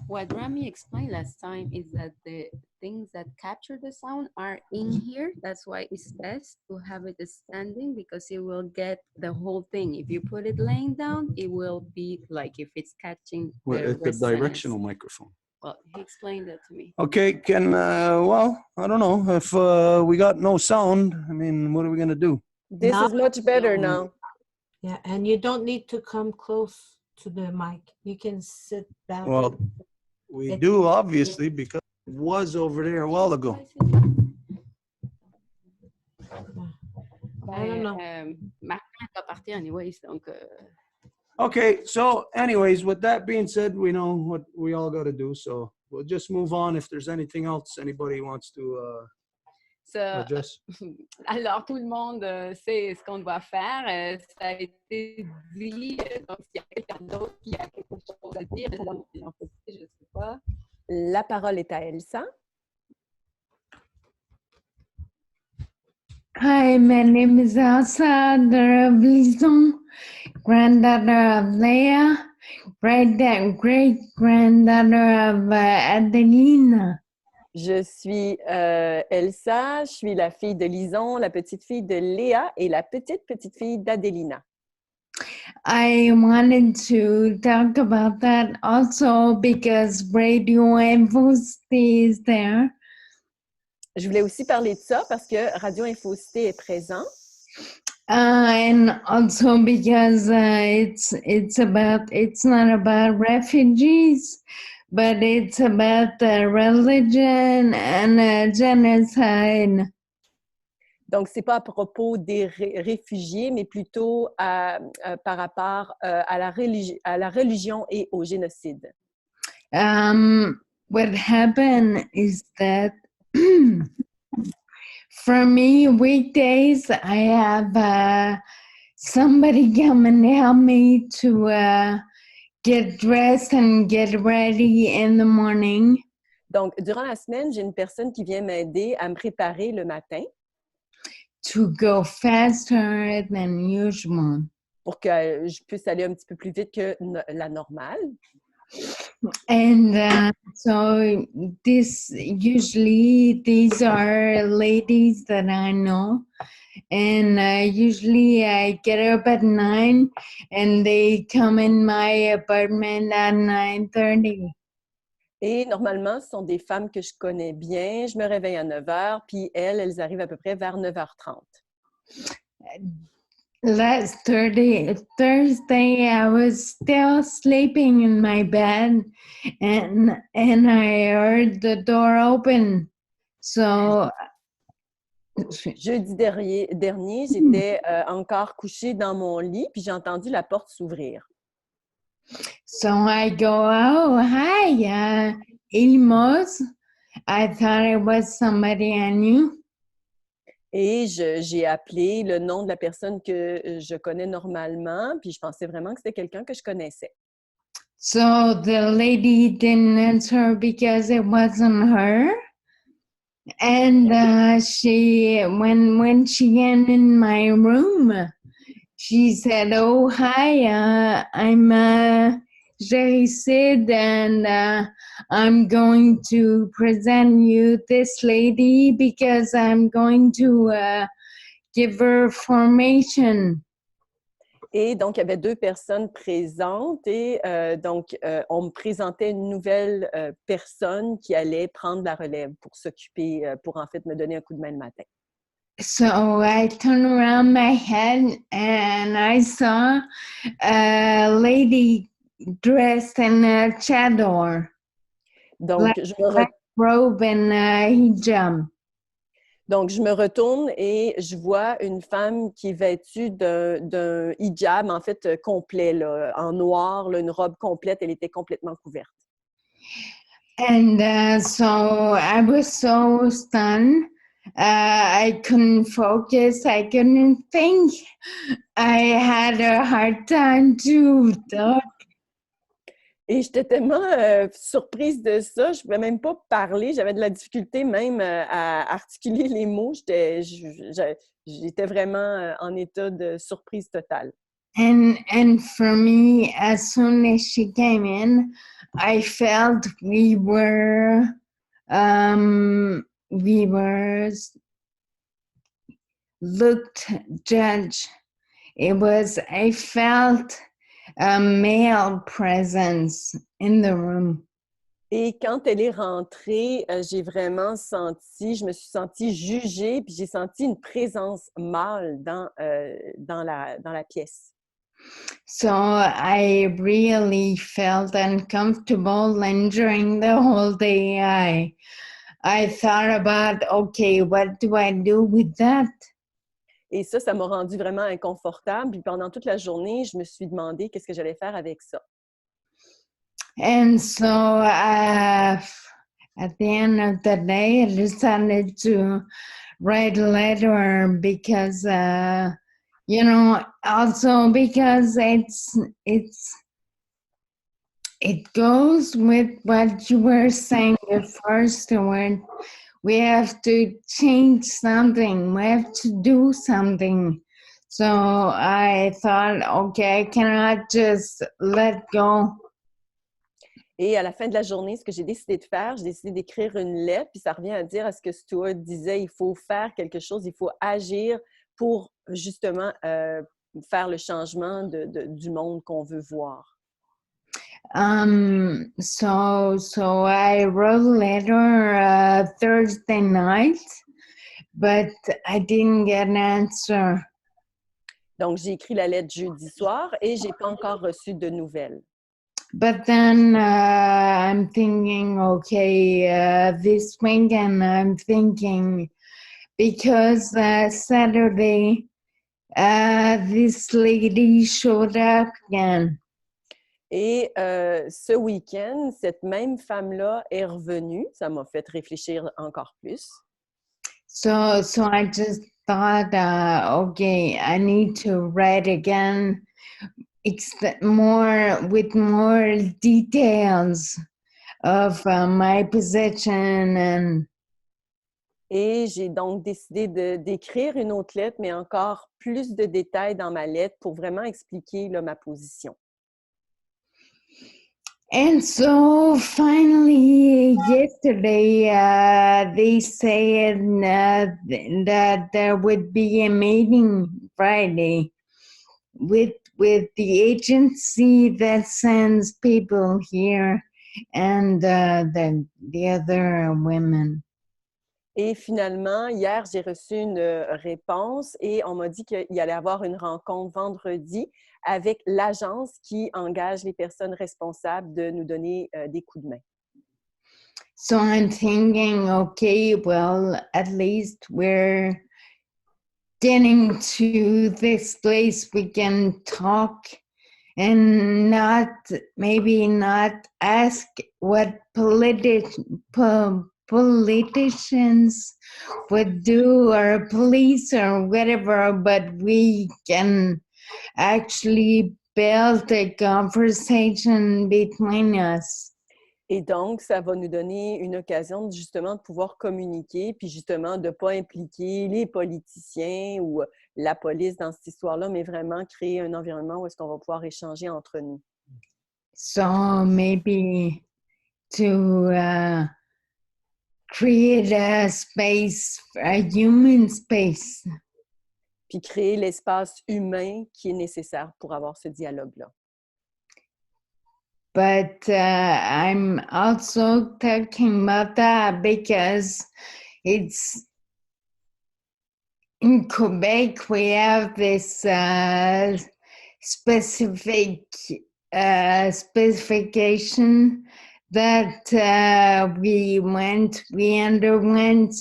What Rami explained last time is that the things that capture the sound are in here. That's why it's best to have it standing because it will get the whole thing. If you put it laying down, it will be like if it's catching the resonance. microphone. Well, he explained that to me. Okay, well, I don't know. If we got no sound, I mean, what are we going to do? This Now- is much better now. Yeah, and you don't need to come close to the mic. You can sit back. Well, we It- do, obviously, because it was over there a while ago. I don't know. Martin va partir anyways, donc Okay, so anyways, with that being said, we know what we all got to do. So we'll just move on. If there's anything else anybody wants to ça, address. alors tout le monde sait ce qu'on doit faire. Ça a été dit. Donc s'il y a quelqu'un d'autre qui a quelque chose à dire, je ne sais pas. La parole est à Elsa. Hi, my name is Elsa, daughter of Lison, granddaughter of Leah, great-granddaughter of Adelina. Je suis Elsa, je suis la fille de Lison, la petite fille de Léa et la petite fille d'Adélina. I wanted to talk about that also because Radio Info stays there. Je voulais aussi parler de ça parce que Radio Info Cité est présent. And also because it's not about refugees, but it's about religion and genocide. Donc, ce n'est pas à propos des réfugiés, mais plutôt par rapport à la religion et au génocide. What happened is that for me, weekdays, I have somebody come and help me to get dressed and get ready in the morning. Donc, durant la semaine, j'ai une personne qui vient m'aider à me préparer le matin. To go faster than usual. Pour que je puisse aller un petit peu plus vite que la normale. And so these are ladies that I know. And usually I get up at 9 and they come in my apartment at 9:30. Et normalement, ce sont des femmes que je connais bien. Je me réveille à 9h, puis elles arrivent à peu près vers 9h30. Last Thursday, I was still sleeping in my bed, and I heard the door open. So Jeudi dernier, j'étais encore couchée dans mon lit, puis j'ai entendu la porte s'ouvrir. I go, oh, hi, Ilmos. I thought it was somebody I knew. Et j'ai appelé le nom de la personne que je connais normalement, puis je pensais vraiment que c'était quelqu'un que je connaissais. So the lady didn't answer because it wasn't her. And when she came in my room, she said, "Oh, hi, I'm Sid, and I'm going to present you this lady because I'm going to give her formation." Et donc, il y avait 2 personnes présentes et on me présentait une nouvelle personne qui allait prendre la relève pour s'occuper, pour en fait me donner un coup de main le matin. So I turned around my head and I saw a lady dressed in a chador, Donc, black robe and hijab. Donc, je me retourne et je vois une femme qui est vêtue d'un hijab, en fait, complet, là, en noir, là, une robe complète. Elle était complètement couverte. And so I was so stunned. I couldn't focus. I couldn't think. I had a hard time to talk. Et j'étais tellement surprise de ça, je ne pouvais même pas parler. J'avais de la difficulté même à articuler les mots. J'étais vraiment en état de surprise totale. And for me, as soon as she came in, I felt we were looked, judged. I felt a male presence in the room. Et quand elle est rentrée, j'ai vraiment je me suis sentie jugée, puis j'ai senti une présence mâle dans la pièce. So I really felt uncomfortable, and during the whole day, I thought about, okay, what do I do with that? Et ça m'a rendue vraiment inconfortable. Puis pendant toute la journée, je me suis demandé qu'est-ce que j'allais faire avec ça. And so at the end of the day, I decided to write a letter because, also because it goes with what you were saying before, Stuart. We have to change something. We have to do something. So I thought, okay, I cannot just let go. Et à la fin de la journée, ce que j'ai décidé de faire, j'ai décidé d'écrire une lettre, puis ça revient à dire à ce que Stuart disait, il faut faire quelque chose, il faut agir pour justement faire le changement du monde qu'on veut voir. So I wrote a letter Thursday night, but I didn't get an answer. Donc, j'ai écrit la lettre jeudi soir et j'ai pas encore reçu de nouvelles. But then I'm thinking, okay, this weekend I'm thinking, because Saturday this lady showed up again. Et ce week-end, cette même femme-là est revenue. Ça m'a fait réfléchir encore plus. So I just thought, okay, I need to write again. With more details of my position Et j'ai donc décidé d'écrire une autre lettre, mais encore plus de détails dans ma lettre pour vraiment expliquer là, ma position. And so finally, yesterday, they said that there would be a meeting Friday with the agency that sends people here and the other women. Et finalement, hier, j'ai reçu une réponse et on m'a dit qu'il allait y avoir une rencontre vendredi avec l'agence qui engage les personnes responsables de nous donner des coups de main. So I'm thinking, okay, well, at least we're getting to this place we can talk and maybe not ask what politicians would do or police or whatever, but we can actually build a conversation between us. Et donc, ça va nous donner une occasion justement de pouvoir communiquer, puis justement de ne pas impliquer les politiciens ou la police dans cette histoire-là, mais vraiment créer un environnement où est-ce qu'on va pouvoir échanger entre nous. So maybe to create a space, a human space. Puis créer l'espace humain qui est nécessaire pour avoir ce dialogue-là. But I'm also talking about that because it's in Quebec, we have this specification that we underwent.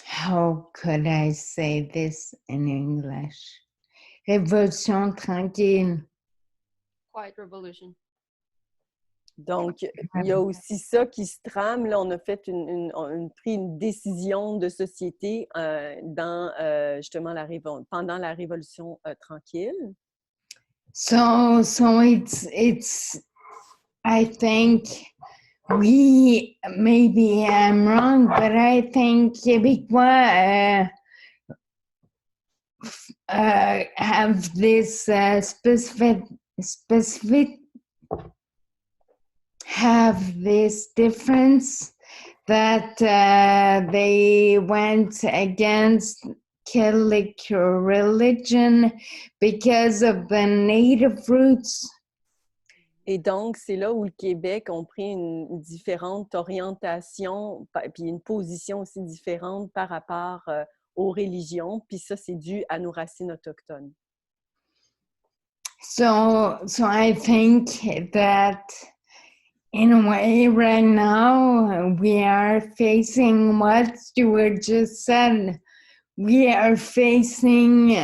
How could I say this in English? Révolution tranquille. Quiet revolution. Donc, il y a aussi ça qui se trame. Là, on a fait pris une décision de société justement pendant la Révolution tranquille. So it's I think maybe I'm wrong, but I think Québécois have this have this difference that they went against Catholic religion because of the native roots. Et donc, c'est là où le Québec a pris une différente orientation, puis une position aussi différente par rapport aux religions, puis ça, c'est dû à nos racines autochtones. So I think that in a way right now we are facing what Stuart just said. We are facing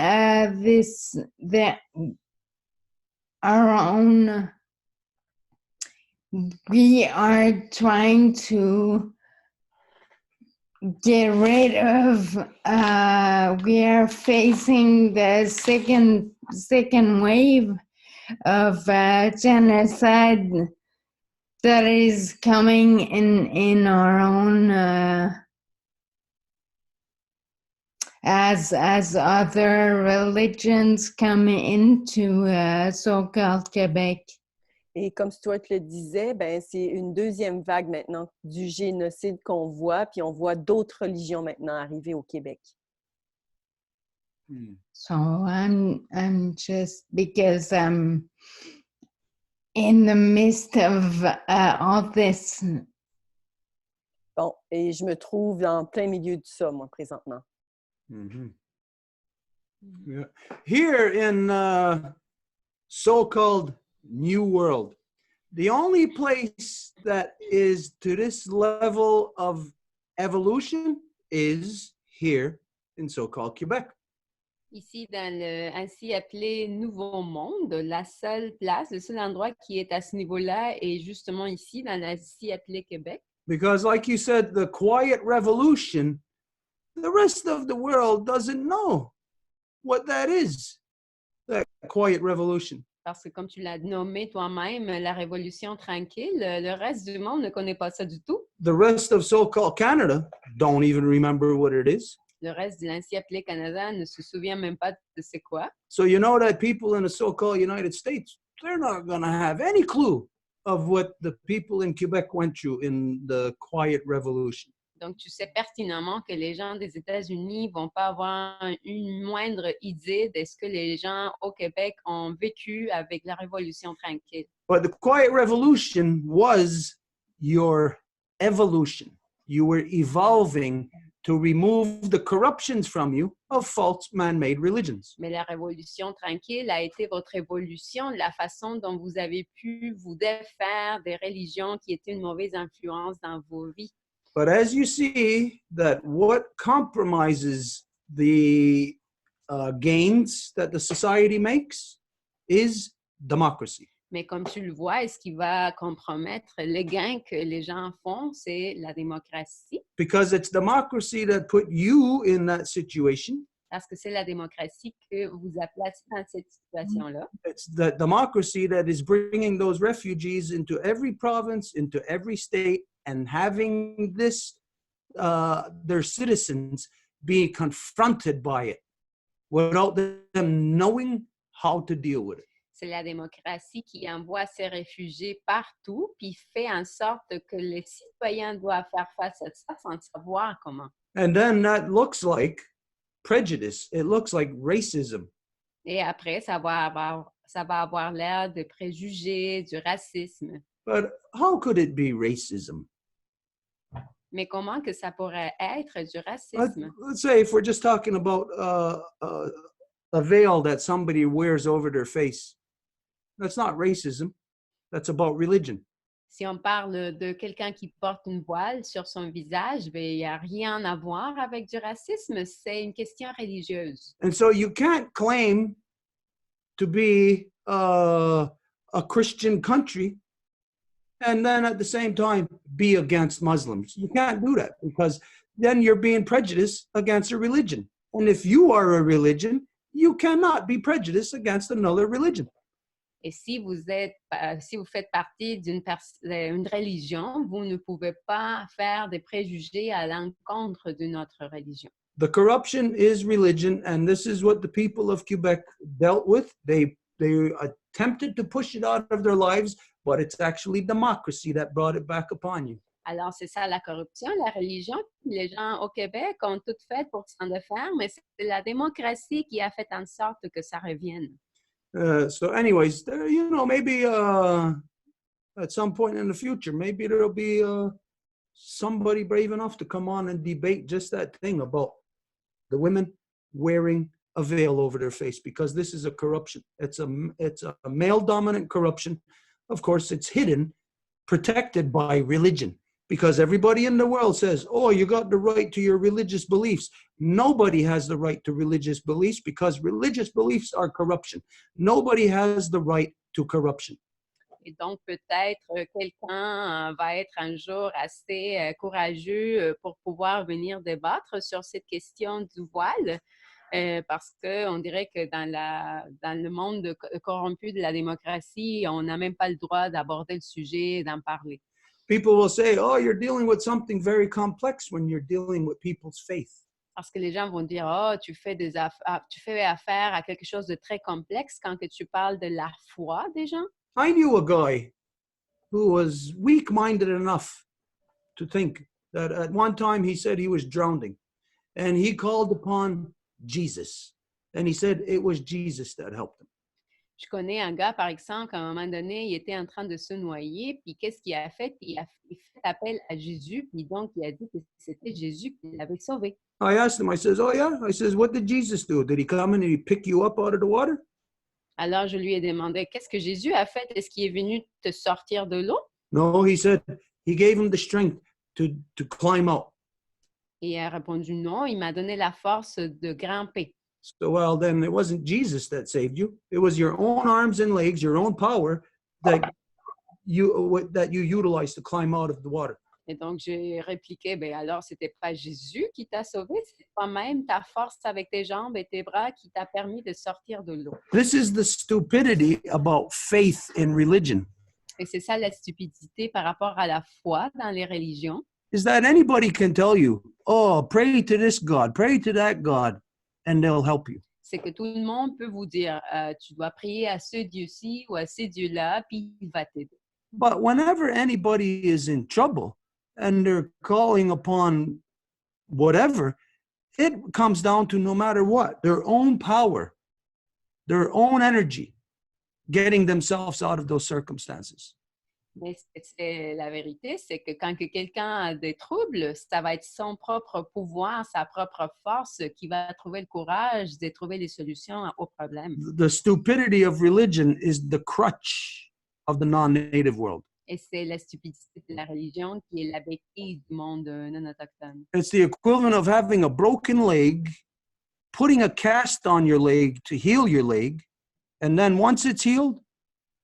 we are trying to get rid of, we are facing the second wave of genocide that is coming in our own, as other religions come into so-called Quebec. Et comme Stuart le disait, ben, c'est une deuxième vague maintenant du génocide qu'on voit, puis on voit d'autres religions maintenant arriver au Québec. So I'm just, because I'm in the midst of all this. Bon, et je me trouve en plein milieu de ça, moi, présentement. Mm-hmm. Yeah. Here in so-called New World, the only place that is to this level of evolution is here in so-called Quebec. Ici, dans le ainsi appelé Nouveau Monde, la seule place, le seul endroit qui est à ce niveau-là est justement ici, dans l'ainsi appelé Québec. Because like you said, the quiet revolution, the rest of the world doesn't know what that is, that quiet revolution. Parce que comme tu l'as nommé toi-même, la révolution tranquille, le reste du monde ne connaît pas ça du tout. The rest of so-called Canada don't even remember what it is. Le reste de l'ainsi appelé Canada ne se souvient même pas de c'est quoi. So you know that people in the so-called United States, they're not going to have any clue of what the people in Quebec went through in the quiet revolution. Donc, tu sais pertinemment que les gens des États-Unis vont pas avoir une moindre idée de ce que les gens au Québec ont vécu avec la Révolution tranquille. But the quiet revolution was your evolution. You were evolving to remove the corruptions from you of false man-made religions. Mais la révolution tranquille a été votre évolution, la façon dont vous avez pu vous défaire des religions qui étaient une mauvaise influence dans vos vies. But as you see that what compromises the gains that the society makes is democracy. Mais comme tu le vois, ce qui va compromettre les gains que les gens font, c'est la démocratie. Because it's democracy that put you in that situation. Parce que c'est la démocratie que vous a placé dans cette situation-là. It's the democracy that is bringing those refugees into every province, into every state, and having this, their citizens being confronted by it without them knowing how to deal with it. C'est la démocratie qui envoie ses réfugiés partout, puis fait en sorte que les citoyens doivent faire face à ça sans savoir comment. And then that looks like prejudice. It looks like racism. Et après, ça va avoir l'air de préjugés, du racisme. But how could it be racism? Mais comment que ça pourrait être du racisme? Let's say if we're just talking about a veil that somebody wears over their face. That's not racism. That's about religion. Si on parle de quelqu'un qui porte une voile sur son visage, ben, il n'y a rien à voir avec du racisme. C'est une question religieuse. And so you can't claim to be a Christian country and then at the same time be against Muslims. You can't do that because then you're being prejudiced against a religion. And if you are a religion, you cannot be prejudiced against another religion. Et si vous faites partie d'une religion, vous ne pouvez pas faire des préjugés à l'encontre d'une autre religion. The corruption is religion, and this is what the people of Quebec dealt with. They attempted to push it out of their lives, but it's actually democracy that brought it back upon you. Alors, c'est ça la corruption, la religion. Les gens au Québec ont tout fait pour s'en défaire, mais c'est la démocratie qui a fait en sorte que ça revienne. So anyways, you know, maybe at some point in the future, maybe there'll be somebody brave enough to come on and debate just that thing about the women wearing a veil over their face, because this is a corruption. It's a male-dominant corruption. Of course, it's hidden, protected by religion, because everybody in the world says, oh, you got the right to your religious beliefs. Nobody has the right to religious beliefs because religious beliefs are corruption. Nobody has the right to corruption. Et donc, peut-être quelqu'un va être un jour assez courageux pour pouvoir venir débattre sur cette question du voile, parce qu'on dirait que dans le monde corrompu de la démocratie, on n'a même pas le droit d'aborder le sujet, d'en parler. People will say, oh, you're dealing with something very complex when you're dealing with people's faith. Parce que les gens vont dire, oh, tu fais affaire à quelque chose de très complexe quand que tu parles de la foi des gens. I knew a guy who was weak-minded enough to think that at one time he said he was drowning and he called upon Jesus. And he said it was Jesus that helped him. Je connais un gars, par exemple, qu'à un moment donné, il était en train de se noyer, puis qu'est-ce qu'il a fait? Il a fait appel à Jésus, puis donc il a dit que c'était Jésus qui l'avait sauvé. I asked him, I says, oh yeah? I says, what did Jesus do? Did he come in and he pick you up out of the water? Alors, je lui ai demandé, qu'est-ce que Jésus a fait? Est-ce qu'il est venu te sortir de l'eau? No, he said, he gave him the strength to climb out. Et il a répondu, non, il m'a donné la force de grimper. So, well, then it wasn't Jesus that saved you. It was your own arms and legs, your own power that you utilized to climb out of the water. Et donc, j'ai répliqué, ben alors, c'était pas Jésus qui t'a sauvé, c'est toi-même ta force avec tes jambes et tes bras qui t'a permis de sortir de l'eau. This is the stupidity about faith in religion. Et c'est ça la stupidité par rapport à la foi dans les religions. Is that anybody can tell you, oh, pray to this God, pray to that God, and they'll help you. C'est que tout le monde peut vous dire, tu dois prier à ce Dieu-ci ou à ce Dieu-là, puis il va t'aider. But whenever anybody is in trouble and they're calling upon whatever, it comes down to, no matter what, their own power, their own energy, getting themselves out of those circumstances. Mais la vérité, c'est que quand que quelqu'un a des troubles, ça va être son propre pouvoir, sa propre force qui va trouver le courage de trouver les solutions aux problèmes. The stupidity of religion is the crutch of the non-native world. Et c'est la stupidité de la religion qui est la béquille du monde non autochtone. It's the equivalent of having a broken leg, putting a cast on your leg to heal your leg, and then once it's healed,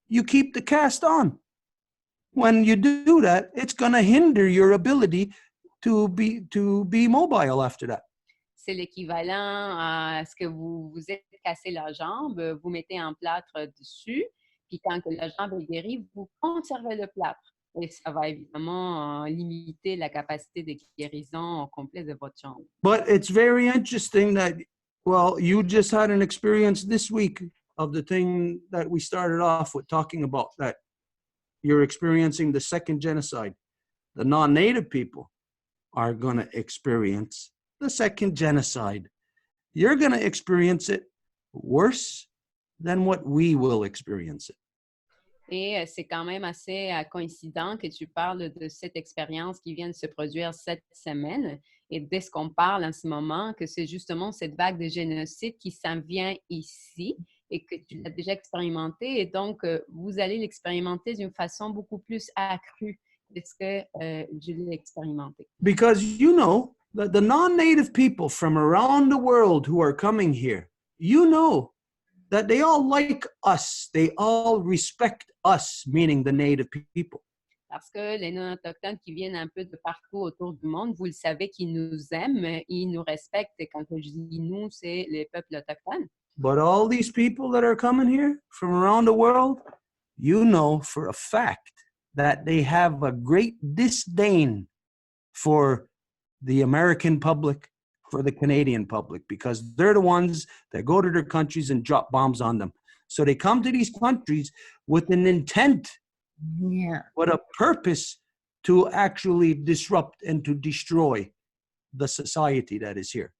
you keep the cast on. When you do that, it's going to hinder your ability to be mobile after that. C'est l'équivalent à ce que vous vous êtes cassé la jambe, vous mettez un plâtre dessus, puis quand que la jambe est guérie, vous conservez le plâtre. Et ça va évidemment limiter la capacité de guérison complète de votre jambe. But it's very interesting that, well, you just had an experience this week of the thing that we started off with talking about, that you're experiencing the second genocide. The non-native people are going to experience the second genocide. You're going to experience it worse than what we will experience it. Et c'est quand même assez coïncident que tu parles de cette expérience qui vient de se produire cette semaine et dès ce qu'on parle en ce moment, que c'est justement cette vague de génocide qui s'en vient ici et que tu l'as déjà expérimenté et donc vous allez l'expérimenter d'une façon beaucoup plus accrue que ce que je l'ai expérimenté. Because you know that the non-native people from around the world who are coming here, you know that they all like us, they all respect us, meaning the native people. Parce que les non-autochtones qui viennent un peu de partout autour du monde, vous le savez qu'ils nous aiment, ils nous respectent. Et quand je dis nous, c'est les peuples autochtones. But all these people that are coming here from around the world, you know for a fact that they have a great disdain for the American public, for the Canadian public, because they're the ones that go to their countries and drop bombs on them. So they come to these countries with an intent, with a purpose to actually disrupt and to destroy the society that is here.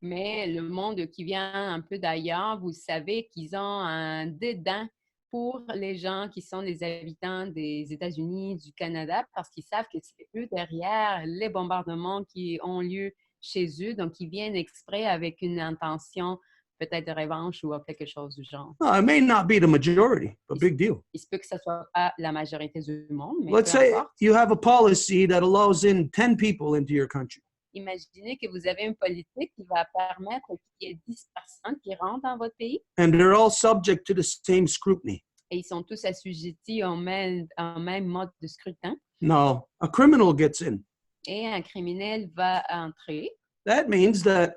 Mais le monde qui vient un peu d'ailleurs, vous savez qu'ils ont un dédain pour les gens qui sont les habitants des États-Unis, du Canada, parce qu'ils savent que c'est eux derrière les bombardements qui ont lieu chez eux, donc ils viennent exprès avec une intention peut-être de revanche ou quelque chose du genre. No, it may not be the majority, but big deal. Il se peut que ce ne soit pas la majorité du monde, mais Let's peu say importe. you have a policy that allows in 10 people into your country. Imaginez que vous avez une politique qui va permettre qu'il y ait 10 personnes qui rentrent dans votre pays And they're all subject to the same scrutiny. et ils sont tous assujettis au même mode de scrutin. No, a criminal gets in. Et un criminel va entrer. That means that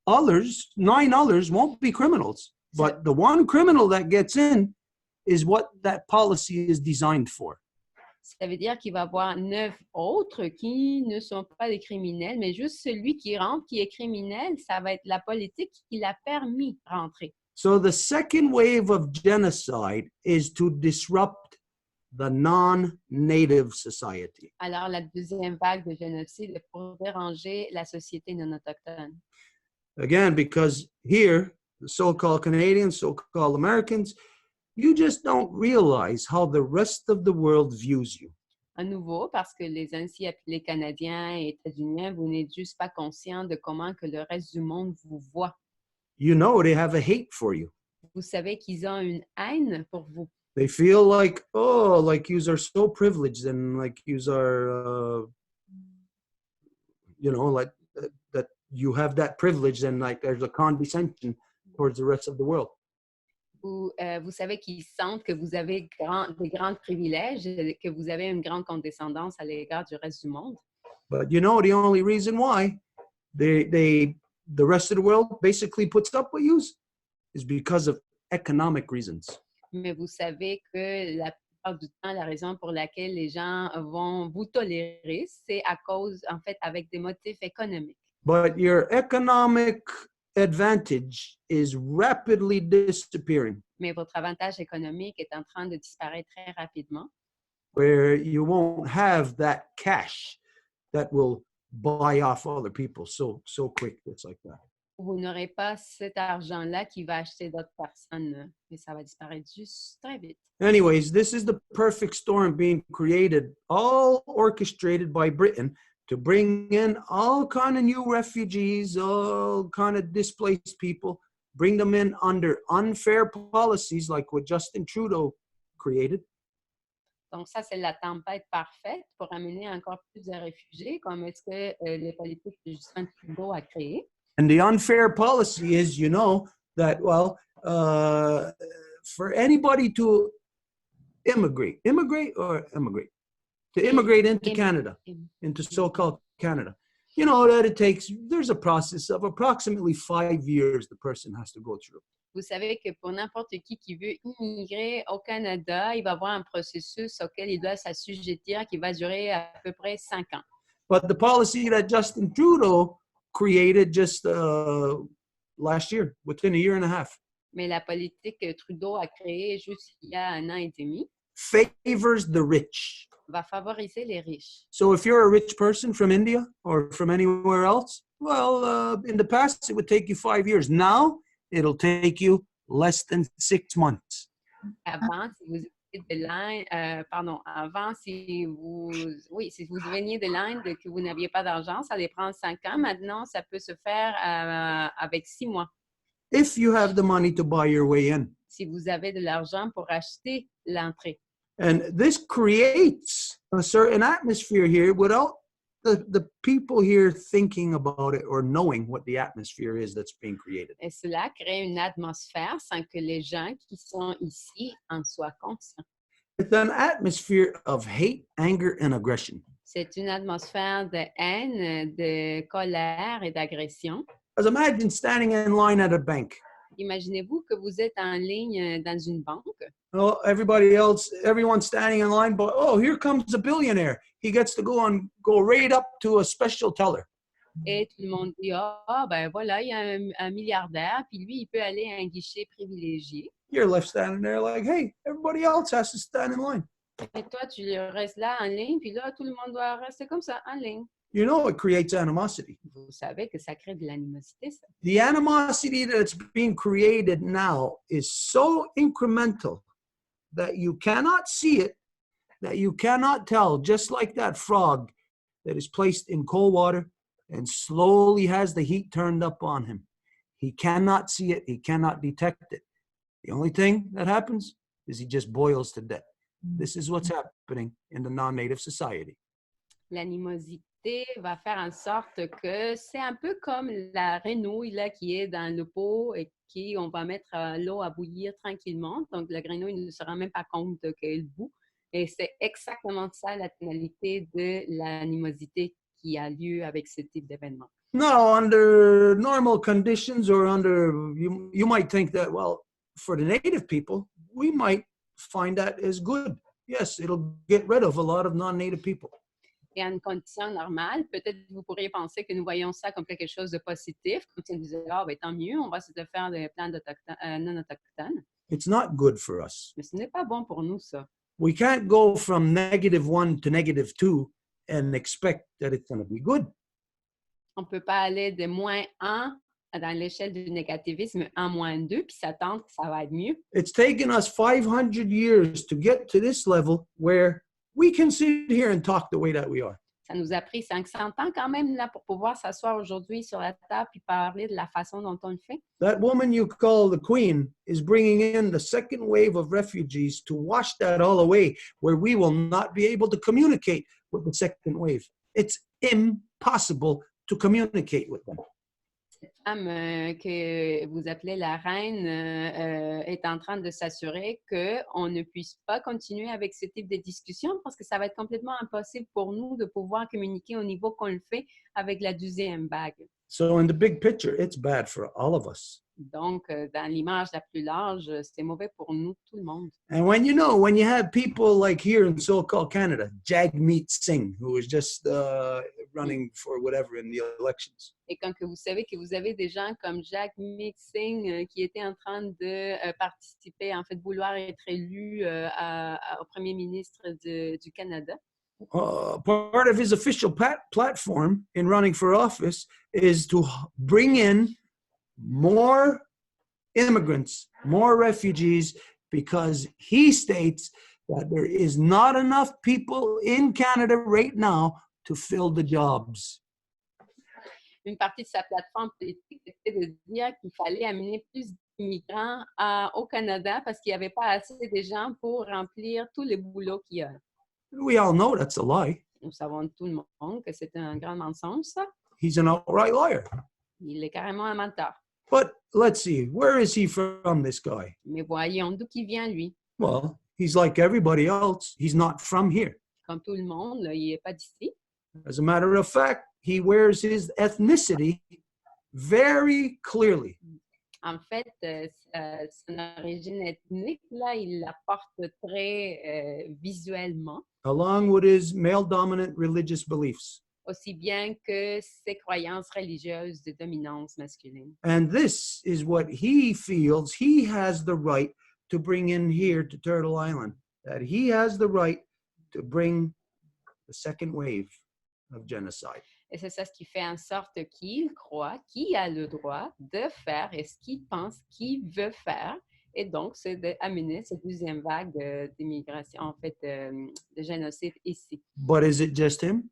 others, 9 others, won't be criminals. But the one criminal that gets in is what that policy is designed for. Ça veut dire qu'il va y avoir 9 autres qui ne sont pas des criminels, mais juste celui qui rentre, qui est criminel, ça va être la politique qui l'a permis de rentrer. So the second wave of genocide is to disrupt the non-native society. Alors, la deuxième vague de génocide est pour déranger la société non autochtone. Again, because here, the so-called Canadians, so-called Americans, you just don't realize how the rest of the world views you. À nouveau, parce que les ainsi appelés Canadiens et États-Uniens, vous n'êtes juste pas conscient de comment que le reste du monde vous voit. You know they have a hate for you. Vous savez qu'ils ont une haine pour vous. They feel like, oh, like you are so privileged and like you are, you know, like that you have that privilege and like there's a condescension towards the rest of the world. Vous savez qu'ils sentent que vous avez des grands privilèges, que vous avez une grande condescendance à l'égard du reste du monde. But you know the only reason why the rest of the world basically puts up with you is because of economic reasons. Mais vous savez que la plupart du temps, la raison pour laquelle les gens vont vous tolérer, c'est à cause, en fait, avec des motifs économiques. But your economic advantage is rapidly disappearing. Mais votre avantage économique est en train de disparaître très rapidement. Where you won't have that cash that will buy off other people so quick. It's like that. Vous n'aurez pas cet argent-là qui va acheter d'autres personnes, et ça va disparaître juste très vite. Anyways, this is the perfect storm being created, all orchestrated by Britain to bring in all kind of new refugees, all kind of displaced people, bring them in under unfair policies like what Justin Trudeau created. Donc ça, c'est la tempête parfaite pour amener encore plus de réfugiés, comme est-ce que les politiques de Justin Trudeau a créé. And the unfair policy is, you know, that, well, for anybody to immigrate into Canada, into so-called Canada, you know, that it takes, there's a process of approximately 5 years the person has to go through. Vous savez que pour n'importe qui veut immigrer au Canada, il va avoir un processus auquel il doit s'assujettir qui va durer à peu près 5 ans. But the policy that Justin Trudeau created just last year, within a year and a half, Mais la politique que Trudeau a créée juste il y a 1 an et demi favors the rich. va favoriser les riches. So if you're a rich person from India or from anywhere else, well, in the past, it would take you 5 years. Now, it'll take you less than 6 months. Avant, si vous étiez de l'Inde, avant, si vous veniez de l'Inde et que vous n'aviez pas d'argent, ça allait prendre 5 ans. Maintenant, ça peut se faire avec 6 mois. If you have the money to buy your way in. Si vous avez de l'argent pour acheter l'entrée. And this creates a certain atmosphere here without the people here thinking about it or knowing what the atmosphere is that's being created. Et cela crée une atmosphère sans que les gens qui sont ici en soient conscients. It's an atmosphere of hate, anger, and aggression. C'est une atmosphère de haine, de colère et d'agression. As imagine standing in line at a bank. Imaginez-vous que vous êtes en ligne dans une banque. Oh, everyone's standing in line, but oh, here comes a billionaire. He gets to go right up to a special teller. Et tout le monde dit, ben voilà, il y a un milliardaire, puis lui, il peut aller à un guichet privilégié. You're left standing there like, hey, everybody else has to stand in line. Et toi, tu restes là en ligne, puis là, tout le monde doit rester comme ça, en ligne. You know, it creates animosity. Vous savez que ça crée de l'animosité, ça. The animosity that's being created now is so incremental that you cannot see it, that you cannot tell, just like that frog that is placed in cold water and slowly has the heat turned up on him. He cannot see it. He cannot detect it. The only thing that happens is he just boils to death. This is what's happening in the non-native society. L'animosité va faire en sorte que c'est un peu comme la grenouille là, qui est dans le pot et on va mettre l'eau à bouillir tranquillement. Donc, la grenouille ne se rend même pas compte qu'elle bout. Et c'est exactement ça la tonalité de l'animosité qui a lieu avec ce type d'événement. No, under normal conditions or under, you might think that, well, for the native people, we might find that as good. Yes, it'll get rid of a lot of non-native people. Et en conditions normales, peut-être vous pourriez penser que nous voyons ça comme quelque chose de positif, comme si on disait, ben, tant mieux, on va se faire des plans non-autochtones. It's not good for us. Mais ce n'est pas bon pour nous, ça. We can't go from -1 to -2 and expect that it's going to be good. On ne peut pas aller de -1 dans l'échelle du négativisme en -2 puis s'attendre que ça va être mieux. It's taken us 500 years to get to this level where we can sit here and talk the way that we are. Ça nous a pris 500 ans quand même là pour pouvoir s'asseoir aujourd'hui sur la table puis parler de la façon dont on le fait. That woman you call the queen is bringing in the second wave of refugees to wash that all away, where we will not be able to communicate with the second wave. It's impossible to communicate with them. Cette femme que vous appelez la reine est en train de s'assurer qu'on ne puisse pas continuer avec ce type de discussion parce que ça va être complètement impossible pour nous de pouvoir communiquer au niveau qu'on le fait avec la deuxième vague. So in the big picture, it's bad for all of us. Donc, dans l'image la plus large, c'est mauvais pour nous, tout le monde. And when you have people like here in so-called Canada, Jagmeet Singh, who was just running for whatever in the elections. Et quand que vous savez que vous avez des gens comme Jagmeet Singh qui était en train de participer, en fait, vouloir être élu au premier ministre du Canada. Part of his official platform in running for office is to bring in more immigrants, more refugees, because he states that there is not enough people in Canada right now to fill the jobs. Une partie de sa plateforme politique, c'était de dire qu'il fallait amener plus d'immigrants au Canada parce qu'il n'y avait pas assez de gens pour remplir tous les boulots qu'il y a. We all know that's a lie. Nous savons tout le monde que c'est un grand mensonge, ça. He's an outright liar. Il est carrément un menteur. But let's see, where is he from, this guy? Mais voyons d'où qu'il vient, lui. Well, he's like everybody else. He's not from here. Comme tout le monde, là, il n'est pas d'ici. As a matter of fact, he wears his ethnicity very clearly. En fait, son origine ethnique, là, il la porte très visuellement, Along with his male-dominant religious beliefs. aussi bien que ses croyances religieuses de dominance masculine. And this is what he feels he has the right to bring in here to Turtle Island, that he has the right to bring the second wave of genocide. Et c'est ça ce qui fait en sorte qu'il croit qu'il a le droit de faire et ce qu'il pense qu'il veut faire. Et donc, c'est d'amener cette deuxième vague d'immigration, en fait, de génocide ici. But is it just him?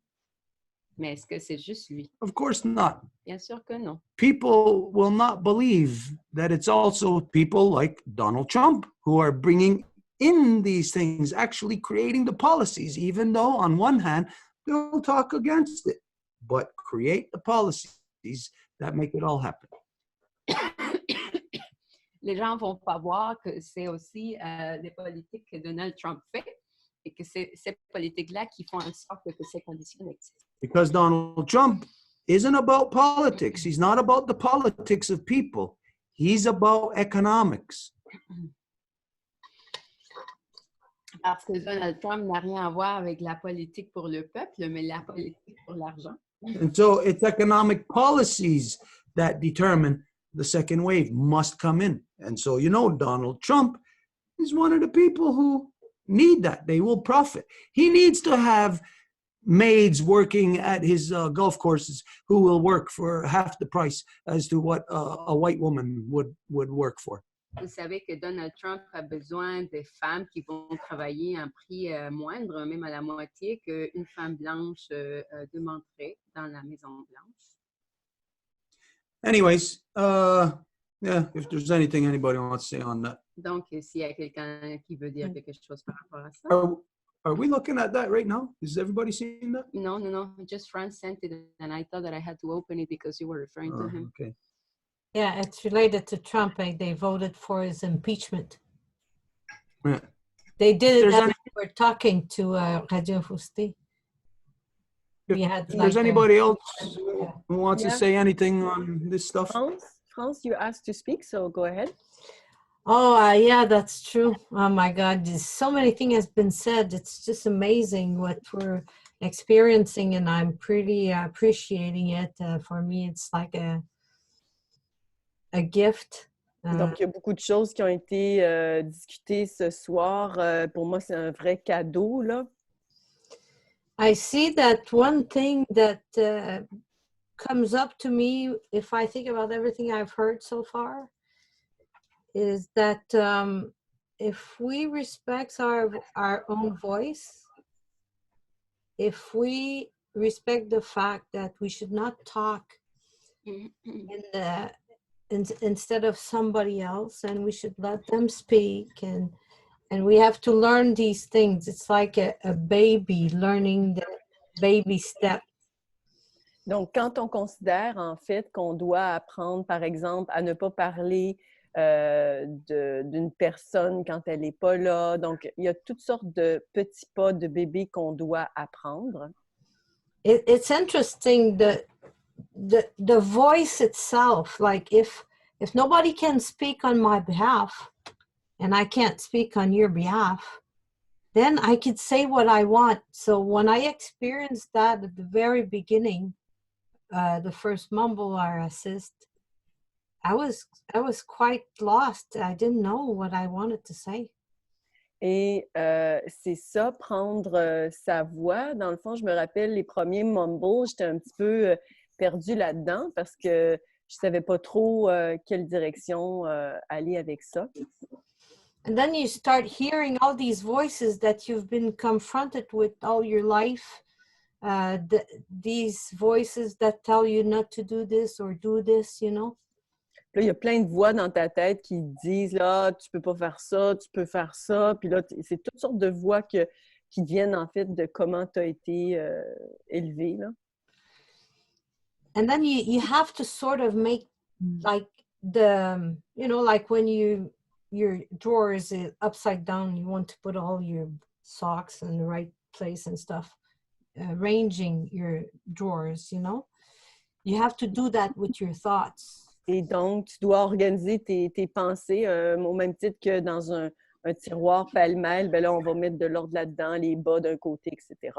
Mais est-ce que c'est juste lui? Of course not. Bien sûr que non. People will not believe that it's also people like Donald Trump who are bringing in these things, actually creating the policies, even though on one hand, they'll talk against it, but create the policies that make it all happen. Les gens ne vont pas voir que c'est aussi les politiques que Donald Trump fait et que c'est ces politiques-là qui font en sorte que ces conditions existent. Because Donald Trump isn't about politics. He's not about the politics of people. He's about economics. Parce que Donald Trump n'a rien à voir avec la politique pour le peuple, mais la politique pour l'argent. And so it's economic policies that determine the second wave must come in. And so, you know, Donald Trump is one of the people who need that. They will profit. He needs to have maids working at his golf courses who will work for half the price as to what a white woman would work for. Vous savez que Donald Trump a besoin de femmes qui vont travailler à un prix moindre, même à la moitié, qu'une femme blanche demanderait dans la Maison Blanche. Anyways, yeah, if there's anything anybody wants to say on that. Donc, s'il y a quelqu'un qui veut dire quelque chose par rapport à ça. Are we looking at that right now? Is everybody seeing that? No, no, no. Just Franz sent it, and I thought that I had to open it because you were referring to him. Okay. Yeah, it's related to Trump. They voted for his impeachment. Yeah. They did it There's as any- we were talking to Radio Fusti. We had If there's like anybody else Yeah. who wants to Yeah. say anything on this stuff? France, you asked to speak, so go ahead. Oh, yeah, that's true. Oh my God, there's so many things has been said. It's just amazing what we're experiencing, and I'm pretty appreciating it. For me, it's like a gift. Donc, il y a beaucoup de choses qui ont été discutées ce soir. Pour moi, c'est un vrai cadeau, là. I see that one thing that comes up to me if I think about everything I've heard so far is that if we respect our own voice, if we respect the fact that we should not talk instead of somebody else, and we should let them speak, and we have to learn these things. It's like a baby learning the baby step. Donc, quand on considère, en fait, qu'on doit apprendre, par exemple, à ne pas parler d'une personne quand elle n'est pas là. Donc, il y a toutes sortes de petits pas de bébé qu'on doit apprendre. It's interesting, the voice itself, like if nobody can speak on my behalf and I can't speak on your behalf, then I could say what I want. So when I experienced that at the very beginning, the first mumble or assist, I was quite lost. I didn't know what I wanted to say. Et c'est ça, prendre sa voix. Dans le fond, je me rappelle les premiers mumbles, j'étais un petit peu perdue là-dedans parce que savais pas trop quelle direction aller avec ça. And then you start hearing all these voices that you've been confronted with all your life. These voices that tell you not to do this or do this, you know. Là, il y a plein de voix dans ta tête qui disent, là, tu peux pas faire ça, tu peux faire ça. Puis là, c'est toutes sortes de voix qui viennent, en fait, de comment tu as été élevé, là. And then you have to sort of make, like, you know, like when your drawer is upside down, you want to put all your socks in the right place and stuff, arranging your drawers, you know. You have to do that with your thoughts. Et donc, tu dois organiser tes pensées au même titre que dans un tiroir pêle-mêle. Ben là, on va mettre de l'ordre là-dedans, les bas d'un côté, etc.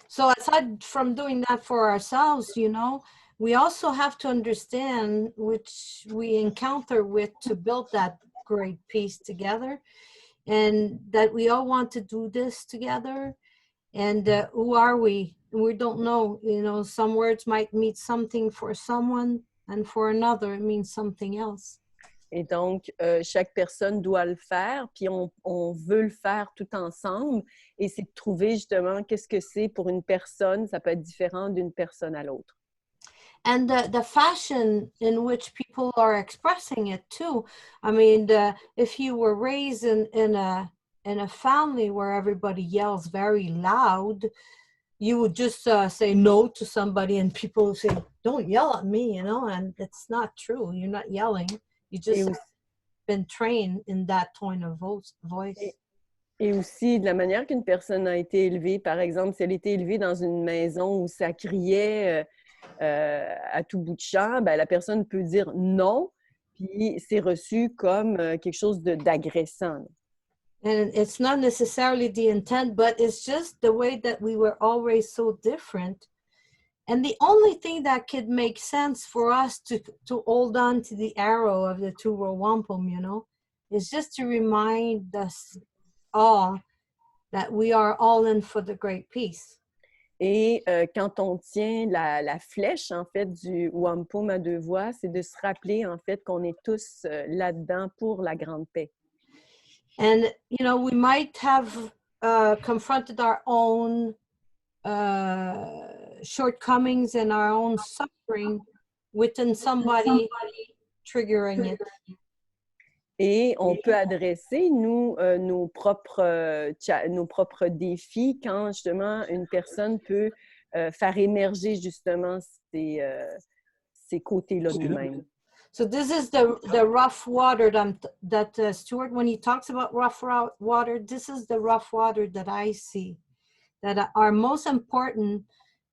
So aside from doing that for ourselves, you know, we also have to understand which we encounter with to build that great peace together, and that we all want to do this together. And who are we? We don't know, you know, some words might mean something for someone, and for another, it means something else. Et donc, chaque personne doit le faire, puis on veut le faire tout ensemble. Et c'est de trouver justement qu'est-ce que c'est pour une personne. Ça peut être différent d'une personne à l'autre. And the fashion in which people are expressing it too. I mean, if you were raised in a family where everybody yells very loud, you would just say no to somebody, and people would say, don't yell at me, you know, and it's not true. You're not yelling. You just have been trained in that tone of voice. Et aussi, de la manière qu'une personne a été élevée, par exemple, si elle a été élevée dans une maison où ça criait à tout bout de champ, ben, la personne peut dire non, puis c'est reçu comme quelque chose d'agressant. And it's not necessarily the intent, but it's just the way that we were always so different. And the only thing that could make sense for us to hold on to the arrow of the two Row Wampum, you know, is just to remind us all that we are all in for the great peace. Et quand on tient la flèche, en fait, du wampum à deux voix, c'est de se rappeler, en fait, qu'on est tous là-dedans pour la grande paix. And, you know, we might have confronted our own shortcomings and our own suffering within somebody triggering it. Et on peut adresser, nous, nos propres défis quand, justement, une personne peut faire émerger, justement, ces côtés-là de nous-mêmes. So this is the rough water that Stuart, when he talks about rough water, this is the rough water that I see that are most important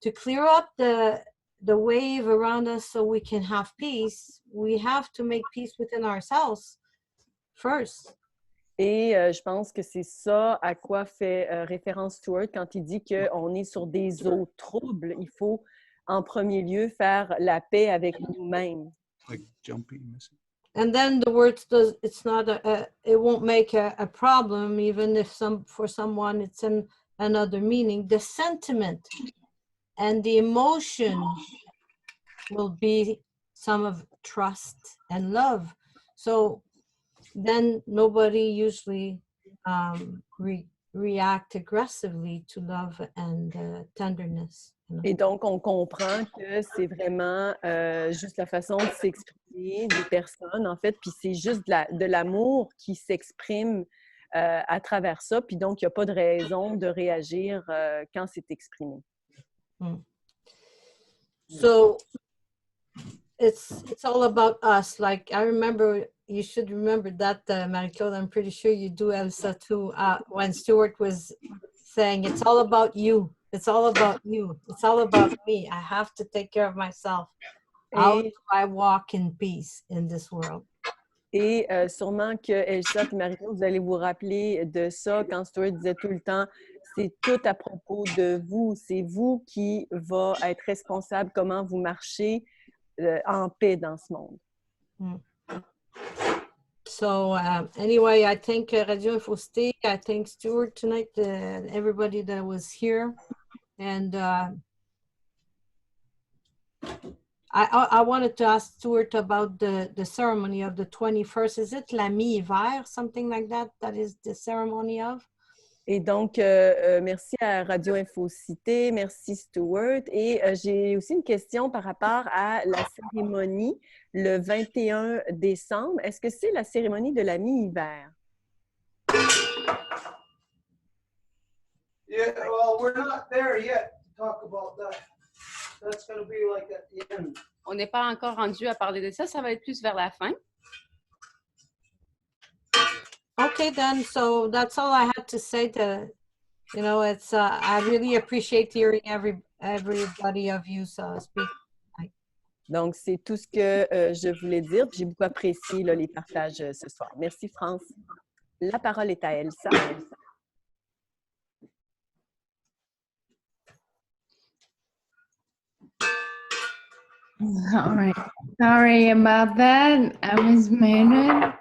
to clear up the wave around us so we can have peace. We have to make peace within ourselves first. Et je pense que c'est ça à quoi fait référence Stuart quand il dit qu'on est sur des eaux troubles. Il faut en premier lieu faire la paix avec nous-mêmes. Like jumpy, missing. And then the words it's not it won't make a problem, even if for someone it's another meaning. The sentiment and the emotion will be some of trust and love. So then nobody usually react aggressively to love and tenderness. Et donc, on comprend que c'est vraiment juste la façon de s'exprimer des personnes, en fait, puis c'est juste de l'amour qui s'exprime à travers ça, puis donc, il n'y a pas de raison de réagir quand c'est exprimé. So, it's all about us. Like, I remember, you should remember that, Marie-Claude, I'm pretty sure you do, Elsa, too, when Stuart was saying, it's all about you. It's all about you. It's all about me. I have to take care of myself. How do I walk in peace in this world? Et sûrement que Elsa et Marie-Claude, vous allez vous rappeler de ça quand Stuart disait tout le temps, c'est tout à propos de vous. C'est vous qui va être responsable comment vous marchez en paix dans ce monde. So anyway, I thank Radio Infostique. I thank Stuart tonight, everybody that was here. And I wanted to ask Stuart about the ceremony of the 21st. Is it la mi-hiver, something like that? That is the ceremony of? Et donc, merci à Radio Info Cité, merci Stuart. Et j'ai aussi une question par rapport à la cérémonie le 21 décembre. Est-ce que c'est la cérémonie de la mi-hiver? Yeah, well, we're not there yet to talk about that. That's going to be like at the end. On n'est pas encore rendu à parler de ça. Ça va être plus vers la fin. Okay, then. So that's all I had to say. You know, it's I really appreciate hearing everybody of you speak. Donc, c'est tout ce que je voulais dire. J'ai beaucoup apprécié là, les partages ce soir. Merci, France. La parole est à Elsa. All right. Sorry about that. I was muted.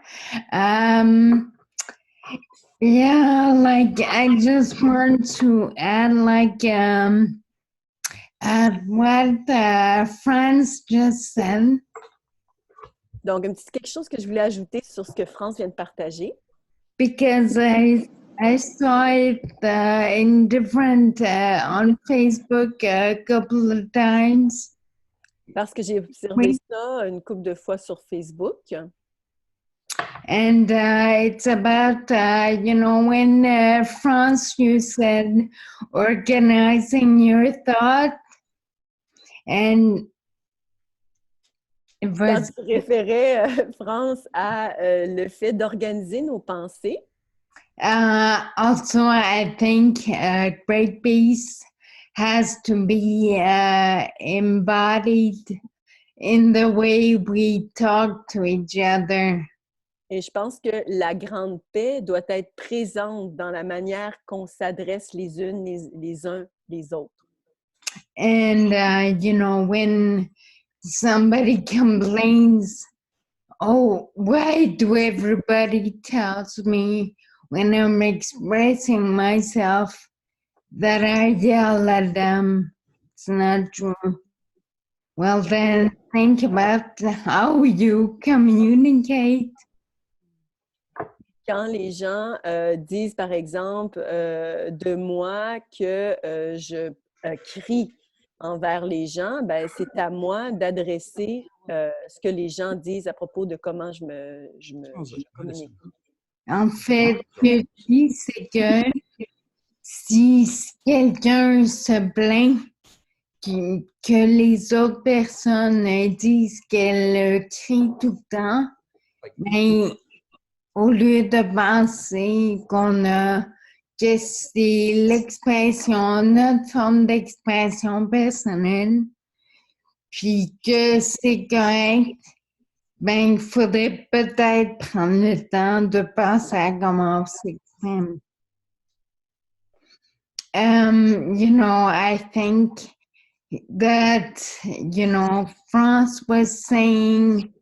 Yeah, like I just want to add what France just said. Donc, quelque chose que je voulais ajouter sur ce que France vient de partager. Because I saw it in different on Facebook a couple of times. Parce que j'ai observé ça une couple de fois sur Facebook. And it's about, you know, when France, you said organizing your thought. And it Quand was, tu référais, France, à le fait d'organiser nos pensées. also, I think great peace has to be embodied in the way we talk to each other. Et je pense que la grande paix doit être présente dans la manière qu'on s'adresse les unes les uns les autres. And, you know, when somebody complains, oh, why do everybody tells me when I'm expressing myself that I yell at them? It's not true. Well, then think about how you communicate. Quand les gens disent, par exemple, de moi que je crie envers les gens, ben, c'est à moi d'adresser ce que les gens disent à propos de comment je communique. En fait, ce que je dis, c'est que si quelqu'un se plaint que les autres personnes disent qu'elle crie tout le temps, mais au lieu de penser que c'est l'expression, notre forme d'expression personnelle, puis que c'est correct, ben, il faudrait peut-être prendre le temps de penser à comment on s'exprime. You know, I think that, you know, France was saying,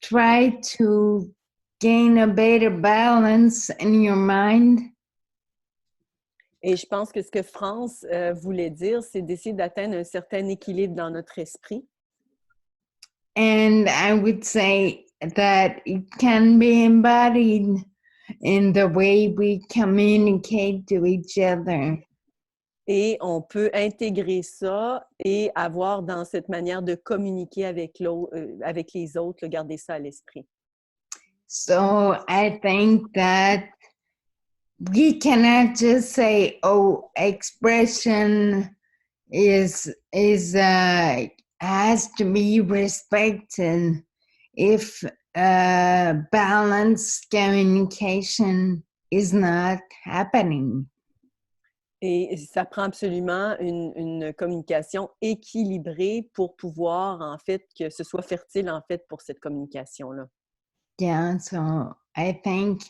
try to gain a better balance in your mind. Et je pense que ce que France voulait dire, c'est d'essayer d'atteindre un certain équilibre dans notre esprit. And I would say that it can be embodied in the way we communicate to each other. Et on peut intégrer ça et avoir dans cette manière de communiquer avec les autres, garder ça à l'esprit. So I think that we cannot just say, oh, expression has to be respected if balanced communication is not happening. Et ça prend absolument une communication équilibrée pour pouvoir, en fait, que ce soit fertile, en fait, pour cette communication-là. Yeah, so I think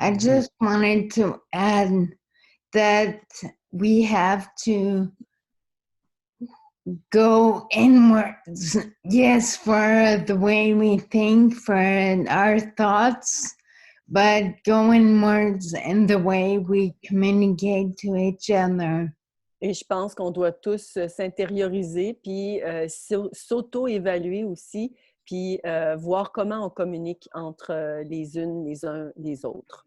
I just wanted to add that we have to go inwards, yes, for the way we think, for our thoughts, but go inwards in the way we communicate to each other. Et je pense qu'on doit tous s'intérioriser, puis s'auto-évaluer aussi, puis voir comment on communique entre les unes, les autres.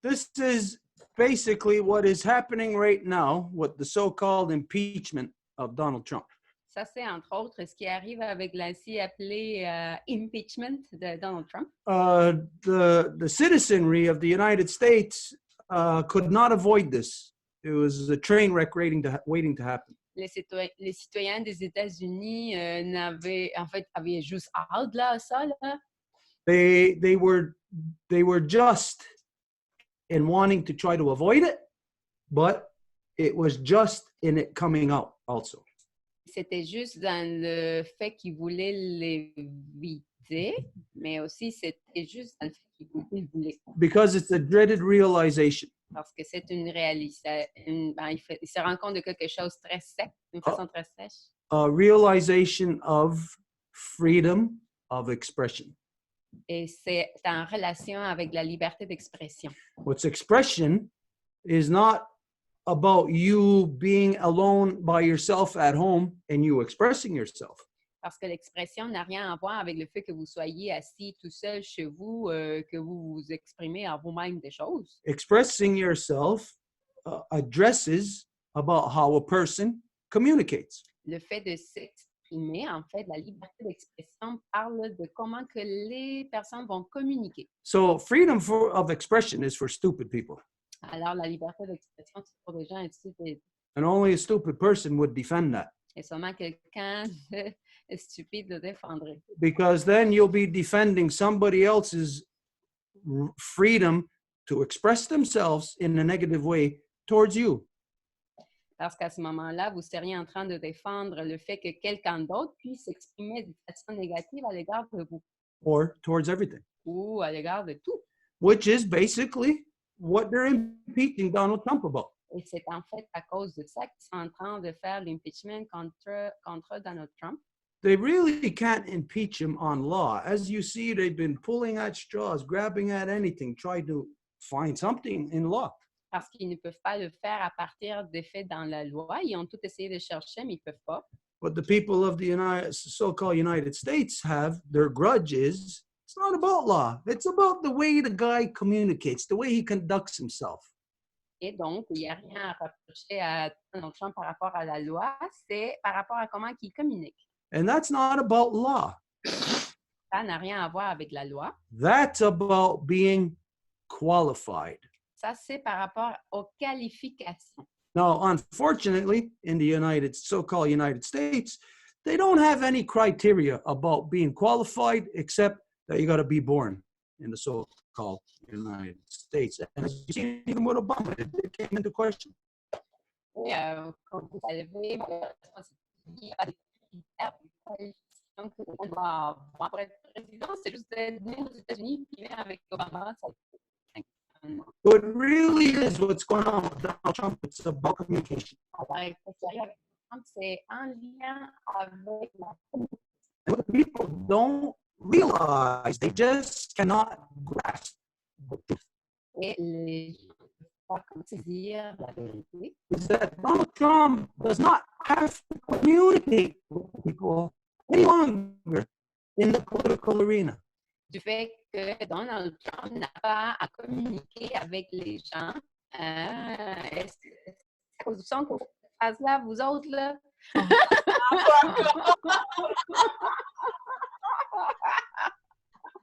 This is basically what is happening right now with the so-called impeachment of Donald Trump. Ça, c'est entre autres ce qui arrive avec la si appelée impeachment de Donald Trump. The citizenry of the United States could not avoid this. It was a train wreck waiting to happen. Les citoyens des États-Unis avaient juste hâte là, à ça. Là. They were just in wanting to try to avoid it, but it was just in it coming out also. C'était juste dans le fait qu'ils voulaient l'éviter, mais aussi c'était juste dans le fait qu'ils voulaient. Because it's a dreaded realization. Parce que c'est une réalisation. Il se rend compte de quelque chose très sec, d'une façon très sèche. A realization of freedom of expression. Et c'est en relation avec la liberté d'expression. What's expression is not about you being alone by yourself at home and you expressing yourself. Parce que l'expression n'a rien à voir avec le fait que vous soyez assis tout seul chez vous, que vous vous exprimez en vous-même des choses. Expressing yourself addresses about how a person communicates. Le fait de s'exprimer, en fait, la liberté d'expression parle de comment que les personnes vont communiquer. So freedom of expression is for stupid people. Alors, la liberté d'expression, c'est pour des gens stupides. And only a stupid person would defend that. Et seulement quelqu'un de stupide le défendrait. Because then you'll be defending somebody else's freedom to express themselves in a negative way towards you. Parce qu'à ce moment-là, vous seriez en train de défendre le fait que quelqu'un d'autre puisse s'exprimer de façon négative à l'égard de vous. Or towards everything. Ou à l'égard de tout. Which is basically what they're impeaching Donald Trump about. Et c'est en fait à cause de ça qu'ils sont en train de faire l'impeachment contre Donald Trump. They really can't impeach him on law. As you see, they've been pulling at straws, grabbing at anything, trying to find something in law. Parce qu'ils ne peuvent pas le faire à partir des faits dans la loi. Ils ont tout essayé de chercher, mais ils ne peuvent pas. But the people of the so-called United States have their grudge is, it's not about law. It's about the way the guy communicates, the way he conducts himself. Et donc, il n'y a rien à reprocher à Donald Trump par rapport à la loi, c'est par rapport à comment il communique. And that's not about law. Ça n'a rien à voir avec la loi. That's about being qualified. Ça, c'est par rapport aux qualifications. Now, unfortunately, in the so-called United States, they don't have any criteria about being qualified except that you got to be born in the so-called United States. And as you see, even with Obama, it came into question. Et, comme vous savez, il n'y a pas de critères de qualification que l'on doit avoir pour être président. C'est juste d'être né aux États-Unis et vivre avec Obama. So it really is what's going on with Donald Trump. It's about communication. C'est en lien avec la communication. And what people don't realize, they just cannot grasp the truth. Et les gens ne peuvent pas saisir la vérité. Is that Donald Trump does not have to communicate with people any longer in the political arena. Du fait que Donald Trump n'a pas à communiquer avec les gens. Est-ce que c'est à cause du son qu'on fait cette phrase-là, vous autres, là?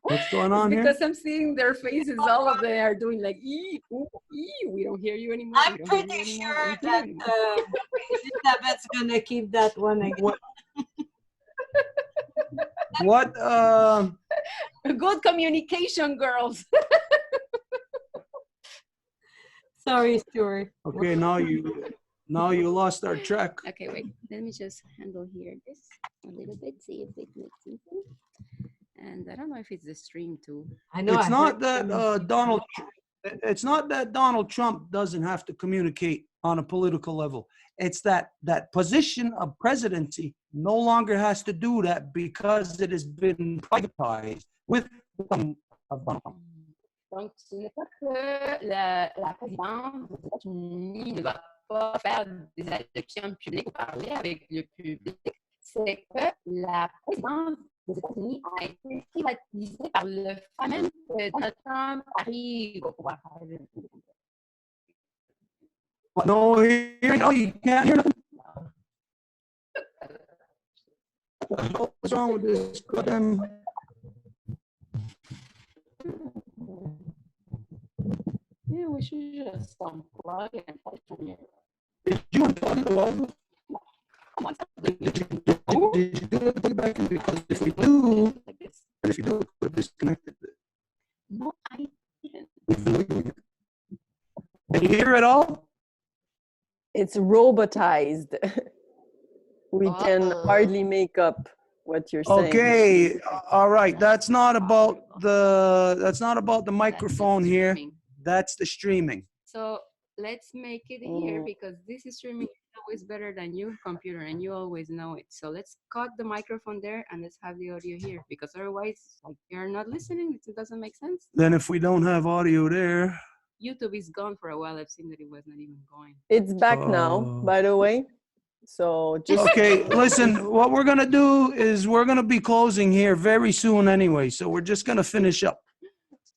What's going on here? Because I'm seeing their faces, all of them are doing like, ee, ooh, ee, we don't hear you anymore. I'm pretty sure that Elizabeth's going to keep that one again. What Good communication, girls. Sorry, Stuart. okay, now you lost our track. Okay, wait. Let me just handle here this a little bit, see if it makes sense. And I don't know if it's the stream too. I know. It's not that Donald Trump doesn't have to communicate on a political level. It's that position of presidency no longer has to do that because it has been privatized with the of Donald Trump. Donc, ce n'est pas que la présidence des États-Unis ne va pas faire des allocutions publiques ou parler avec le public, c'est que la présidence des États-Unis a été privatisée par le fait même que Donald Trump arrive au pouvoir. No hearing. Oh, you can't hear nothing. What's wrong with this goddamn? Yeah, we should just unplug and try to hear. Did you unplug the wall? Come on, Did you do it? Put it back in, because if we do, like this. and if you do, we're disconnected. No, I didn't. Can you hear it all? It's robotized. We can hardly make up what you're saying. Okay, all right. That's not about the microphone here. That's the streaming. So let's make it here because this is streaming is always better than your computer and you always know it. So let's cut the microphone there and let's have the audio here because otherwise like, you're not listening. It doesn't make sense. Then if we don't have audio there. YouTube is gone for a while. I've seen that it was not even going. It's back now, by the way. So just okay, listen, what we're going to do is we're going to be closing here very soon anyway. So we're just going to finish up.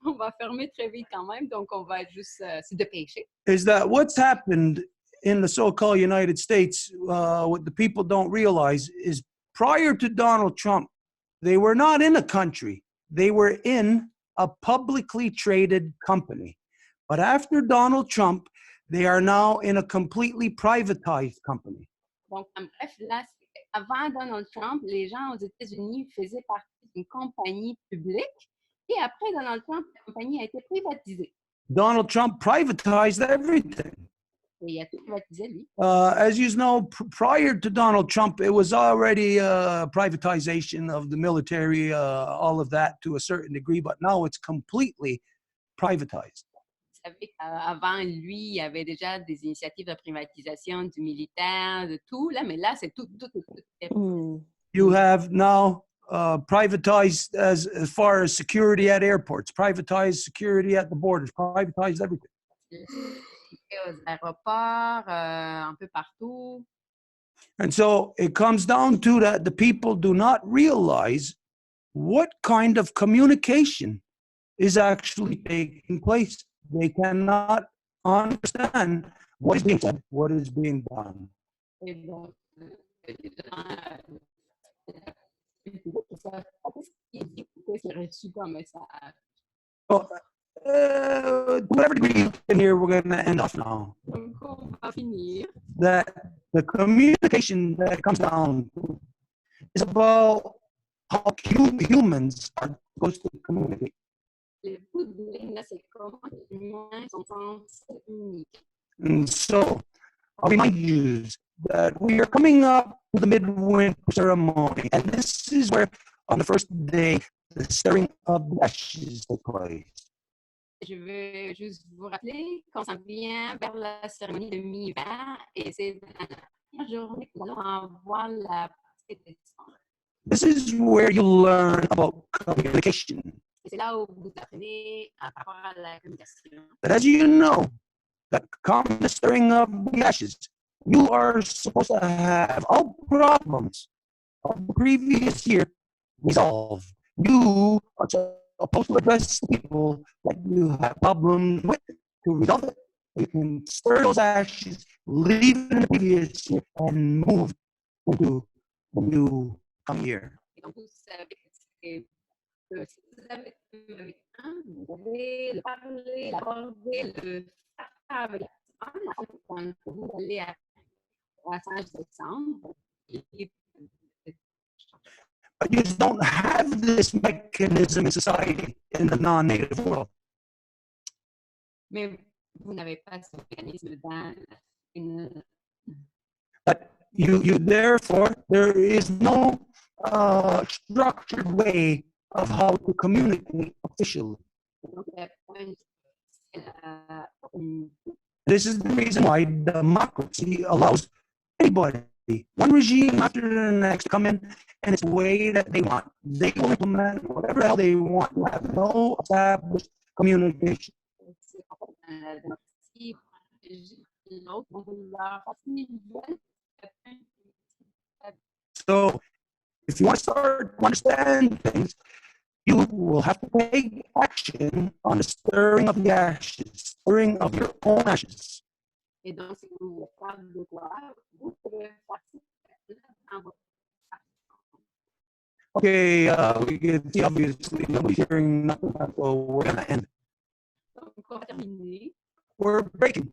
On va fermer très vite quand même, donc on va juste se dépêcher. Is that what's happened in the so-called United States, what the people don't realize is prior to Donald Trump, they were not in a country. They were in a publicly traded company. But after Donald Trump, they are now in a completely privatized company. Donc, bref, là, avant Donald Trump, les gens aux États-Unis faisaient partie d'une compagnie publique. Et après Donald Trump, la compagnie a été privatisée. Donald Trump privatized everything. Et il a tout privatisé, lui. As you know, prior to Donald Trump, it was already privatization of the military, all of that to a certain degree, but now it's completely privatized. Vous savez qu'avant lui, il y avait déjà des initiatives de privatisation du militaire, de tout, là, mais là, c'est tout. You have now privatized as far as security at airports, privatized security at the borders, privatized everything. Aux aéroports, un peu partout. And so it comes down to that the people do not realize what kind of communication is actually taking place. They cannot understand what is being said, what is being done. Et donc, Well, to whatever degree you can hear, we're going to end off now. That the communication that comes down to is about how humans are supposed to communicate. And so, I'll remind you that we are coming up to the midwinter ceremony, and this is where, on the first day, the stirring of the ashes take place. Je veux juste vous rappeler qu'on s'en vient vers la cérémonie de mi-hiver et c'est la première journée que nous allons avoir la partie de décembre. This is where you learn about communication. Et c'est là où vous apprenez à rapport à la communication. But as you know, that comes the stirring of the ashes. You are supposed to have all problems of the previous year resolved. You are supposed to address people that you have problems with to resolve it. You can stir those ashes, leave it in the previous year, and move into the new coming year. Et donc, vous savez que si vous avez avec un, vous devez le parler, l'aborder, le faire avec un, quand vous allez à croissance décembre. But you just don't have this mechanism in society in the non-native world. Mais vous n'avez pas ce mécanisme dans une... But you therefore, there is no structured way of how to communicate officially. This is the reason why democracy allows anybody, one regime after the next, to come in and it's the way that they want. They will implement whatever the hell they want. You have no established communication. l'autre, on leur facilite. So if you want to start to understand things, you will have to take action on the stirring of the ashes, stirring of your own ashes. Et donc, si vous parlez de quoi, vous pouvez faciliter dans votre Okay, we can see obviously nobody's hearing nothing about, so we're gonna end. Donc, on va terminer. We're breaking.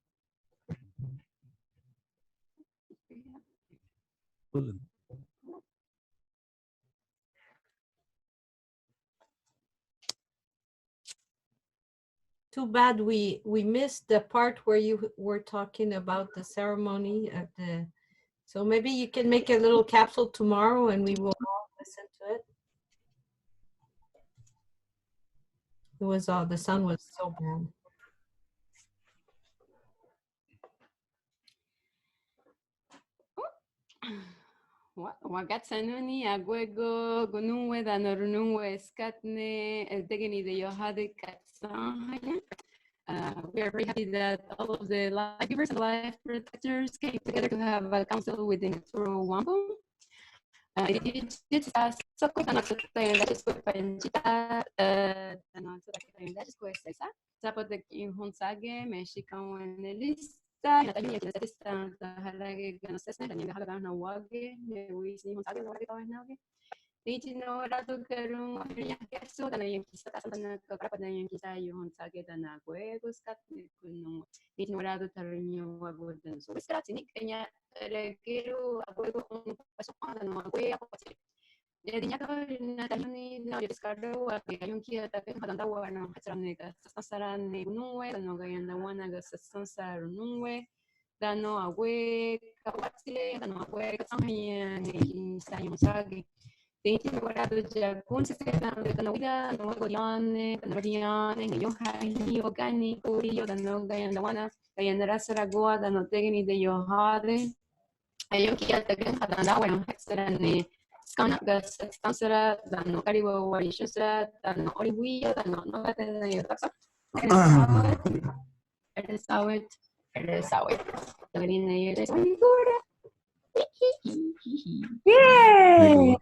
Too bad we missed the part where you were talking about the ceremony of the. So maybe you can make a little capsule tomorrow, and we will all listen to it. It was the sun was so bad. Wagatsanuni, Aguego, Gunungwe, Danorunungwe, Skatne, Degani de Yohade Katsan. We are very happy that all of the life givers and life protectors came together to have a council within Row Wampum. It's a so quick and that is quick and chita, and also that is quick. Sapot the Hunsage, Mexican and Elisa. Natalia que está halage que no se está ni haga na wage ne we si hon sabe wage to na wage ti no ra to keru ya que so da yen kisa ta sana ka para da yen kisa yo hon sage da na kwe ko skat no ti no ra to tarinyo wago den so skat ni kenya le keru ago ko paso da no kwe ako pasi dinya ka na tani na yo skardo wa que yon kia ta que hada wa na hatsane ka sasaran ne nuwe no ga yanda wana ga sasar nuwe dano awe kawatile dano awe katsamia ne sayo sagi tenti wala do ja kun se dano de dano wida no go yane dano diane ne yo hai organico yo dano ga yanda wana ga yanda rasara goa dano tegni de yo hade ayo kia ta que hada na wa hatsara ne Skana gas stansera dano karibo warishusra dano oribuya dano no gata na yotasa. Eres awet. Tagarina eres awet. Yay!